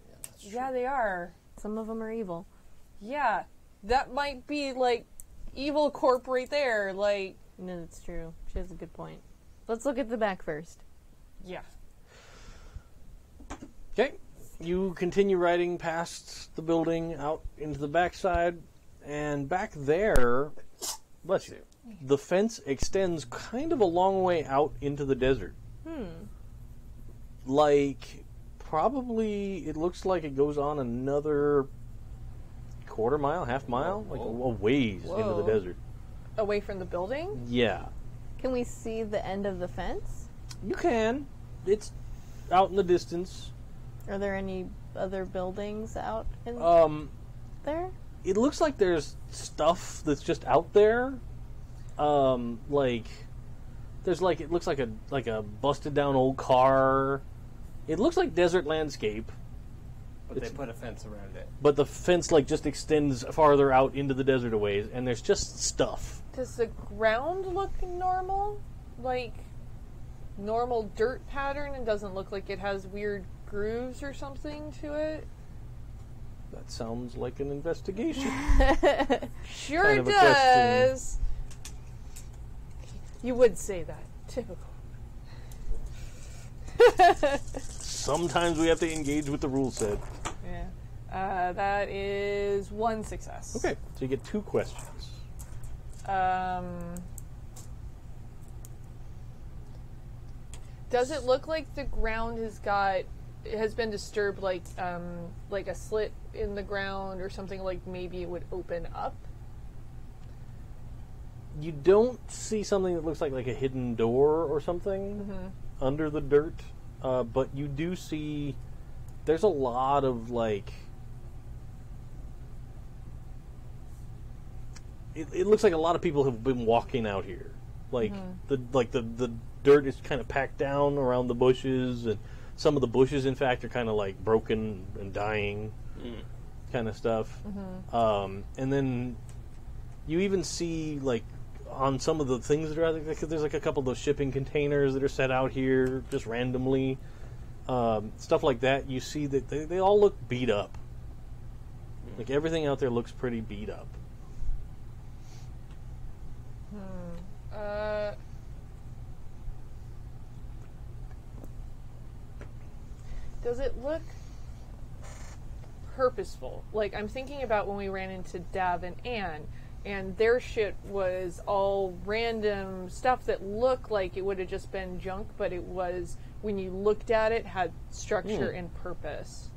yeah, that's true. Yeah, they are. Some of them are evil. Yeah, that might be like evil corp right there. Like, No, that's true. She has a good point. Let's look at the back first. yeah. Okay. You continue riding past the building out into the backside, and back there, bless you, the fence extends kind of a long way out into the desert. Like, probably, it looks like it goes on another quarter mile, half mile, like a ways into Whoa. the desert. Away from the building? Yeah. Can we see the end of the fence? You can. It's out in the distance. Are there any other buildings out in there? It looks like there's stuff that's just out there. Like there's like it looks like a busted down old car. It looks like desert landscape, But they put a fence around it. but the fence like just extends farther out into the desert a ways, and there's just stuff. Does the ground look normal? Like normal dirt pattern and doesn't look like it has weird grooves or something to it? That sounds like an investigation. Sure Kind of a does. You would say that. Typical. Sometimes we have to engage with the rule set. Yeah. That is one success. Okay, so you get 2 questions. Does it look like the ground has been disturbed, like a slit in the ground or something, like maybe it would open up? You don't see something that looks like a hidden door or something under the dirt, but you do see there's a lot of it looks like a lot of people have been walking out here. The dirt is kind of packed down around the bushes, and some of the bushes, in fact, are kind of like broken and dying, kind of stuff. And then you even see on some of the things that are out there, there's a couple of those shipping containers that are set out here just randomly, stuff like that. You see that they all look beat up. Like everything out there looks pretty beat up. Does it look purposeful? Like, I'm thinking about when we ran into Dav and Anne, and their shit was all random stuff that looked like it would have just been junk, but it was, when you looked at it, had structure and purpose.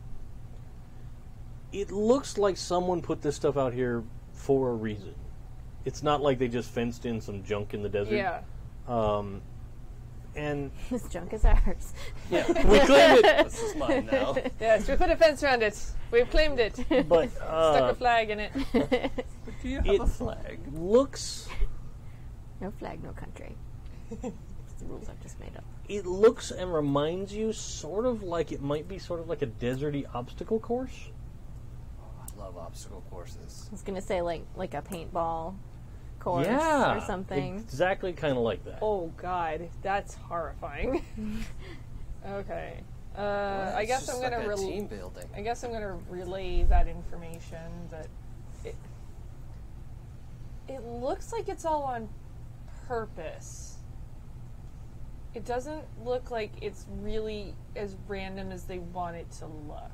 It looks like someone put this stuff out here for a reason. It's not like they just fenced in some junk in the desert. Yeah. And This junk is ours. Yeah. we claim it, This is mine now. Yes, we put a fence around it. We've claimed it. but Stuck a flag in it. Do you have a flag? looks. No flag, no country. It's the rules I've just made up. It looks and reminds you sort of like it might be sort of like a deserty obstacle course. I love obstacle courses. I was gonna say like a paintball course Yeah, or something. exactly, kind of like that. Oh, God. That's horrifying. Okay. I It's guess just I'm like gonna a team building. I guess I'm gonna relay that information. That it looks like it's all on purpose. It doesn't look like it's really as random as they want it to look.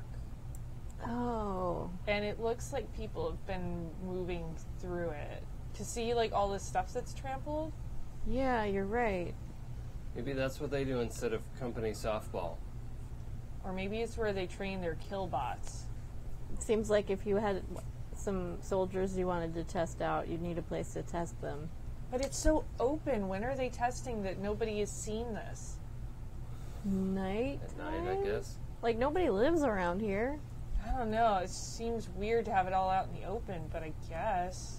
Oh. And it looks like people have been moving through it. To see, like, all the stuff that's trampled? Yeah, you're right. Maybe that's what they do instead of company softball. Or maybe it's where they train their kill bots. It seems like if you had some soldiers you wanted to test out, you'd need a place to test them. But it's so open. When are they testing that nobody has seen this? Night? At night, I guess. Like, nobody lives around here. I don't know. It seems weird to have it all out in the open, but I guess.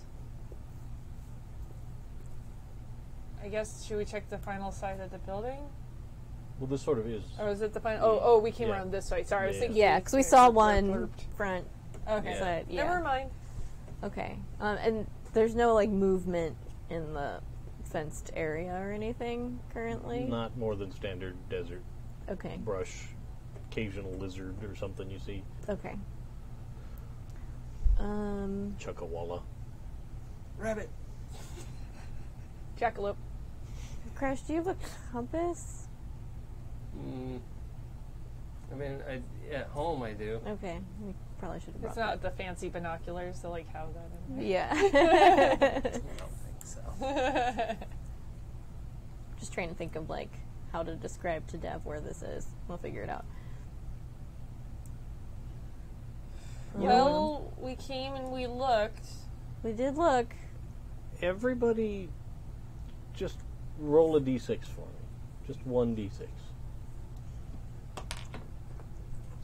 Should we check the final side of the building? Well, this sort of is. Or is it the final? Oh, we came Yeah. around this way. Sorry, I was Yeah. thinking. Yeah, because we saw one Blurped. front Okay. side. Yeah. Never mind. Okay. And there's no, like, movement in the fenced area or anything currently? Not more than standard desert Okay. brush, occasional lizard or something you see. Okay. Chuckawalla. Rabbit. Jackalope. Crash, do you have a compass? I mean, at home I do. Okay. We probably should have brought It's not the fancy binoculars to, like, have that in that. there. Yeah. I don't think so. Just trying to think of, like, how to describe to Dev where this is. We'll figure it out. Well, we came and we looked. We did look. Everybody, just roll a d6 for me. Just one d6.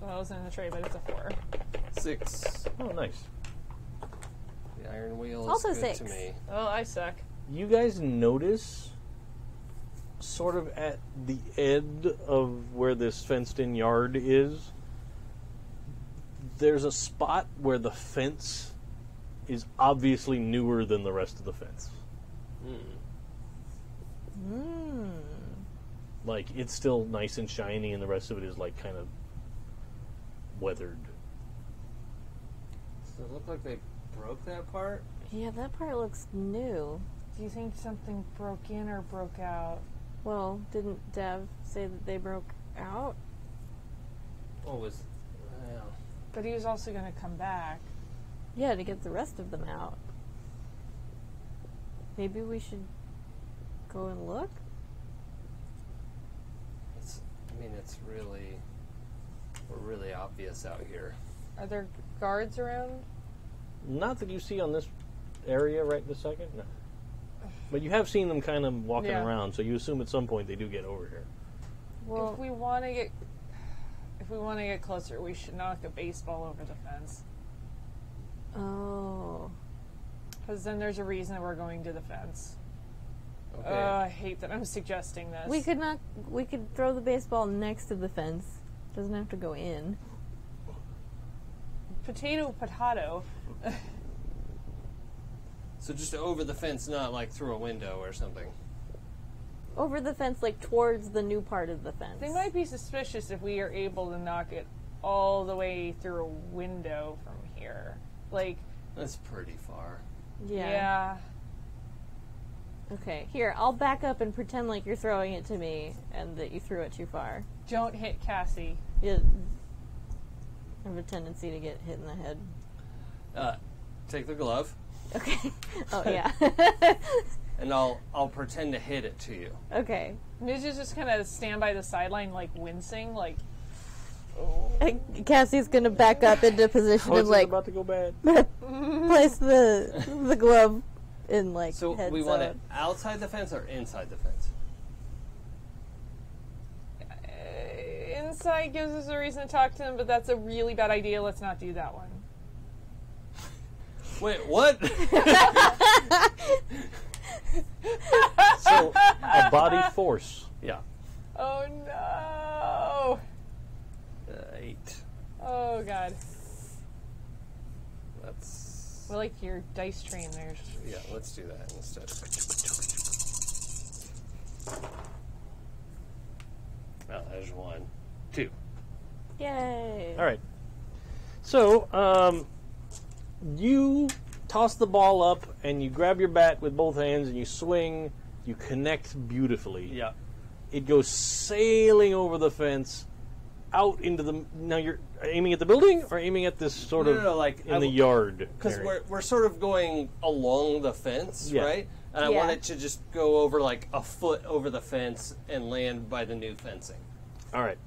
Well, it wasn't in the tray, but it's a 4. 6. Oh, nice. The iron wheel Also is good 6. to me. Oh, I suck. You guys notice, sort of at the end of where this fenced-in yard is, there's a spot where the fence is obviously newer than the rest of the fence. Like, it's still nice and shiny, and the rest of it is, like, kind of weathered. Does it look like they broke that part? Yeah, that part looks new. Do you think something broke in or broke out? Well, didn't Dev say that they broke out? Oh, was... Yeah. But he was also going to come back. Yeah, to get the rest of them out. Maybe we should go and look? It's really... We're really obvious out here. Are there guards around? Not that you see on this area right this second, no. But you have seen them kind of walking Yeah. around, so you assume at some point they do get over here. Well, If we want to get closer, we should knock a baseball over the fence. oh. Because then there's a reason we're going to the fence. Okay. I hate that I'm suggesting this. We could throw the baseball next to the fence. Doesn't have to go in. Potato. So just over the fence, not like through a window or something. Over the fence, like towards the new part of the fence. They might be suspicious if we are able to knock it all the way through a window from here. Like, That's pretty far. Yeah. yeah. Okay, here, I'll back up and pretend like you're throwing it to me and that you threw it too far. Don't hit Cassie. Yeah. I have a tendency to get hit in the head. Take the glove, Okay. Oh, yeah. and I'll pretend to hit it to you. Okay. Midge is just kind of stand by the sideline, like wincing, like. Cassie's gonna back up into position Oh, and, it's like, about to go bad. place the glove in, like, So head we want it zone. outside the fence or inside the fence? Inside gives us a reason to talk to him, but that's a really bad idea. Let's not do that one. Wait, what? So, a body force. Yeah. Oh no! 8. Oh god. That's... I like your dice train there. Yeah, let's do that instead. Well, there's 1. 2. Yay. All right. So, you toss the ball up and you grab your bat with both hands and you swing. You connect beautifully. Yeah. It goes sailing over the fence, out into the. Now you're aiming at the building or aiming at this sort of No, like in the yard. Because area? we're sort of going along the fence, Yeah. right? And I Yeah. want it to just go over like a foot over the fence and land by the new fencing. All right.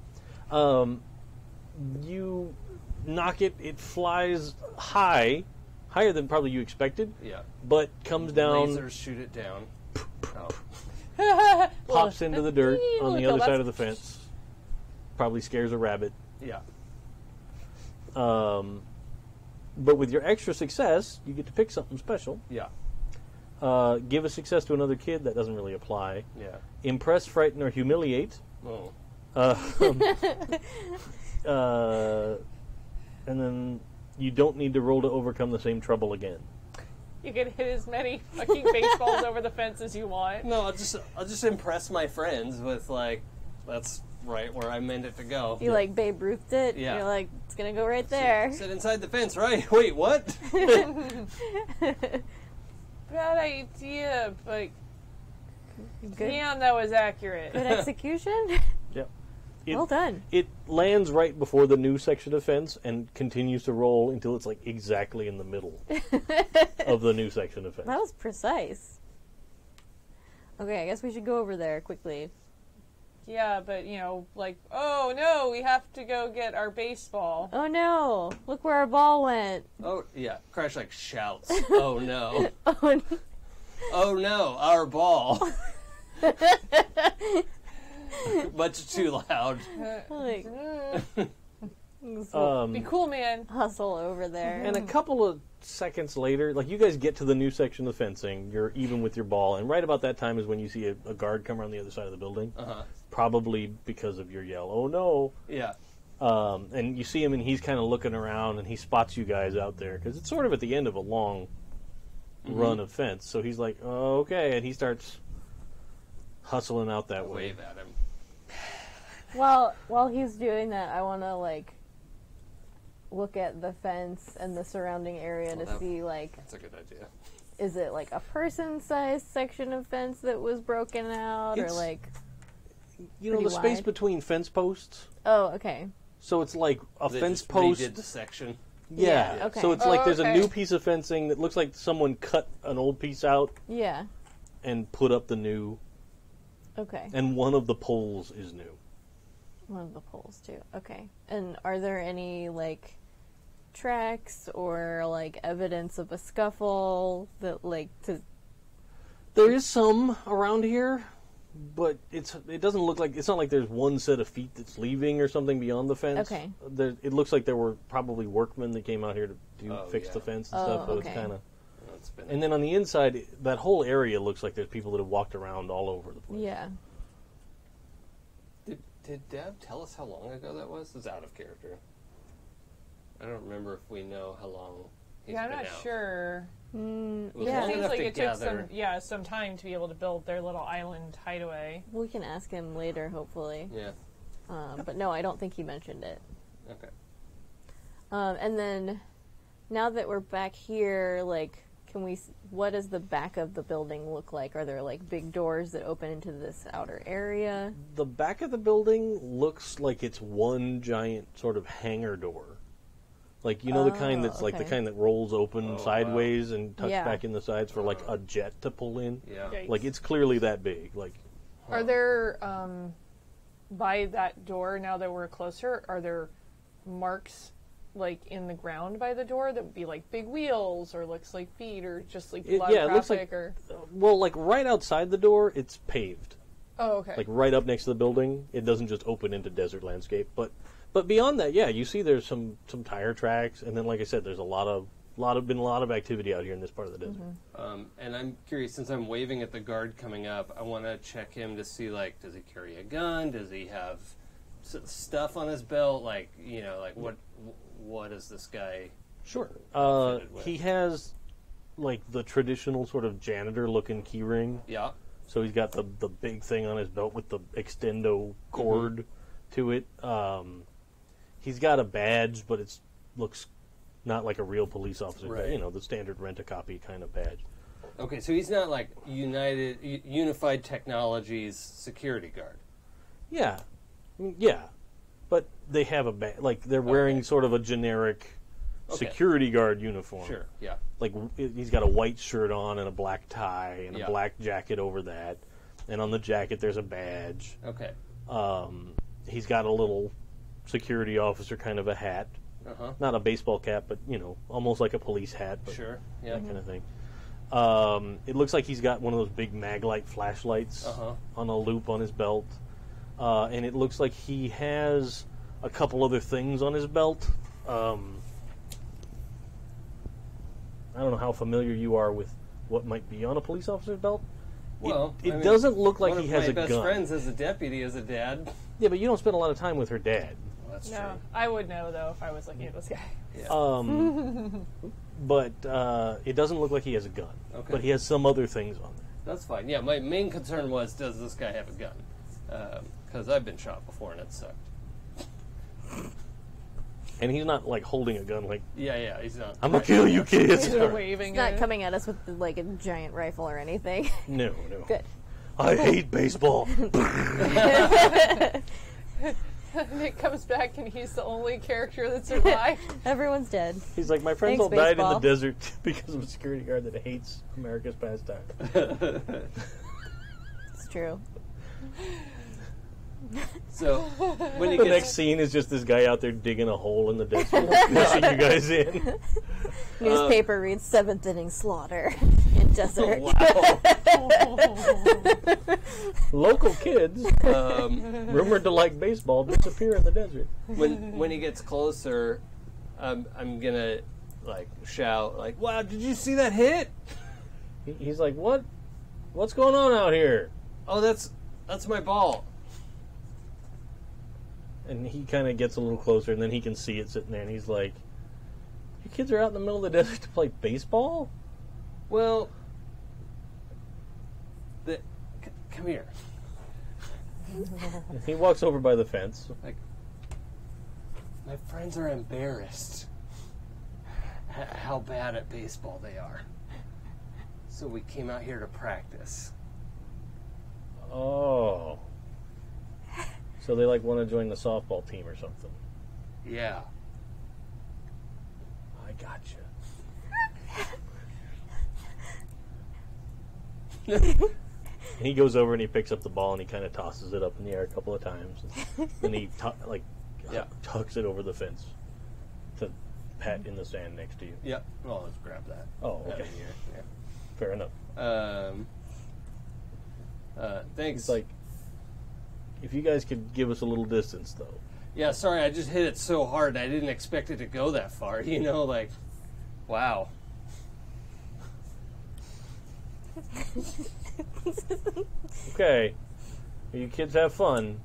You knock it. It flies higher than probably you expected, Yeah. but comes down, Lasers shoot it down. Oh. pops into the dirt on the Well, other that's- side of the fence. Probably scares a rabbit. Yeah. But with your extra success, you get to pick something special. Yeah. Give a success to another kid. That doesn't really apply. Yeah. Impress, frighten, or humiliate. Oh. And then you don't need to roll to overcome the same trouble again. You can hit as many fucking baseballs over the fence as you want. No, I'll just impress my friends with like, that's right where I meant it to go. You, like, Babe Ruthed it? Yeah. You're like, it's gonna go right there. Sit inside the fence, right? Wait, what? Bad idea, but Good, damn, that was accurate. good execution? Yep. Well done. It lands right before the new section of fence and continues to roll until it's like exactly in the middle of the new section of fence. That was precise. Okay, I guess we should go over there quickly. Yeah, but like, oh no, we have to go get our baseball. Oh no! Look where our ball went. Oh, yeah. Crash like shouts. Oh, no. Oh, n- Oh, no. Our ball. Much too loud. like, Be cool, man. hustle over there. And a couple of seconds later, like you guys get to the new section of fencing, you're even with your ball, and right about that time is when you see a guard come around the other side of the building. Uh-huh. Probably because of your yell, "Oh no!" Yeah. And you see him, and he's kind of looking around, and he spots you guys out there because it's sort of at the end of a long run of fence. So he's like, "Oh, okay," and he starts hustling out that way. Wave at him. While he's doing that, I want to, like, look at the fence and the surrounding area to that- see, like, That's a good idea. is it, like, a person-sized section of fence that was broken out, or, It's- like... You know Pretty the space wide. between fence posts. Oh, okay. So it's like a They fence just post. redid the section. Yeah. Yeah, okay. So it's like there's okay. a new piece of fencing that looks like someone cut an old piece out Yeah. and put up the new, Okay. and one of the poles is new. One of the poles, too. Okay. And are there any, like, tracks or, like, evidence of a scuffle that, like, to... There is some around here, but it doesn't look like, it's not like there's one set of feet that's leaving or something beyond the fence. Okay. It looks like there were probably workmen that came out here to fix yeah. the fence and Oh, stuff, but okay. it's kind of... It's been And then on the inside, that whole area looks like there's people that have walked around all over the place. Yeah. Did Deb tell us how long ago that was? It's out of character. I don't remember if we know how long he's Yeah, I'm been not out. sure. It was Yeah. long Seems enough like to it took gather. some time to be able to build their little island hideaway. We can ask him later, hopefully. Yeah. But no, I don't think he mentioned it. Okay. And then, now that we're back here, like, what does the back of the building look like? Are there like big doors that open into this outer area? The back of the building looks like it's one giant sort of hangar door. Like, you know, the kind that's like the kind that rolls open sideways and tucks back in the sides for like a jet to pull in. Yeah. Yikes. Like, it's clearly that big. Like, Are there, by that door, now that we're closer, are there marks, like, in the ground by the door that would be, like, big wheels or looks like feet or just, like, a lot of it looks traffic like, or... well, like, right outside the door, it's paved. Oh, okay. Like, right up next to the building. It doesn't just open into desert landscape. But beyond that, yeah, you see there's some tire tracks, and then, like I said, there's been a lot of activity out here in this part of the desert. And I'm curious, since I'm waving at the guard coming up, I want to check him to see, like, does he carry a gun? Does he have stuff on his belt? Like, you know, like, what is this guy? Sure. outfitted with? He has, like, the traditional sort of janitor-looking key ring. Yeah. So he's got the big thing on his belt with the extendo cord to it. He's got a badge, but it looks not like a real police officer. Right. But, you know, the standard rent-a-copy kind of badge. Okay, so he's not like Unified Technologies security guard. Yeah. Yeah. But they have a badge. Like, they're wearing sort of a generic security guard uniform. Sure, yeah. Like, he's got a white shirt on and a black tie and a Yeah. black jacket over that. And on the jacket, there's a badge. Okay. He's got a little security officer kind of a hat. Uh-huh. Not a baseball cap, but, you know, almost like a police hat. But Sure, yeah. that kind of thing. It looks like he's got one of those big Maglite flashlights on a loop on his belt. And it looks like he has a couple other things on his belt. I don't know how familiar you are with what might be on a police officer's belt. Well, it doesn't look like he has a One of my best gun. friends as a deputy is a dad. Yeah, but you don't spend a lot of time with her dad. Well, that's No, true. I would know, though, if I was looking at this guy. But it doesn't look like he has a gun. Okay. But he has some other things on there. That's fine. Yeah, my main concern was, does this guy have a gun? Because I've been shot before and it sucked. And he's not, like, holding a gun like, Yeah, he's not. I'm going to kill you, kids. He's waving It's not it. coming at us with like a giant rifle or anything. No. Good. I hate baseball. Nick comes back and he's the only character that survived. Everyone's dead. He's like, my friends Thanks, all died in the baseball. desert because of a security guard that hates America's pastime. It's true. So, when he The gets... next scene is just this guy out there digging a hole in the desert, pushing you guys in. Newspaper reads 7th inning slaughter in desert. Local kids, rumored to like baseball, disappear in the desert. when he gets closer, I'm gonna like shout like, "Wow! Did you see that hit? He's like, what? What's going on out here? Oh, that's my ball." And he kind of gets a little closer, and then he can see it sitting there, and he's like, you kids are out in the middle of the desert to play baseball? Well, come here. And he walks over by the fence. Like, my friends are embarrassed how bad at baseball they are. So we came out here to practice. Oh. So they, like, want to join the softball team or something. Yeah. I gotcha. And he goes over and he picks up the ball and he kind of tosses it up in the air a couple of times. And then he tucks it over the fence to pat in the sand next to you. Yep. Well, let's grab that. Oh, okay. Out of here. Fair enough. Thanks. It's like, if you guys could give us a little distance, though. Yeah, sorry, I just hit it so hard. I didn't expect it to go that far. You know, like, wow. Okay. You kids have fun.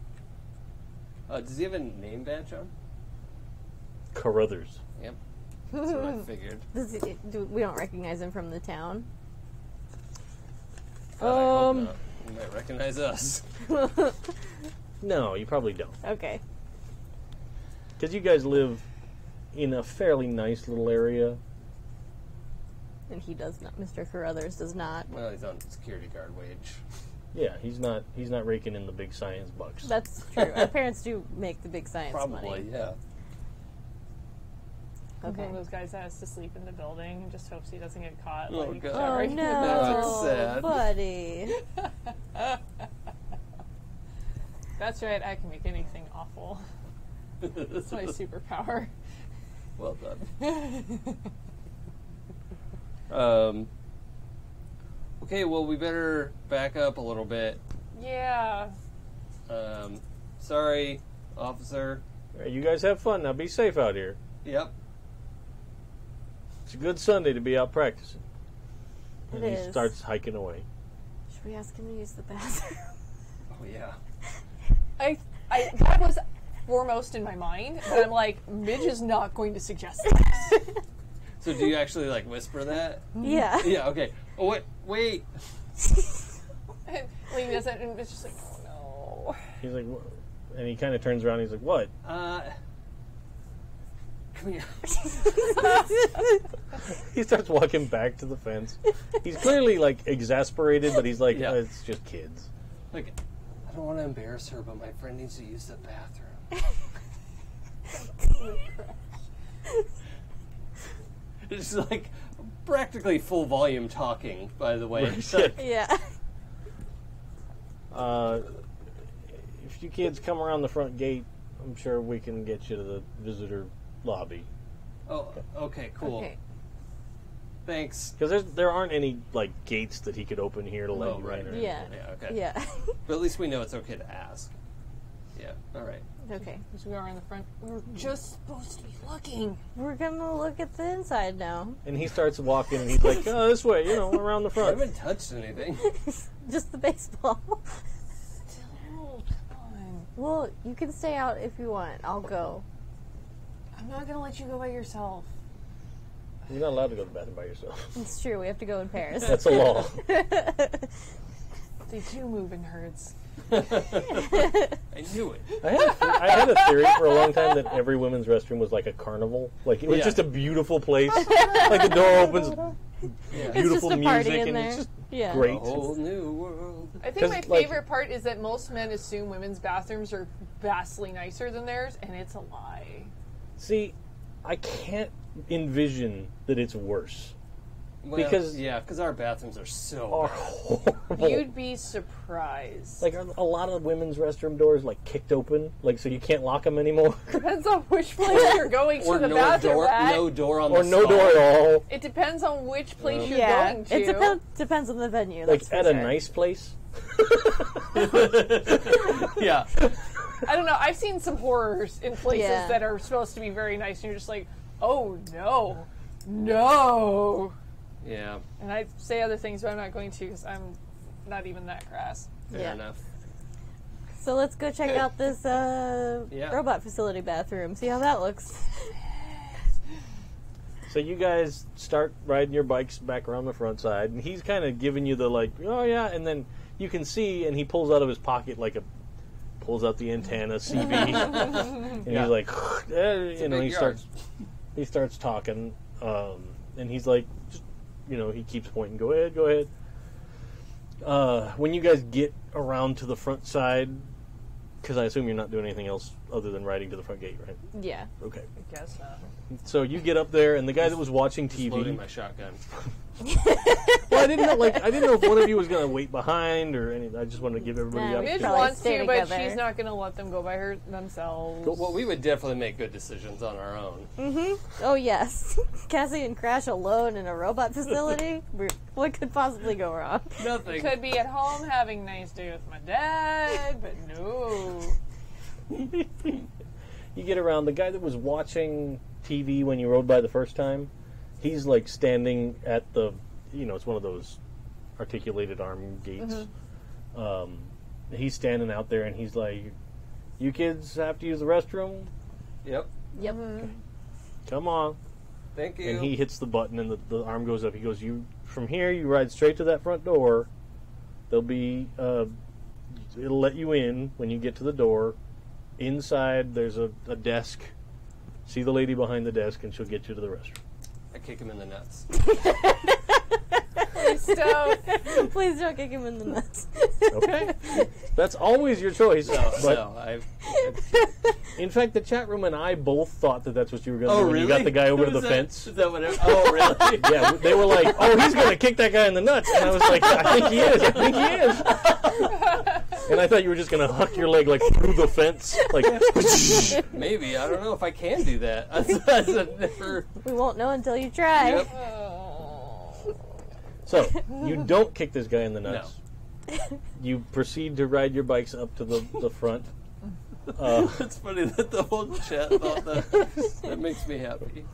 Does he have a name badge on? Carruthers. Yep. That's what I figured. We don't recognize him from the town. God, I hope not. You might recognize us. No, you probably don't. Okay. Because you guys live in a fairly nice little area. And he does not. Mr. Carruthers does not. Well, he's on security guard wage. Yeah, he's not raking in the big science bucks. That's true. Our parents do make the big science Probably, money. yeah. One Okay. of those guys that has to sleep in the building and just hopes he doesn't get caught. Oh, like, God. Oh showering. no, That's sad. buddy. That's right, I can make anything awful. That's my superpower. Well done. Okay, well, we better back up a little bit. Yeah. Sorry, officer. All right, you guys have fun now. Be safe out here. Yep. It's a good Sunday to be out practicing. It And is. he starts hiking away. Should we ask him to use the bathroom? Oh, yeah. That was foremost in my mind, but I'm like, Midge is not going to suggest that. So do you actually, like, whisper that? Yeah. Yeah, okay. Oh, wait. And Liam does it, and it's just like, oh no. He's like, "Wha-" and he kind of turns around. And he's like, "What?" Come here. He starts walking back to the fence. He's clearly like exasperated, but he's like, Yeah. "Oh, "It's just kids." Like, I don't want to embarrass her, but my friend needs to use the bathroom. It's like practically full volume talking, by the way. Yeah. If you kids come around the front gate, I'm sure we can get you to the visitor lobby. Oh, okay, cool. Okay. Thanks. Because there aren't any like gates that he could open here to let Oh, you right. in. Or Yeah. Yeah, okay. Yeah. But at least we know it's okay to ask. Yeah, all right. Okay. As we are in the front, we were just supposed to be looking. We're gonna look at the inside now. And he starts walking, and he's like, "Oh, this way, around the I front." haven't touched anything. Just the baseball. Oh, come on. Well, you can stay out if you want. I'll go. I'm not going to let you go by yourself. You're not allowed to go to the bathroom by yourself. It's true. We have to go in pairs. That's a law. They do move in herds. I knew it. I had a theory for a long time that every women's restroom was like a carnival. Like it was Yeah. just a beautiful place. Like the door opens, Yeah. beautiful just a party music, in and there. it's just Yeah. great. A whole new world. I think my 'Cause, like- favorite part is that most men assume women's bathrooms are vastly nicer than theirs, and it's a lie. See, I can't envision that it's worse. Well, Because- because our bathrooms are so Are bad. horrible. You'd be surprised. Like are a lot of women's restroom doors like kicked open, like so you can't lock them anymore, Depends on which place you're going Or to the no bathroom door, at. no door on or the no stall. door at all. It depends on which place you're Yeah. going to. It depends on the venue. Like that's for at a sure. nice place. Yeah. I don't know. I've seen some horrors in places Yeah. that are supposed to be very nice, and you're just like, oh no, no. Yeah. And I say other things, but I'm not going to because I'm not even that crass. Fair Yeah. enough. So let's go check out this Yeah. robot facility bathroom. See how that looks. So you guys start riding your bikes back around the front side, and he's kind of giving you the like, oh yeah, and then you can see, and he pulls out of his pocket pulls out the antenna CB, and Yeah. he's like, a big yard. he starts talking, and he's like, just, he keeps pointing, go ahead. When you guys get around to the front side, because I assume you're not doing anything else other than riding to the front gate, right? Yeah. Okay. I guess not. So you get up there, and the guy that was watching Just loading TV. my shotgun. Well, I didn't know if one of you was going to wait behind or anything. I just wanted to give everybody Nah, the we Midge probably wants stay to, but together. she's not going to let them go by themselves. Well, we would definitely make good decisions on our own. Oh, yes. Cassie and Crash alone in a robot facility? What could possibly go wrong? Nothing. Could be at home having a nice day with my dad, but no. You get around. The guy that was watching TV when you rode by the first time, he's like standing at the, it's one of those articulated arm gates. He's standing out there, and he's like, "You kids have to use the restroom? Yep. Yep. Come on!" Thank you. And he hits the button, and the arm goes up. He goes, "You from here, you ride straight to that front door. There'll be it'll let you in when you get to the door. Inside, there's a desk. See the lady behind the desk, and she'll get you to the restroom." I kick him in the nuts. Please don't. Please don't kick him in the nuts. Okay. That's always your choice. In fact, the chat room and I both thought that that's what you were going to do when you got the guy over to the fence. Is that what oh, really? Yeah, they were like, oh, he's going to kick that guy in the nuts. And I was like, I think he is. I think he is. And I thought you were just going to huck your leg like through the fence. Like, maybe. I don't know if I can do that. I've never... We won't know until you try. Yep. So, you don't kick this guy in the nuts. No. You proceed to ride your bikes up to the front. It's funny that the whole chat thought that. That makes me happy.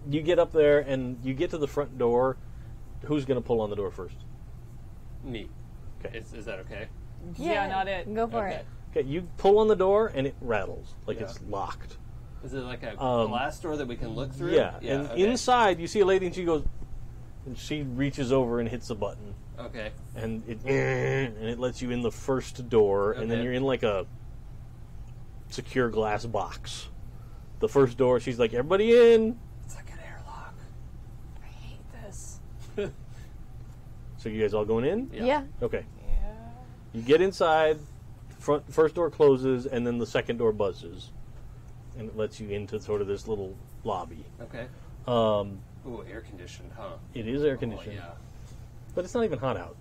You get up there and you get to the front door. Who's going to pull on the door first? Me. Okay. Is that okay? Yeah, not it. Go for it. Okay, you pull on the door and it rattles like it's locked. Is it like a glass door that we can look through? Yeah, and inside you see a lady and she goes, and she reaches over and hits a button. Okay. And it lets you in the first door, and then you're in like a secure glass box. The first door, she's like, everybody in. It's like an airlock. I hate this. So you guys all going in? Yeah. Okay. Yeah. You get inside, first door closes, and then the second door buzzes. And it lets you into sort of this little lobby. Okay. Ooh, air conditioned, huh? It is air conditioned. Oh, yeah. But it's not even hot out.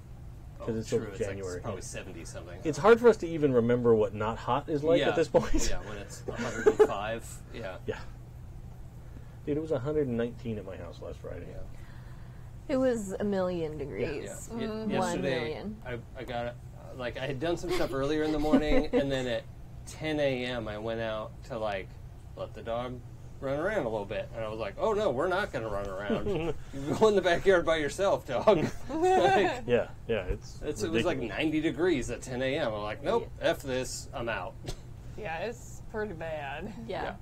Because it's still It's January. like probably 70 something. It's hard for us to even remember what not hot is like at this point. Yeah, when it's 105. Yeah. Yeah. Dude, it was 119 at my house last Friday. It was 1,000,000 degrees. Yeah. 1 Yesterday, million. I got like I had done some stuff earlier in the morning, and then at 10 a.m. I went out to like let the dog run around a little bit, and I was like, "Oh no, we're not going to run around. You go in the backyard by yourself, dog." Like, Yeah, it was like 90 degrees at 10 a.m. I'm like, "Nope, f this, I'm out." Yeah, it's pretty bad. Yeah.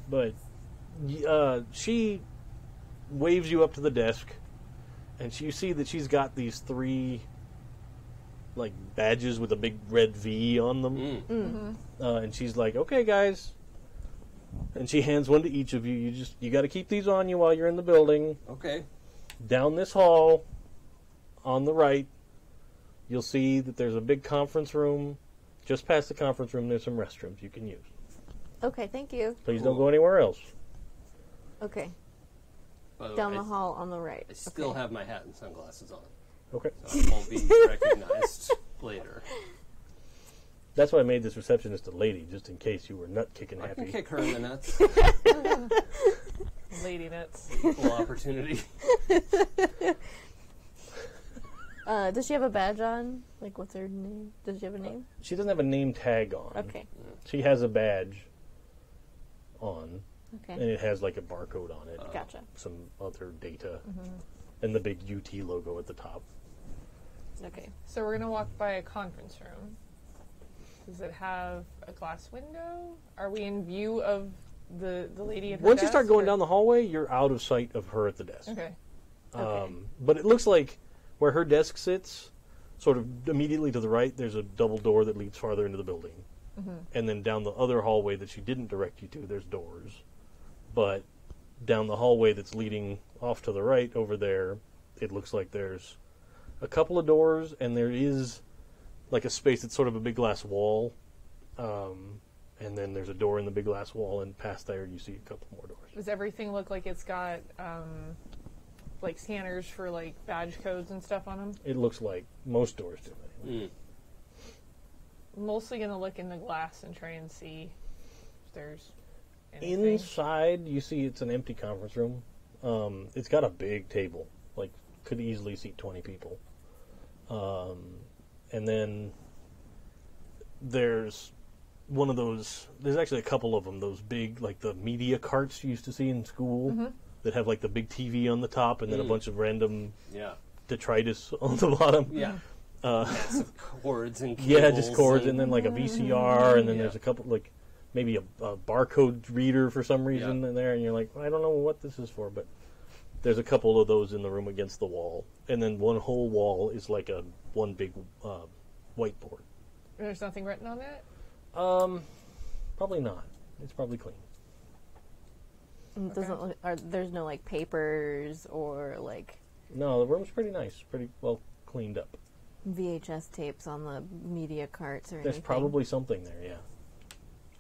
But she waves you up to the desk, and you see that she's got these 3 like badges with a big red V on them. Mm-hmm. And she's like, "Okay, guys." And she hands one to each of you. You got to keep these on you while you're in the building. Okay. Down this hall, on the right, you'll see that there's a big conference room. Just past the conference room, there's some restrooms you can use. Okay, thank you. Please don't go anywhere else. Okay. By the Down way, the hall on the right. I still have my hat and sunglasses on, Okay. so I won't be recognized later. That's why I made this receptionist a lady, just in case you were nut-kicking I can happy. kick her in the nuts. Lady nuts. Equal opportunity. Does she have a badge on? Like, what's her name? Does she have a name? She doesn't have a name tag on. Okay. She has a badge on, Okay. and it has like a barcode on it. Gotcha. Some other data, and the big UT logo at the top. Okay. So we're gonna walk by a conference room. Does it have a glass window? Are we in view of the lady at her Once you desk, start going or- down the hallway, you're out of sight of her at the desk. Okay. But it looks like where her desk sits, sort of immediately to the right, there's a double door that leads farther into the building. And then down the other hallway that she didn't direct you to, there's doors. But down the hallway that's leading off to the right over there, it looks like there's a couple of doors, and there is like a space that's sort of a big glass wall. And then there's a door in the big glass wall, and past there you see a couple more doors. Does everything look like it's got like scanners for like badge codes and stuff on them? It looks like most doors do. Anyway. I'm mostly gonna look in the glass and try and see if there's anything. Inside, you see it's an empty conference room. It's got a big table, like could easily seat 20 people. And then there's one of those. There's actually a couple of them. Those big, like the media carts you used to see in school, that have like the big TV on the top, and then a bunch of random detritus on the bottom. Yeah. Massive cords and cables. Yeah, just cords, and then like a VCR, and then there's a couple, like maybe a barcode reader for some reason in there, and you're like, I don't know what this is for, but there's a couple of those in the room against the wall, and then one whole wall is like one big whiteboard. There's nothing written on it? Probably not. It's probably clean. It doesn't look, there's no like papers or like No, the room's pretty nice, pretty well cleaned up. VHS tapes on the media carts or There's anything. probably something there, yeah.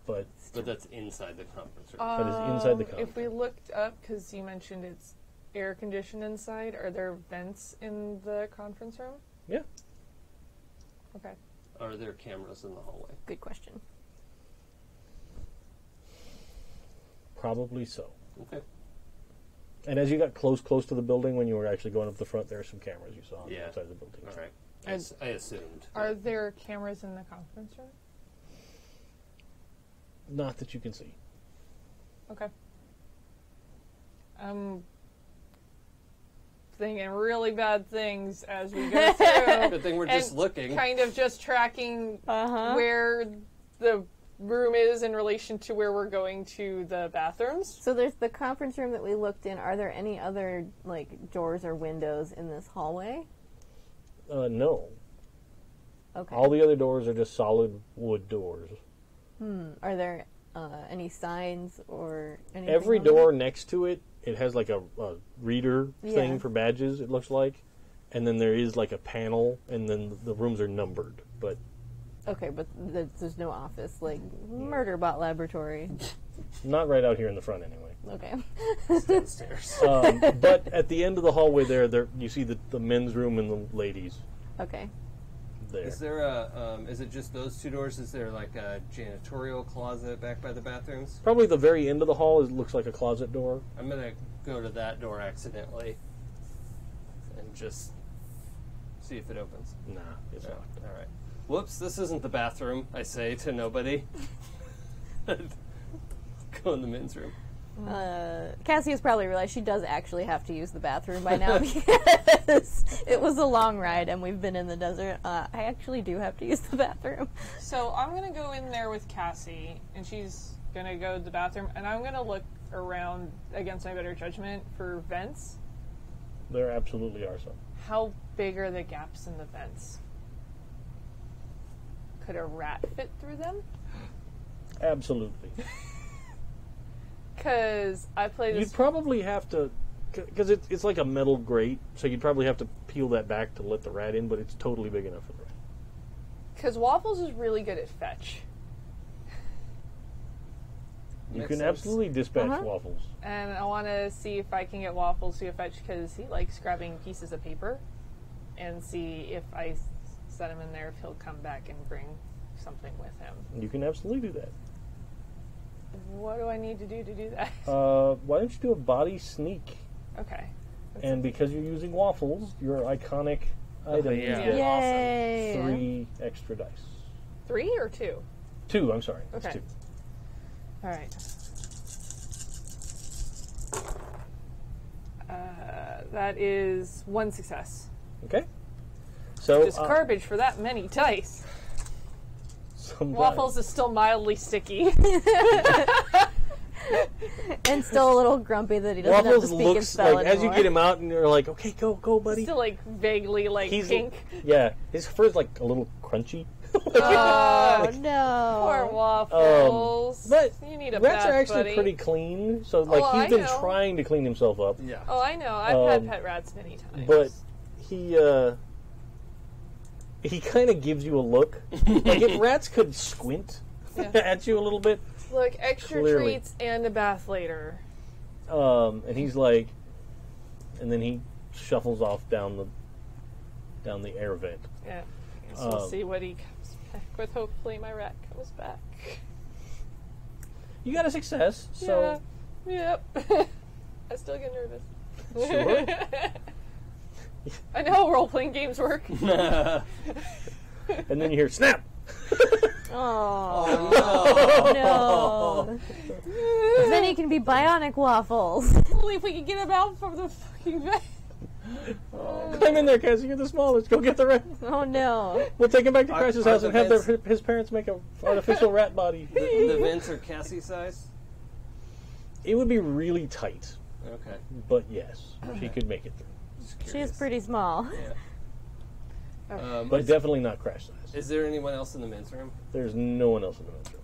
But that's inside the conference room. That is inside the If we looked up, because you mentioned it's air conditioned inside, are there vents in the conference room? yeah, Okay. Are there cameras in the hallway? Good question. probably so. Okay. And as you got close to the building, when you were actually going up the front, there are some cameras you saw on the Yeah. outside of the building. All right. And- I assumed. Are there cameras in the conference room? Not that you can see. Okay. Thinking really bad things as we go through. Good thing we're and just looking. Kind of just tracking Uh-huh. where the room is in relation to where we're going to the bathrooms. So there's the conference room that we looked in. Are there any other like doors or windows in this hallway? No. Okay. All the other doors are just solid wood doors. Are there any signs or anything? Every on door next to it, it has like a reader thing Yeah. for badges, it looks like. And then there is like a panel, and then the rooms are numbered. But there? Okay, but there's no office, like murder bot laboratory. not right out here in the front anyway. Okay. Downstairs. But at the end of the hallway there you see the men's room and the ladies Okay. Is there. there is it just those two doors? Is there like a janitorial closet back by the bathrooms? Probably the very end of the hall looks like a closet door. I'm going to go to that door accidentally and just see if it opens. Nah, it's No. locked. All right. Whoops, this isn't the bathroom, I say to nobody. Go in the men's room. Cassie has probably realized she does actually have to use the bathroom by now because it was a long ride and we've been in the desert. I actually do have to use the bathroom. So I'm going to go in there with Cassie, and she's going to go to the bathroom, and I'm going to look around against my better judgment for vents. There absolutely are some. How big are the gaps in the vents? Could a rat fit through them? Absolutely. Because I play this. You'd probably have to, because it's like a metal grate, so you'd probably have to peel that back to let the rat in, but it's totally big enough for the rat. Because Waffles is really good at fetch. You Makes can sense. absolutely dispatch Uh-huh. Waffles. And I want to see if I can get Waffles to fetch because he likes grabbing pieces of paper and see if I set him in there, if he'll come back and bring something with him. You can absolutely do that. What do I need to do that? Why don't you do a body sneak? Okay. And because you're using Waffles, your iconic item yeah. you get Yay! 3 extra dice. 3 or 2? 2, I'm sorry. That's Okay. 2. All right. That is 1 success. Okay? So, Just garbage for that many dice. sometimes- Waffles is still mildly sticky. And still a little grumpy that he doesn't have to Waffles speak in looks spell like, anymore. as you get him out, and you're like, okay, go, buddy. Still like vaguely like He's pink. Yeah, his fur's like a little crunchy. Oh no! Poor Waffles. but you need a Rats bath, are actually buddy. pretty clean, so like I he's been know. trying to clean himself up. Yeah. Oh, I know. I've had pet rats many times. But he kind of gives you a look. Like if rats could squint Yeah. at you a little bit, Look, extra Clearly. treats and a bath later. and he's like, and then he shuffles off down the air vent. Yeah. Guess we'll see what he comes back with. Hopefully my rat comes back. You got a success, so Yeah. Yep. I still get nervous. sure. I know how role-playing games work. And then you hear snap. Oh no! Then he can be bionic Waffles. Only if we can get him out from the fucking bed. Climb in there, Cassie. You're the smallest. Go get the rat. Oh no! We'll take him back to Are- Chris's are house the and have vents- his parents make an artificial rat body. The vents are Cassie size? It would be really tight, Okay. but yes, she could make it through. Just She is curious. pretty small. Yeah. But definitely not crash size. Is there anyone else in the men's room? There's no one else in the men's room.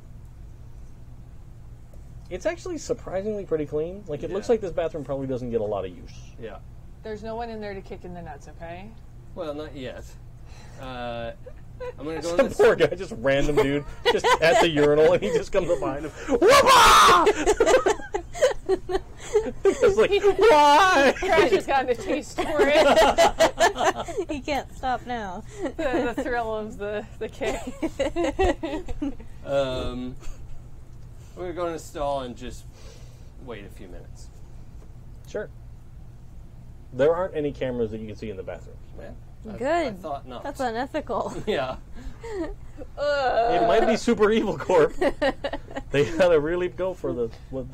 It's actually surprisingly pretty clean. Like, it looks like this bathroom probably doesn't get a lot of use. Yeah. There's no one in there to kick in the nuts, okay? Well, not yet. I'm gonna go in The this. poor guy, just random dude, just at the urinal, and he just comes up behind him. Whoopah! It's like, why? Crash has gotten a taste for it. He can't stop now. The thrill of the kick. We're gonna go in the stall and just wait a few minutes. Sure. There aren't any cameras that you can see in the bathrooms. Man, Good. I thought not. That's unethical. Yeah. It might be Super Evil Corp. They gotta really go for the theme.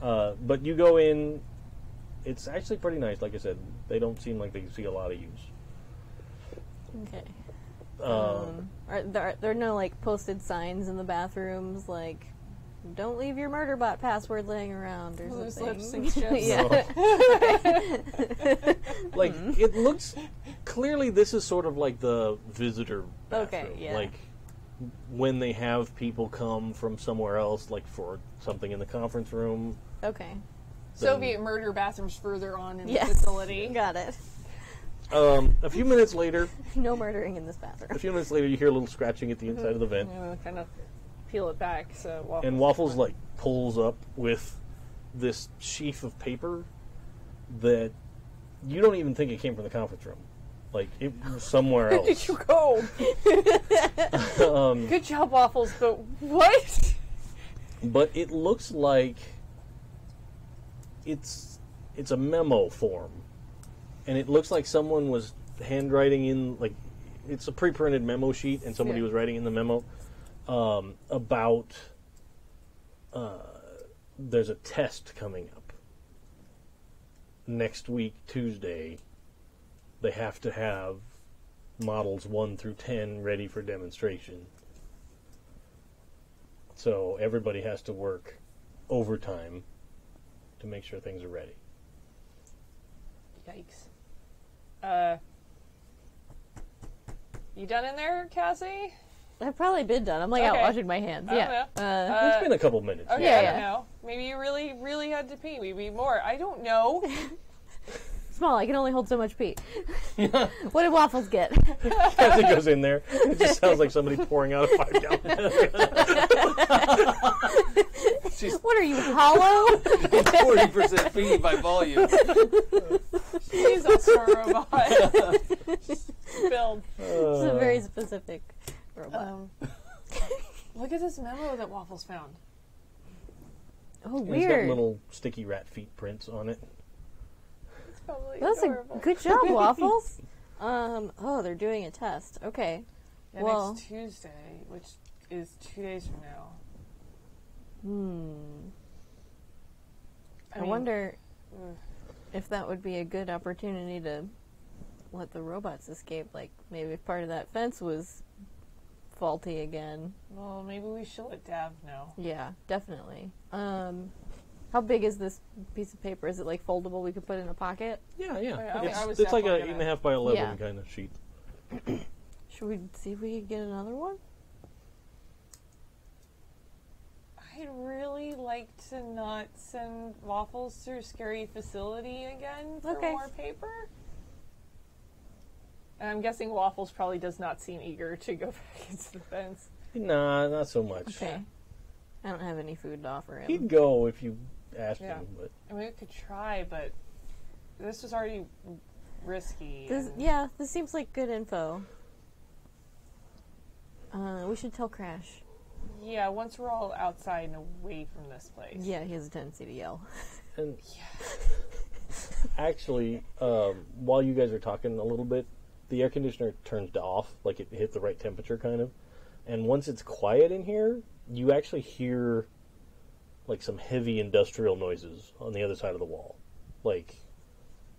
But you go in. It's actually pretty nice. Like I said, they don't seem like they see a lot of use. Okay. Um, Are there no like posted signs in the bathrooms like "Don't leave your Murderbot password laying around" or Loose something? lips and chips. Yeah. Like, it looks clearly this is sort of like the visitor bathroom. Okay, yeah. Like when they have people come from somewhere else, like for something in the conference room. Okay. Soviet murder bathrooms further on in Yes. the facility. Got it. A few minutes later, No murdering in this bathroom. you hear a little scratching at the inside of the vent, Kind of peel it back. So and Waffles like pulls up with this sheaf of paper that you don't even think it came from the conference room. Like, it was somewhere Where else. did you go? Good job, Waffles. But what? But it looks like it's a memo form, and it looks like someone was handwriting in, like, it's a pre-printed memo sheet, and somebody was writing in the memo about there's a test coming up next week, Tuesday. They have to have models 1 through 10 ready for demonstration. So everybody has to work overtime to make sure things are ready. Yikes. You done in there, Cassie? I've probably been done. I'm like out Okay. washing my hands. I don't Yeah. know. It's been a couple minutes. Okay, Yeah, I yeah. don't know. Maybe you really, really had to pee. Maybe more. I don't know. Small. I can only hold so much pee. What did Waffles get? As it goes in there, it just sounds like somebody pouring out a 5-gallon. What are you, hollow? 40% pee by volume. She's a smart robot. Build. It's a very specific robot. Look at this memo that Waffles found. Oh, And it's got weird. little sticky rat feet prints on it. It's probably That's adorable. a good job, Waffles. Oh, they're doing a test. Okay. Yeah, Well- next Tuesday, which is 2 days from now. I wonder if that would be a good opportunity to let the robots escape. Like, maybe if part of that fence was faulty again. Well, maybe we should let Dav know. Yeah, definitely. How big is this piece of paper? Is it like foldable? We could put in a pocket. Yeah. I was It's like definitely a gonna- 8.5 by 11 Yeah. kind of sheet. Should we see if we could get another one? I'd really like to not send Waffles through Scary Facility again for Okay. more paper. And I'm guessing Waffles probably does not seem eager to go back into the fence. Nah, not so much. Okay. I don't have any food to offer him. He'd go if you asked Yeah. him, but I mean, we could try, but this was already risky. This, and- yeah, this seems like good info. We should tell Crash. Yeah, once we're all outside and away from this place. Yeah, he has a tendency to yell. and actually, while you guys are talking a little bit, the air conditioner turns off, like it hit the right temperature, kind of. And once it's quiet in here, you actually hear like some heavy industrial noises on the other side of the wall. Like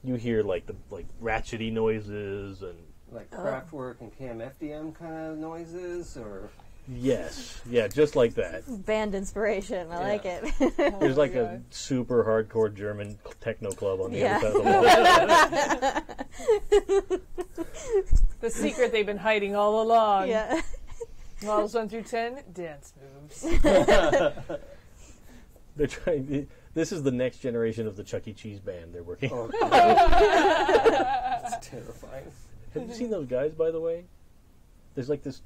you hear like the ratchety noises and Like Kraftwerk and Cam FDM kind of noises, or yes, yeah, just like that. Band inspiration. I like it. There's like a God. super hardcore German techno club on the Yeah. other side of the wall. The secret they've been hiding all along. Yeah. Models 1 through 10, dance moves. They're trying. This is the next generation of the Chuck E. Cheese band they're working on. It's terrifying. Have you seen those guys, by the way? There's like these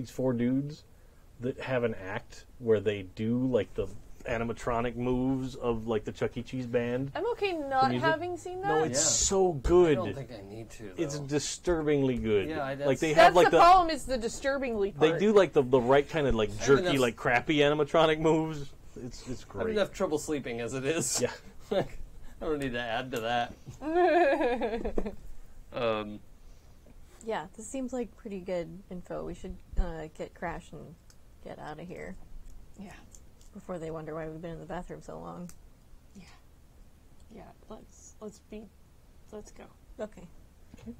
4 dudes that have an act where they do like the animatronic moves of like the Chuck E. Cheese band. I'm okay not music? having seen that. No, it's Yeah. so I good. don't think I need to, though. It's disturbingly good. Yeah, like they That's have like the problem is the disturbingly part. they do like the right kind of like jerky, enough- like crappy animatronic moves. It's I have great. enough trouble sleeping as it is. Yeah. I don't need to add to that. Yeah, this seems like pretty good info. We should get Crash and get out of here Yeah. before they wonder why we've been in the bathroom so long. Yeah. Let's go. Okay.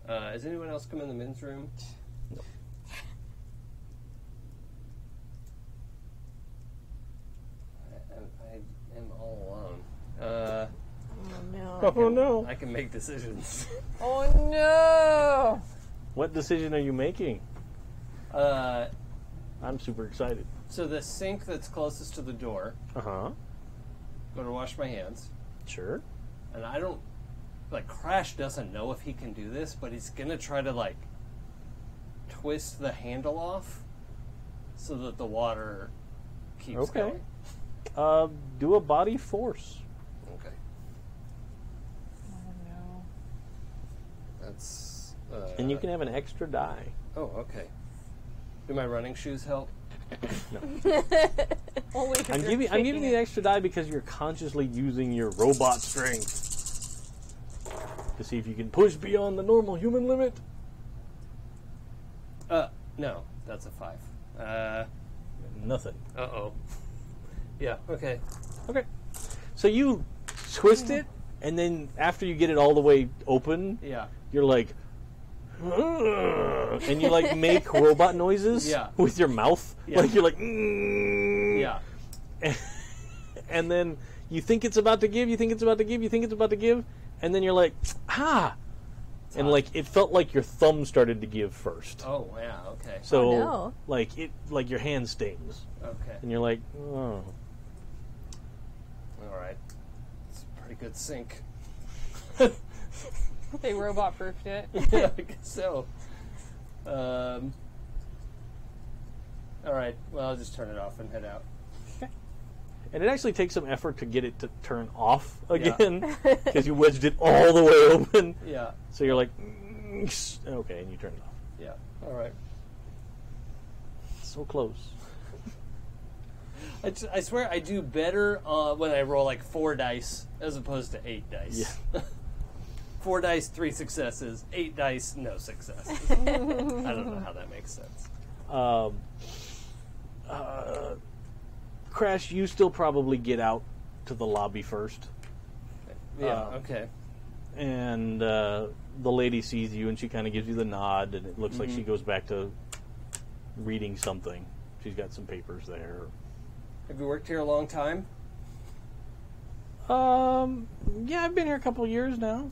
Has anyone else come in the men's room? I am all alone. Oh no. Oh no! I can make decisions. Oh no! What decision are you making? Uh, I'm super excited. so the sink that's closest to the door, Uh huh. go to wash my hands, Sure. and I don't, like, Crash doesn't know if he can do this, but he's gonna try to, like, twist the handle off so that the water keeps Okay. going. Do a body force. Okay. Oh no. That's, And you can have an extra die. oh, okay. Do my running shoes help? Only 'cause I'm you're giving you kicking the it. extra die because you're consciously using your robot strength to see if you can push beyond the normal human limit. No, that's a 5. Nothing. Uh-oh. Yeah, okay. Okay. So you twist it, and then after you get it all the way open, Yeah. you're like, "Ugh," and you like make robot noises Yeah. with your mouth. Yeah. Like you're like, Yeah. and then you think it's about to give, you think it's about to give, you think it's about to give, and then you're like, ah. And like it felt like your thumb started to give first. Oh, yeah, okay. So Oh, no. like your hand stings. Okay. And you're like, oh. All right. It's a pretty good sink. They robot proofed it. Yeah, I guess so. All right. Well, I'll just turn it off and head out. And it actually takes some effort to get it to turn off again because you wedged it all the way open. Yeah. So you're like, okay, and you turn it off. Yeah. All right. So close. I swear I do better when I roll like 4 dice as opposed to 8 dice. Yeah. 4 dice, 3 successes. 8 dice, no successes. I don't know how that makes sense. Crash, you still probably get out to the lobby first. Yeah. Okay. And the lady sees you and she kind of gives you the nod, and it looks like she goes back to reading something. She's got some papers there. Have you worked here a long time? Yeah, I've been here a couple years now.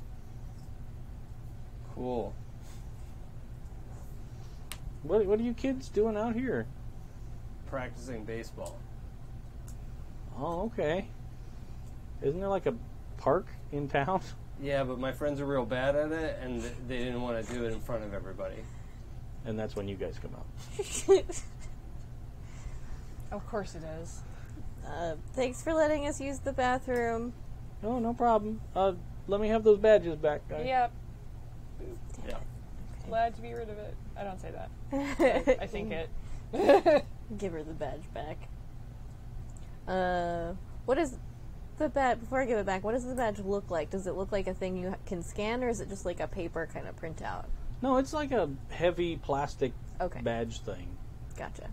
Cool. What are you kids doing out here? Practicing baseball. Oh, okay. Isn't there like a park in town? Yeah, but my friends are real bad at it, and they didn't want to do it in front of everybody. And that's when you guys come out. Of course it is. Thanks for letting us use the bathroom. Oh, no problem. Let me have those badges back, guys. Yep. Yeah. Glad to be rid of it. I don't say that. I think it. Give her the badge back. What is the badge? Before I give it back, what does the badge look like? Does it look like a thing you can scan, or is it just like a paper kind of printout? No, it's like a heavy plastic Okay. badge thing. Gotcha.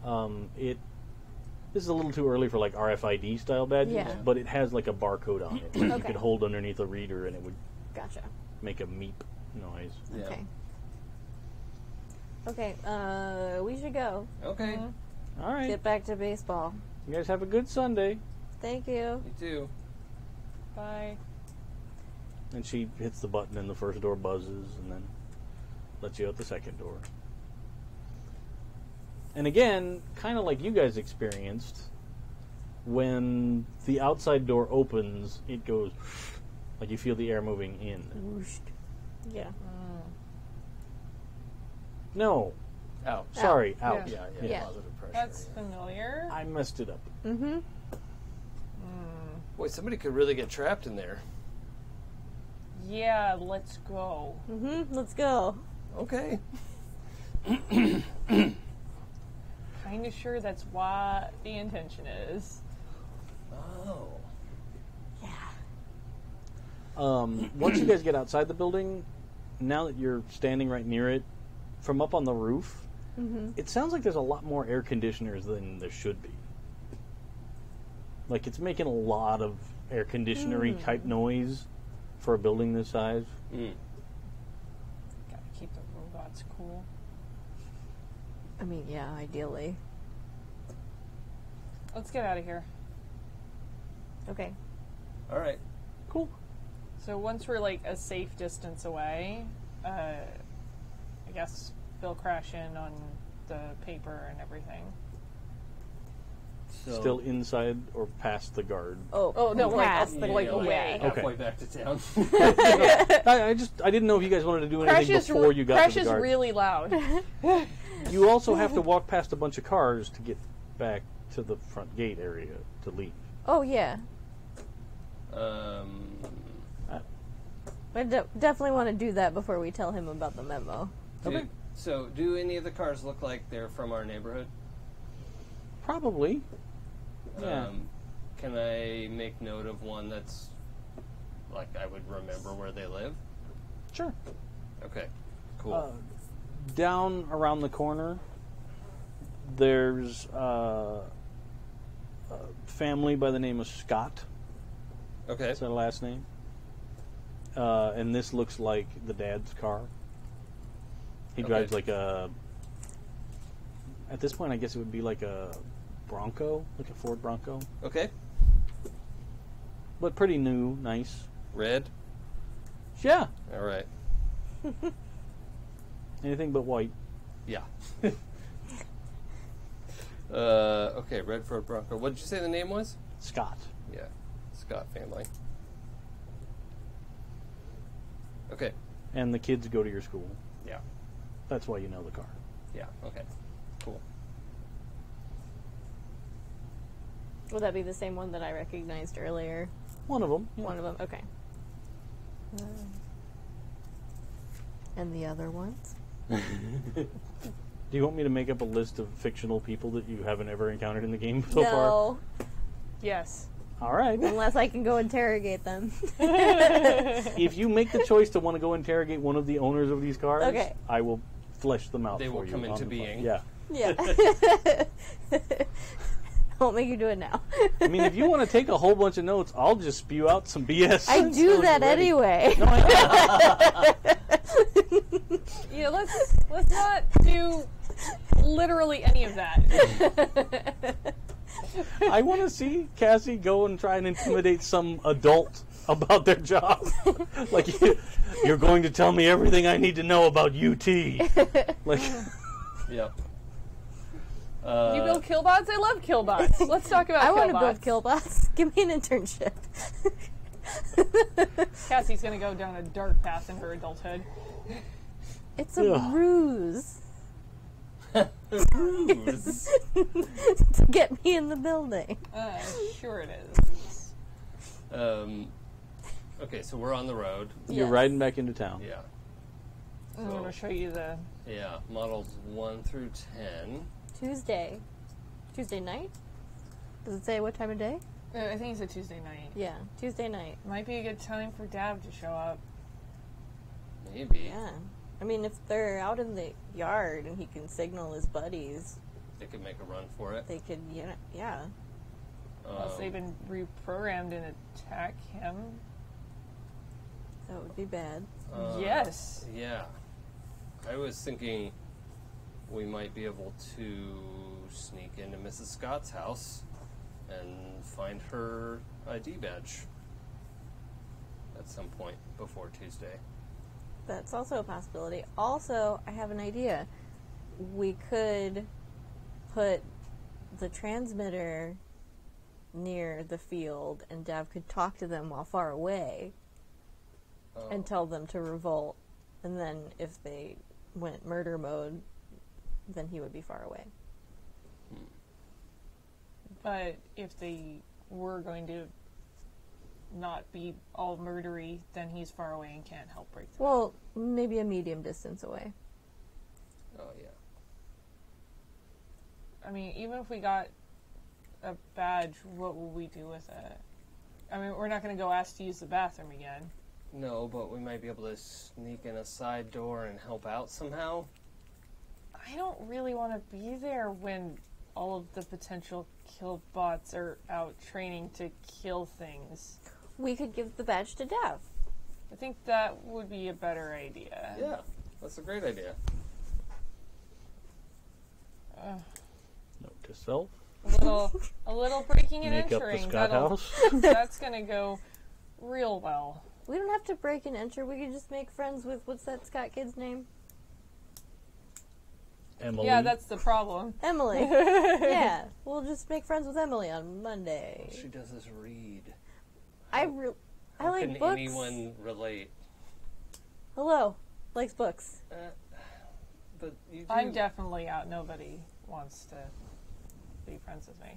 This is a little too early for like RFID style badges, Yeah. but it has like a barcode on it. You Okay. could hold underneath a reader and it would Gotcha. make a meep noise. Yeah. Okay. Okay, we should go. Okay. All right. Get back to baseball. You guys have a good Sunday. Thank you. You too. Bye. And she hits the button and the first door buzzes and then lets you out the second door. And again, kind of like you guys experienced, when the outside door opens, it goes like you feel the air moving in. Whooshed. Yeah. No. Out. Sorry, out. Yeah. Yeah. Positive pressure. That's yeah. familiar. I messed it up. Mm-hmm. Boy, somebody could really get trapped in there. Yeah, let's go. Mm-hmm. Let's go. Okay. Kind of sure that's what the intention is. Oh. Once you guys get outside the building, now that you're standing right near it, from up on the roof, it sounds like there's a lot more air conditioners than there should be. Like, it's making a lot of air conditioner-y type noise for a building this size. Mm. Gotta keep the robots cool. I mean, yeah, ideally. Let's get out of here. Okay. All right. Cool. So once we're like a safe distance away, I guess they'll crash in on the paper and everything. So Still inside or past the guard. Oh no, past like, the like gate. away. halfway back to town. I didn't know if you guys wanted to do anything before you got Crash to the is guard. really loud. You also have to walk past a bunch of cars to get back to the front gate area to leave. Oh, yeah. I definitely want to do that before we tell him about the memo. Okay. So, do any of the cars look like they're from our neighborhood? Probably. Yeah. Can I make note of one that's like I would remember where they live? Sure. Okay. Cool. Down around the corner, there's a family by the name of Scott. okay. That's their last name. And this looks like the dad's car. He drives like a... At this point, I guess it would be like a Bronco, like a Ford Bronco. Okay. But pretty new, nice. Red. Yeah. All right. Anything but white. Yeah. Okay. Red Ford Bronco. What did you say the name was? Scott. Yeah. Scott family. Okay. And the kids go to your school. Yeah. That's why you know the car. Yeah. Okay. Cool. Would that be the same one that I recognized earlier? One of them. One of them? Okay. And the other ones? Do you want me to make up a list of fictional people that you haven't ever encountered in the game so far? No, Yes. All right. unless I can go interrogate them. If you make the choice to want to go interrogate one of the owners of these cars, Okay. I will flesh them out They for will you. come on into the phone. being. Yeah. Yeah. Won't make you do it now. I mean, if you want to take a whole bunch of notes, I'll just spew out some BS. I do that anyway. You know, let's not do literally any of that. I want to see Cassie go and try and intimidate some adult about their job. Like, you're going to tell me everything I need to know about UT. Like, Yep. You build killbots? I love killbots. Let's talk about I killbots. want to build killbots. Give me an internship. Cassie's going to go down a dark path in her adulthood. It's a Ugh. ruse Ruse. to get me in the building. Sure it is. Okay, so we're on the road. you're Yes. riding back into town. Yeah. I'm going to show you the... Yeah. Models 1 through 10. Tuesday night? Does it say what time of day? I think it's a Tuesday night. Yeah, Tuesday night. Might be a good time for Dav to show up. Maybe. Yeah. I mean, if they're out in the yard and he can signal his buddies, They could make a run for it. they could, yeah. Unless they've been reprogrammed and attack him. That would be bad. Yes. Yeah. I was thinking we might be able to sneak into Mrs. Scott's house and find her ID badge at some point before Tuesday. That's also a possibility. Also, I have an idea. We could put the transmitter near the field, and Dav could talk to them while far away and tell them to revolt. And then if they went murder mode, then he would be far away. But if they were going to not be all murdery, then he's far away and can't help break them. Well, maybe a medium distance away. Oh, yeah. I mean, even if we got a badge, what will we do with it? I mean, we're not going to go ask to use the bathroom again. No, but we might be able to sneak in a side door and help out somehow. I don't really want to be there when all of the potential kill bots are out training to kill things. We could give the badge to Dav. I think that would be a better idea. Yeah, that's a great idea. Note to self. A little breaking and Make up the entering. Scott house. That's going to go real well. We don't have to break and enter. We could just make friends with, what's that Scott kid's name? Emily. Yeah, that's the problem. Emily. Yeah, we'll just make friends with Emily on Monday. All she does is read. I How like can books. anyone relate? Hello. Likes books. But you do. I'm definitely out. Nobody wants to be friends with me.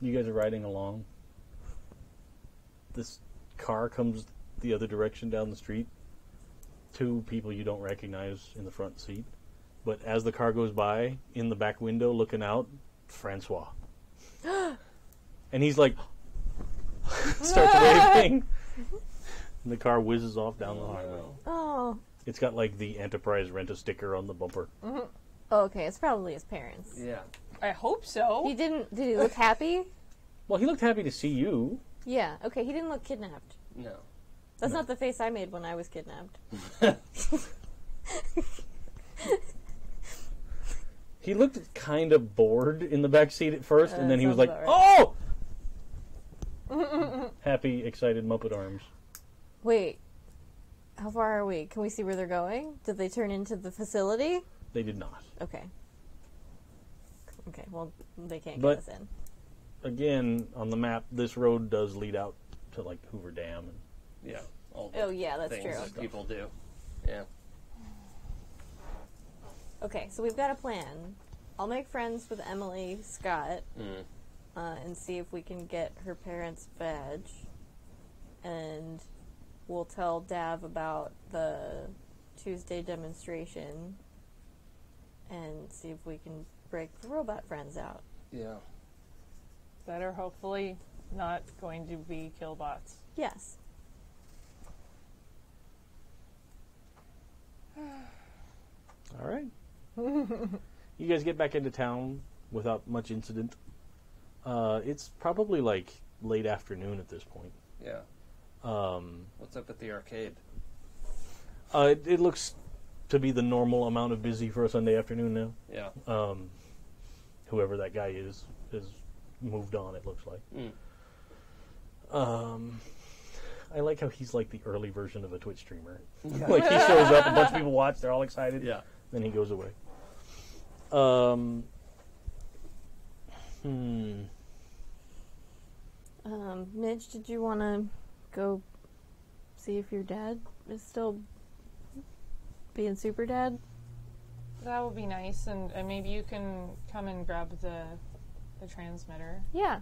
You guys are riding along. This car comes the other direction down the street. Two people you don't recognize in the front seat. But as the car goes by, in the back window looking out, Francois. And he's like, starts waving. And the car whizzes off down the highway. Oh. It's got like the Enterprise Rent-A-Sticker on the bumper. Mm-hmm. Oh, okay, it's probably his parents. Yeah. I hope so. Did he look happy? Well, he looked happy to see you. Yeah, okay, he didn't look kidnapped. No. That's not the face I made when I was kidnapped. He looked kind of bored in the back seat at first, and then he was sounds like, about "Oh!" Happy, excited Muppet arms. Wait, how far are we? Can we see where they're going? Did they turn into the facility? They did not. Okay. Okay, well, they can't But- get us in. Again, on the map, this road does lead out to like Hoover Dam. And Yeah. All the Oh, yeah, that's things true. that people do. Yeah. Okay, so we've got a plan. I'll make friends with Emily Scott Mm. and see if we can get her parents' badge. And we'll tell Dav about the Tuesday demonstration and see if we can break the robot friends out. Yeah. That are hopefully not going to be killbots. Yes. all right, you guys get back into town without much incident. It's probably like late afternoon at this point. Yeah. What's up at the arcade? It looks to be the normal amount of busy for a Sunday afternoon now. Yeah. Whoever that guy is has moved on, it looks like. Mm. I like how he's like the early version of a Twitch streamer. Like he shows up, a bunch of people watch, they're all excited, Yeah. then he goes away. Midge, did you want to go see if your dad is still being super dad? That would be nice, and maybe you can come and grab the transmitter. Yeah.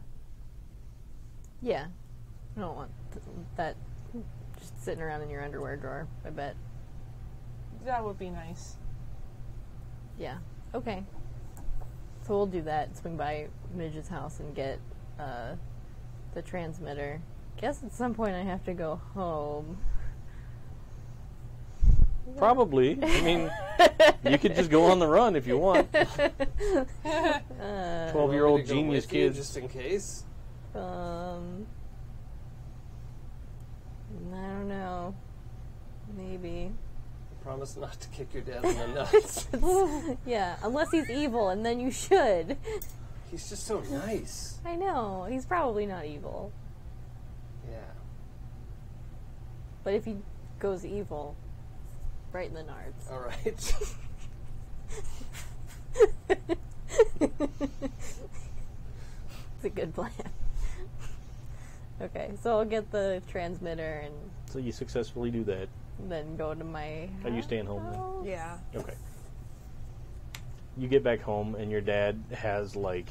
Yeah. I don't want that just sitting around in your underwear drawer, I bet. That would be nice. Yeah. Okay. So we'll do that. Swing by Midge's house and get the transmitter. Guess at some point I have to go home. Probably. I mean, you could just go on the run if you want. 12-year-old Want me to go genius with you kid. just in case. I don't know. Maybe. Promise not to kick your dad in the nuts. Yeah, unless he's evil, and then you should. He's just so nice. I know. He's probably not evil. Yeah. But if he goes evil, right in the nards. All right. plan. Okay, so I'll get the transmitter and So you successfully do that. then go to my Are you staying home then? house. Yeah. Okay. You get back home and your dad has like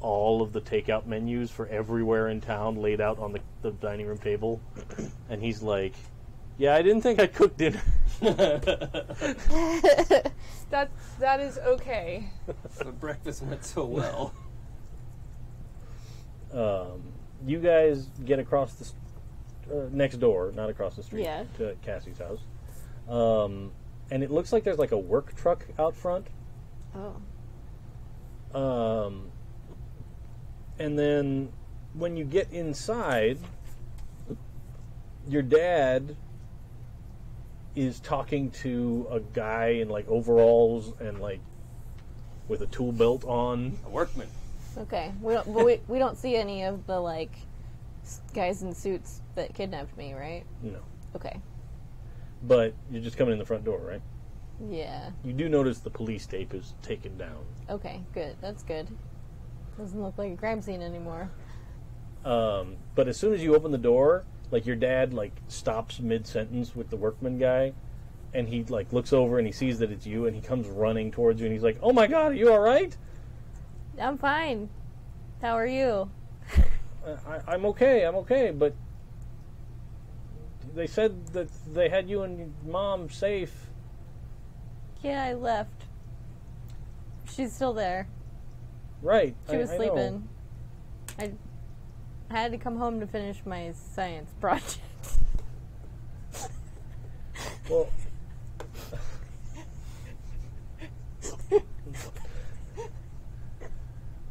all of the takeout menus for everywhere in town laid out on the dining room table. And he's like, yeah, I didn't think I'd cook dinner. That is okay. But breakfast went so well. You guys get across the next door, not across the street, Yeah. to Cassie's house. And it looks like there's like a work truck out front. Oh. And then when you get inside, your dad is talking to a guy in like overalls and like with a tool belt on. A workman. Okay. We don't see any of the like guys in suits that kidnapped me, right? No. Okay. But you're just coming in the front door, right? Yeah. You do notice the police tape is taken down. Okay, good. That's good. Doesn't look like a crime scene anymore. But as soon as you open the door, like your dad like stops mid-sentence with the workman guy, and he like looks over and he sees that it's you, and he comes running towards you, and he's like, "Oh my God, are you all right?" I'm fine. How are you? I'm okay, but they said that they had you and your mom safe. Yeah, I left. She's still there. Right. She was I know. sleeping. I had to come home to finish my science project. Well,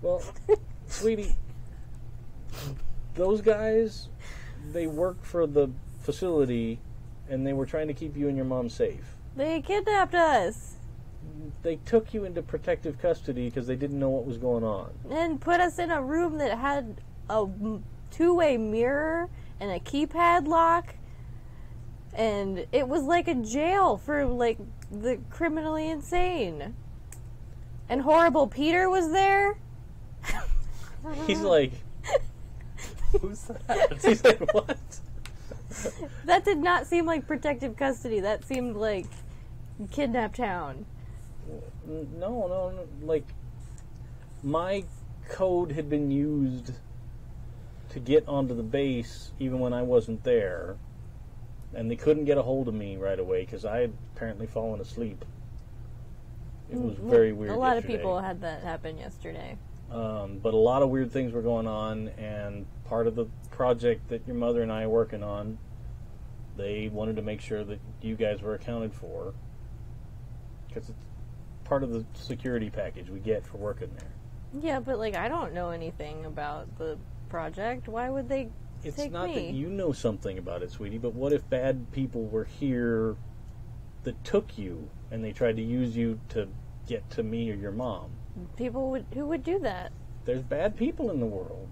well, sweetie, those guys, they work for the facility, and they were trying to keep you and your mom safe. They kidnapped us They took you into protective custody because they didn't know what was going on. and put us in a room that had a two-way mirror and a keypad lock. And it was like a jail for like the criminally insane. And Horrible Peter was there. He's like, Who's that? he's like, what? That did not seem like protective custody. That seemed like Kidnap Town. No, like, my code had been used to get onto the base even when I wasn't there, and they couldn't get a hold of me right away because I had apparently fallen asleep. It was very weird. A lot yesterday. of people had that happen yesterday. But a lot of weird things were going on, and part of the project that your mother and I are working on, they wanted to make sure that you guys were accounted for, because it's part of the security package we get for working there. Yeah, but like I don't know anything about the project. Why would they It's take not me? that you know something about it, sweetie, but what if bad people were here that took you, and they tried to use you to get to me or your mom? People who would do that? There's bad people in the world.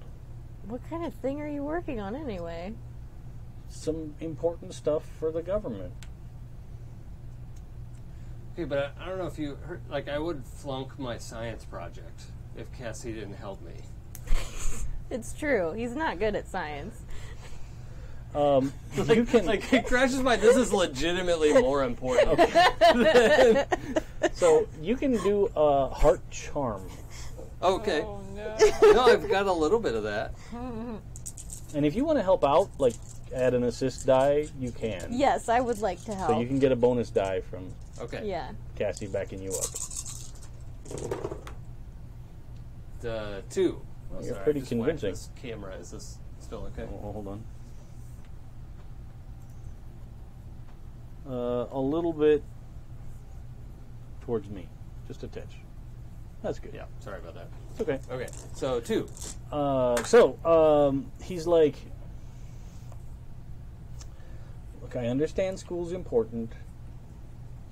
What kind of thing are you working on anyway? Some important stuff for the government. Okay, but I don't know if you heard, like, I would flunk my science project if Cassie didn't help me. It's true. He's not good at science. You can, Like, it crashes my, this is legitimately more important. so you can do a heart charm. Okay. Oh no. No, I've got a little bit of that. And if you want to help out, like add an assist die, you can. Yes, I would like to help. So you can get a bonus die from Okay. Yeah. Cassie backing you up. The 2. Well, Oh, you're sorry, I pretty just whacked convincing. This camera, is this still okay? Oh, hold on. A little bit towards me. Just a touch. That's good. Yeah, sorry about that. It's okay. Okay, so 2. He's like, look, I understand school's important.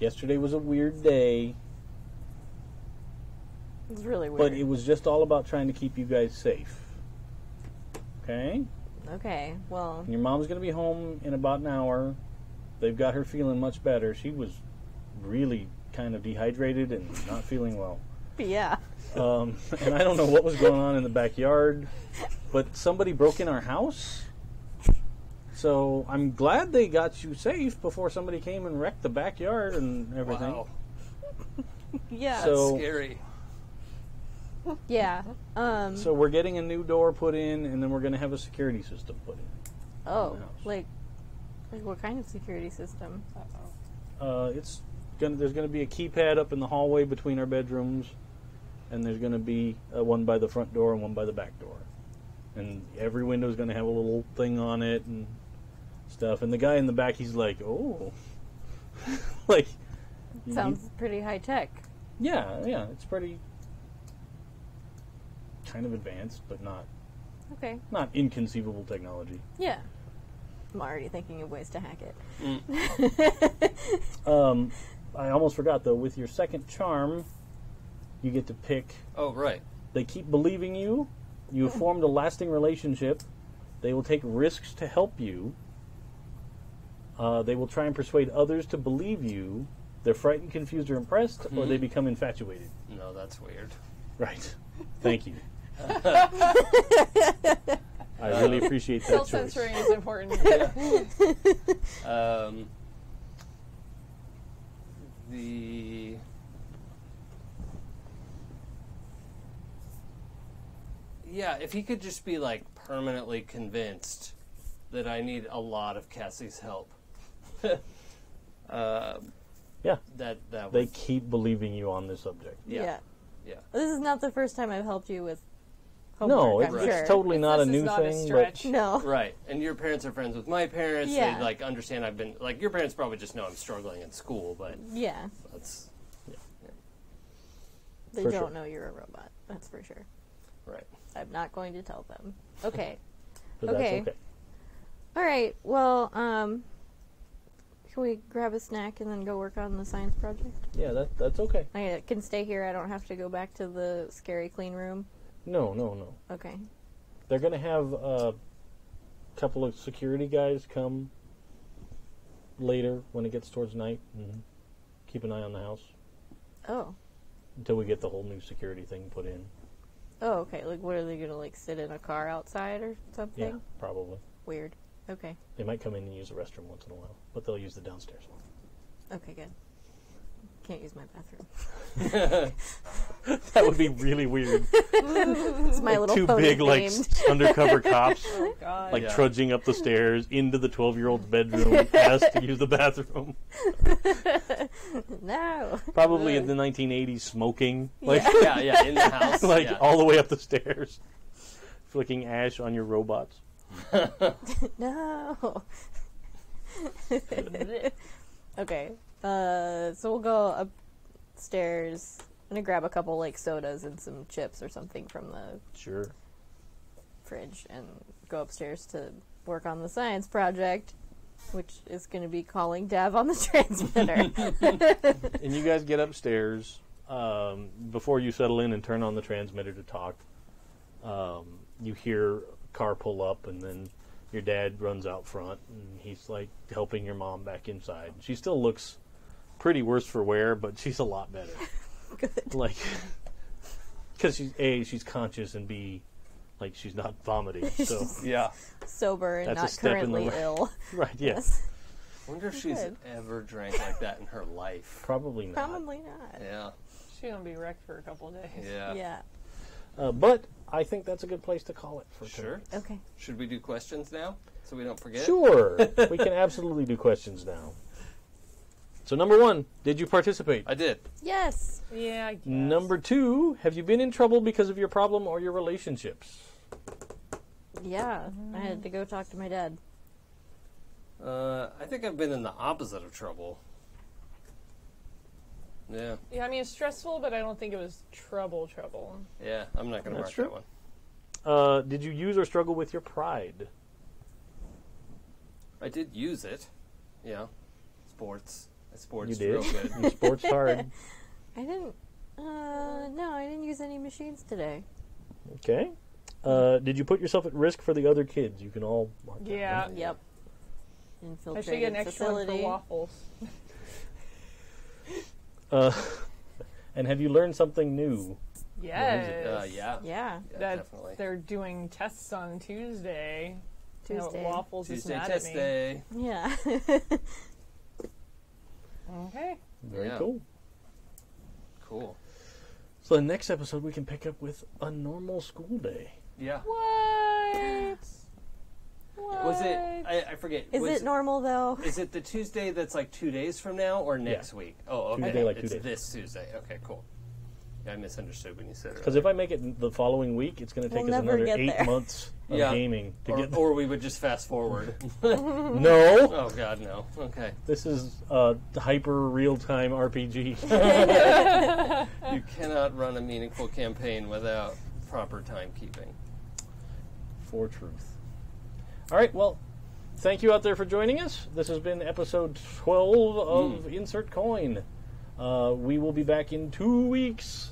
Yesterday was a weird day, It's really weird. but it was just all about trying to keep you guys safe. Okay? Okay, well, Your mom's going to be home in about an hour. They've got her feeling much better. She was really kind of dehydrated and not feeling well. Yeah. And I don't know what was going on in the backyard, but somebody broke in our house. So I'm glad they got you safe before somebody came and wrecked the backyard and everything. Wow. Yeah. So- That's scary. Yeah. So we're getting a new door put in, and then we're going to have a security system put in. Oh, in the house. like what kind of security system? There's going to be a keypad up in the hallway between our bedrooms, and there's going to be one by the front door and one by the back door. And every window is going to have a little thing on it and stuff. And the guy in the back, he's like, "Oh, like Sounds pretty high tech. yeah, it's pretty kind of advanced, but not Okay. inconceivable technology." Yeah. I'm already thinking of ways to hack it. I almost forgot though. With your second charm, you get to pick. Oh, right. They keep believing you. You have formed a lasting relationship. They will take risks to help you. They will try and persuade others to believe you. They're frightened, confused, or impressed, or they become infatuated. No, that's weird. Right. Thank you. I really appreciate that choice. Self-censoring is important. If he could just be like permanently convinced that I need a lot of Cassie's help. Yeah. That They would, keep believing you on this subject. yeah. This is not the first time I've helped you with No, homework, I'm it's sure. totally not a This is new not a thing. stretch. No. Right, and your parents are friends with my parents. Yeah. They like understand I've been like your parents probably just know I'm struggling in school, but Yeah. that's They For don't sure. know you're a robot. That's for sure. right. I'm not going to tell them. Okay. But Okay. that's okay. All right. Well, can we grab a snack and then go work on the science project? Yeah, that's okay. I can stay here. I don't have to go back to the scary clean room. No. Okay. They're going to have a couple of security guys come later when it gets towards night and keep an eye on the house Oh. until we get the whole new security thing put in. Oh, okay. Like, what are they gonna like sit in a car outside or something? Yeah, probably. Weird. Okay. They might come in and use the restroom once in a while, but they'll use the downstairs one. Okay. Good. Can't use my bathroom. That would be really weird. It's my little Two pony big, like, themed. undercover cops, Oh, God. like, Yeah. trudging up the stairs into the 12-year-old's bedroom, asked to use the bathroom. No. Probably in the 1980s, smoking. Like, Yeah, in the house. like yeah. all the way up the stairs, flicking ash on your robots. No. Okay. So we'll go upstairs. I'm gonna grab a couple like sodas and some chips or something from the Sure. fridge and go upstairs to work on the science project, which is going to be calling Dav on the transmitter. And you guys get upstairs before you settle in and turn on the transmitter to talk. You hear a car pull up, and then your dad runs out front, and he's like helping your mom back inside. She still looks pretty worse for wear, but she's a lot better. Good. Like, because she's conscious, and B, like she's not vomiting. So Yeah. Sober and That's a not step in the currently right- ill. right, yeah, Yes. I wonder if she's Good. ever drank like that in her life. probably not. Probably not. Yeah. She's gonna be wrecked for a couple of days. Yeah. Yeah. But I think that's a good place to call it for Sure. tonight. Okay. Should we do questions now so we don't forget? Sure. We can absolutely do questions now. So, number 1, did you participate? I did. Yes. Yeah, I guess. Number 2, have you been in trouble because of your problem or your relationships? Yeah. I had to go talk to my dad. I think I've been in the opposite of trouble. Yeah. Yeah, I mean, it's stressful, but I don't think it was trouble. Yeah, I'm not going to That's mark true. that one. Did you use or struggle with your pride? I did use it. Yeah. Sports. Sports You did. real good. In sports hard. I didn't. No, I didn't use any machines today. Okay. Did you put yourself at risk for the other kids? You can all mark that Yeah. one. Yep. I Infiltrated should get an extra one facility. for waffles. And have you learned something new? Yes. Yeah. Yeah. That definitely. they're doing tests on Tuesday. Tuesday. Waffles is Tuesday mad test at me. day. Yeah. Okay. Very Yeah. cool. Cool. So the next episode we can pick up with a normal school day. Yeah. What? Was it? I forget. Is it normal though? Is it the Tuesday that's like 2 days from now or next week? Oh, okay. Tuesday, like 2 it's days. this Tuesday. Okay, cool. Yeah, I misunderstood when you said it. Because if I make it the following week, it's going to take We'll us never another get 8 there. months of Yeah. gaming to get. or we would just fast forward. No, Oh God, no. Okay. this is hyper real time RPG. You cannot run a meaningful campaign without proper timekeeping. For truth. All right, well, thank you out there for joining us. This has been episode 12 of Insert Coin. We will be back in 2 weeks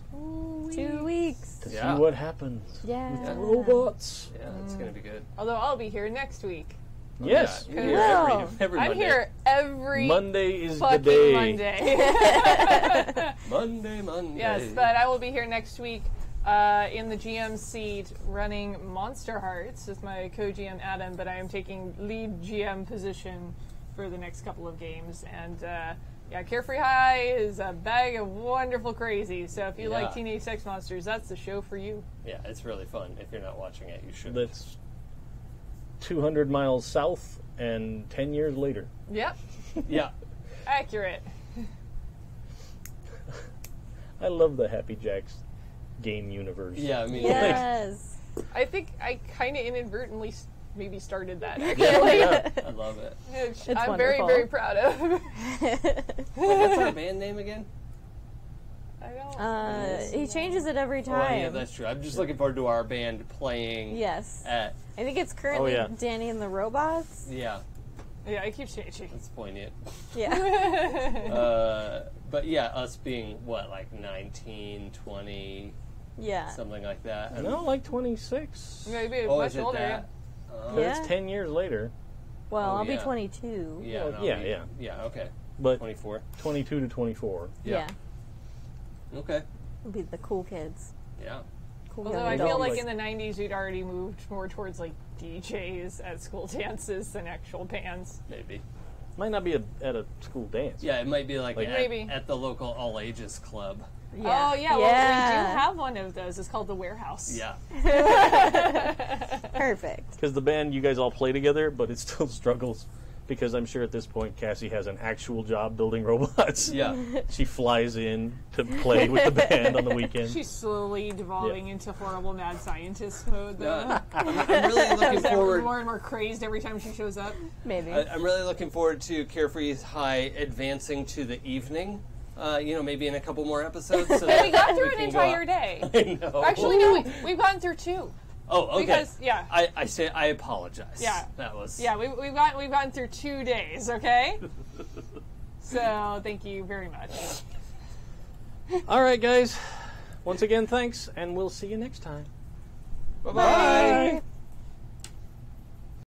2 weeks. to Yeah. see what happens Yeah. with the robots. Yeah, it's gonna be good. Although I'll be here next week. Yes, Yeah, you're here Wow. every I'm Monday. here every Monday is the fucking day. Monday. Monday. Yes, but I will be here next week in the GM seat running Monster Hearts with my co-GM Adam, but I am taking lead GM position for the next couple of games. And yeah, Carefree High is a bag of wonderful crazy. So if you Yeah. like teenage sex monsters, that's the show for you. Yeah, it's really fun. If you're not watching it, you should. That's 200 miles south and 10 years later. Yep, Yeah. accurate. I love the Happy Jacks game universe. Yeah, I mean, Yes. I think I kind of inadvertently maybe started that. yeah, Actually, yeah, I love it. which It's I'm very, wonderful. very proud of. What's our band name again? I don't. He changes it every Oh, time. yeah, that's true. I'm just looking forward to our band playing Yes. at. I think it's currently yeah. Danny and the Robots. Yeah, Yeah, I keep changing. that's poignant. Yeah. But yeah, us being what, like 19, 20, Yeah. something like that. No, like 26. Maybe Oh, much is it older. that? But Yeah. it's 10 years later. Well, Oh, I'll be yeah. 22. Yeah, Well, no, yeah. Yeah, okay. But 24. 22 to 24. Yeah. Okay. It'll be the cool kids. Yeah. Cool Although young I feel adults. like in the 90s we'd already moved more towards like DJs at school dances than actual bands. Maybe. Might not be at a school dance. Yeah, it might be like, Maybe. at the local all ages club. Yeah. Oh yeah, well we do have one of those. It's called the Warehouse. Yeah. Perfect. Because the band, you guys all play together, but it still struggles. Because I'm sure at this point, Cassie has an actual job building robots. Yeah. She flies in to play with the band on the weekend. She's slowly devolving into horrible mad scientist mode though. I'm really looking More forward. and more crazy every time she shows up. Maybe. I'm really looking forward to Carefree High advancing to the evening. Maybe in a couple more episodes. So that We got through we an can entire go out. day. I know. Actually, no, we've gone through 2. Oh, okay. Because, yeah. I say I apologize. Yeah. That was. Yeah, we've gone through 2 days, okay? So thank you very much. All right, guys. Once again, thanks, and we'll see you next time. Bye-bye. Bye.